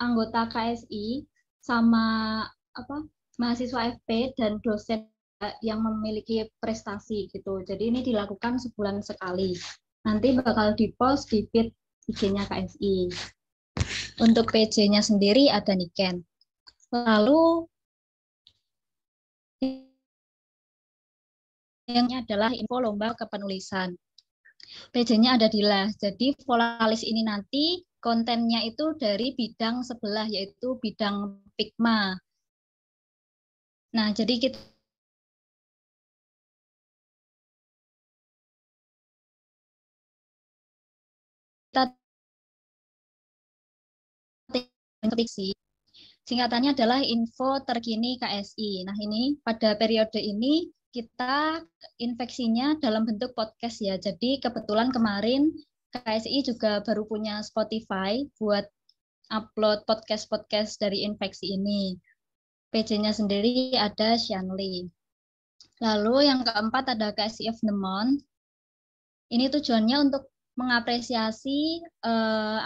anggota KSI sama mahasiswa FP dan dosen yang memiliki prestasi gitu. Jadi ini dilakukan sebulan sekali. Nanti bakal di-post di feed IG-nya KSI. Untuk PJ-nya sendiri ada Niken. Lalu yang adalah info lomba kepenulisan. PJ-nya ada Dila. Jadi volalis ini nanti kontennya itu dari bidang sebelah, yaitu bidang Pigma. Nah, jadi kita singkatannya adalah info terkini KSI. Nah, ini pada periode ini kita infeksinya dalam bentuk podcast ya. Jadi kebetulan kemarin KSI juga baru punya Spotify buat upload podcast-podcast dari infeksi ini. PJ-nya sendiri ada Shanli. Lalu yang keempat ada KSI of the Month. Ini tujuannya untuk mengapresiasi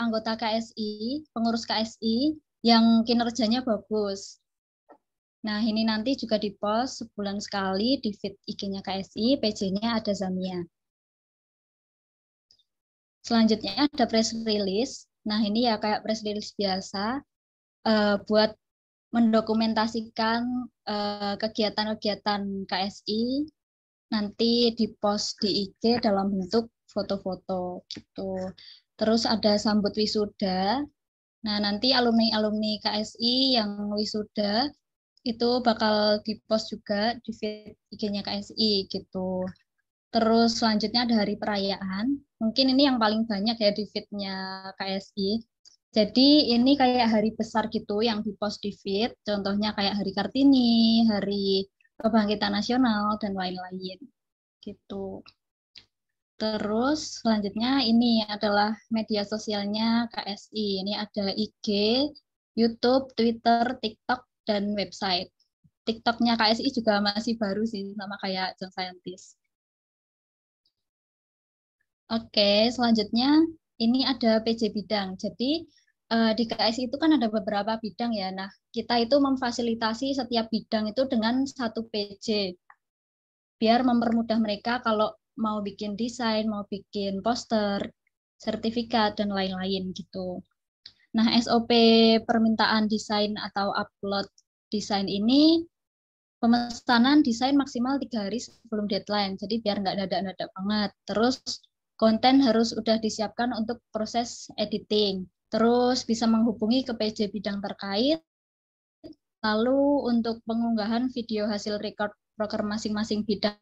anggota KSI, pengurus KSI yang kinerjanya bagus. Nah, ini nanti juga di-post sebulan sekali di feed IG-nya KSI, PJ-nya ada Zamia. Selanjutnya ada press release. Nah, ini ya kayak press release biasa buat mendokumentasikan kegiatan-kegiatan KSI, nanti di-post di IG dalam bentuk foto-foto gitu. Terus ada sambut wisuda. Nah, nanti alumni-alumni KSI yang wisuda itu bakal di-post juga di feed IG-nya KSI gitu. Terus selanjutnya ada hari perayaan. Mungkin ini yang paling banyak ya di feed-nya KSI. Jadi ini kayak hari besar gitu yang di-post di feed. Contohnya kayak Hari Kartini, Hari Kebangkitan Nasional, dan lain-lain gitu. Terus selanjutnya ini adalah media sosialnya KSI. Ini ada IG, YouTube, Twitter, TikTok, dan website. TikToknya KSI juga masih baru sih, sama kayak Young Scientist. Oke, selanjutnya ini ada PJ bidang. Jadi di KSI itu kan ada beberapa bidang ya. Nah, kita itu memfasilitasi setiap bidang itu dengan satu PJ. Biar mempermudah mereka kalau mau bikin desain, mau bikin poster, sertifikat, dan lain-lain gitu. Nah, SOP permintaan desain atau upload desain ini, pemesanan desain maksimal 3 hari sebelum deadline, jadi biar nggak dadak-dadak banget. Terus konten harus udah disiapkan untuk proses editing. Terus bisa menghubungi ke PJ bidang terkait. Lalu untuk pengunggahan video hasil record proker masing-masing bidang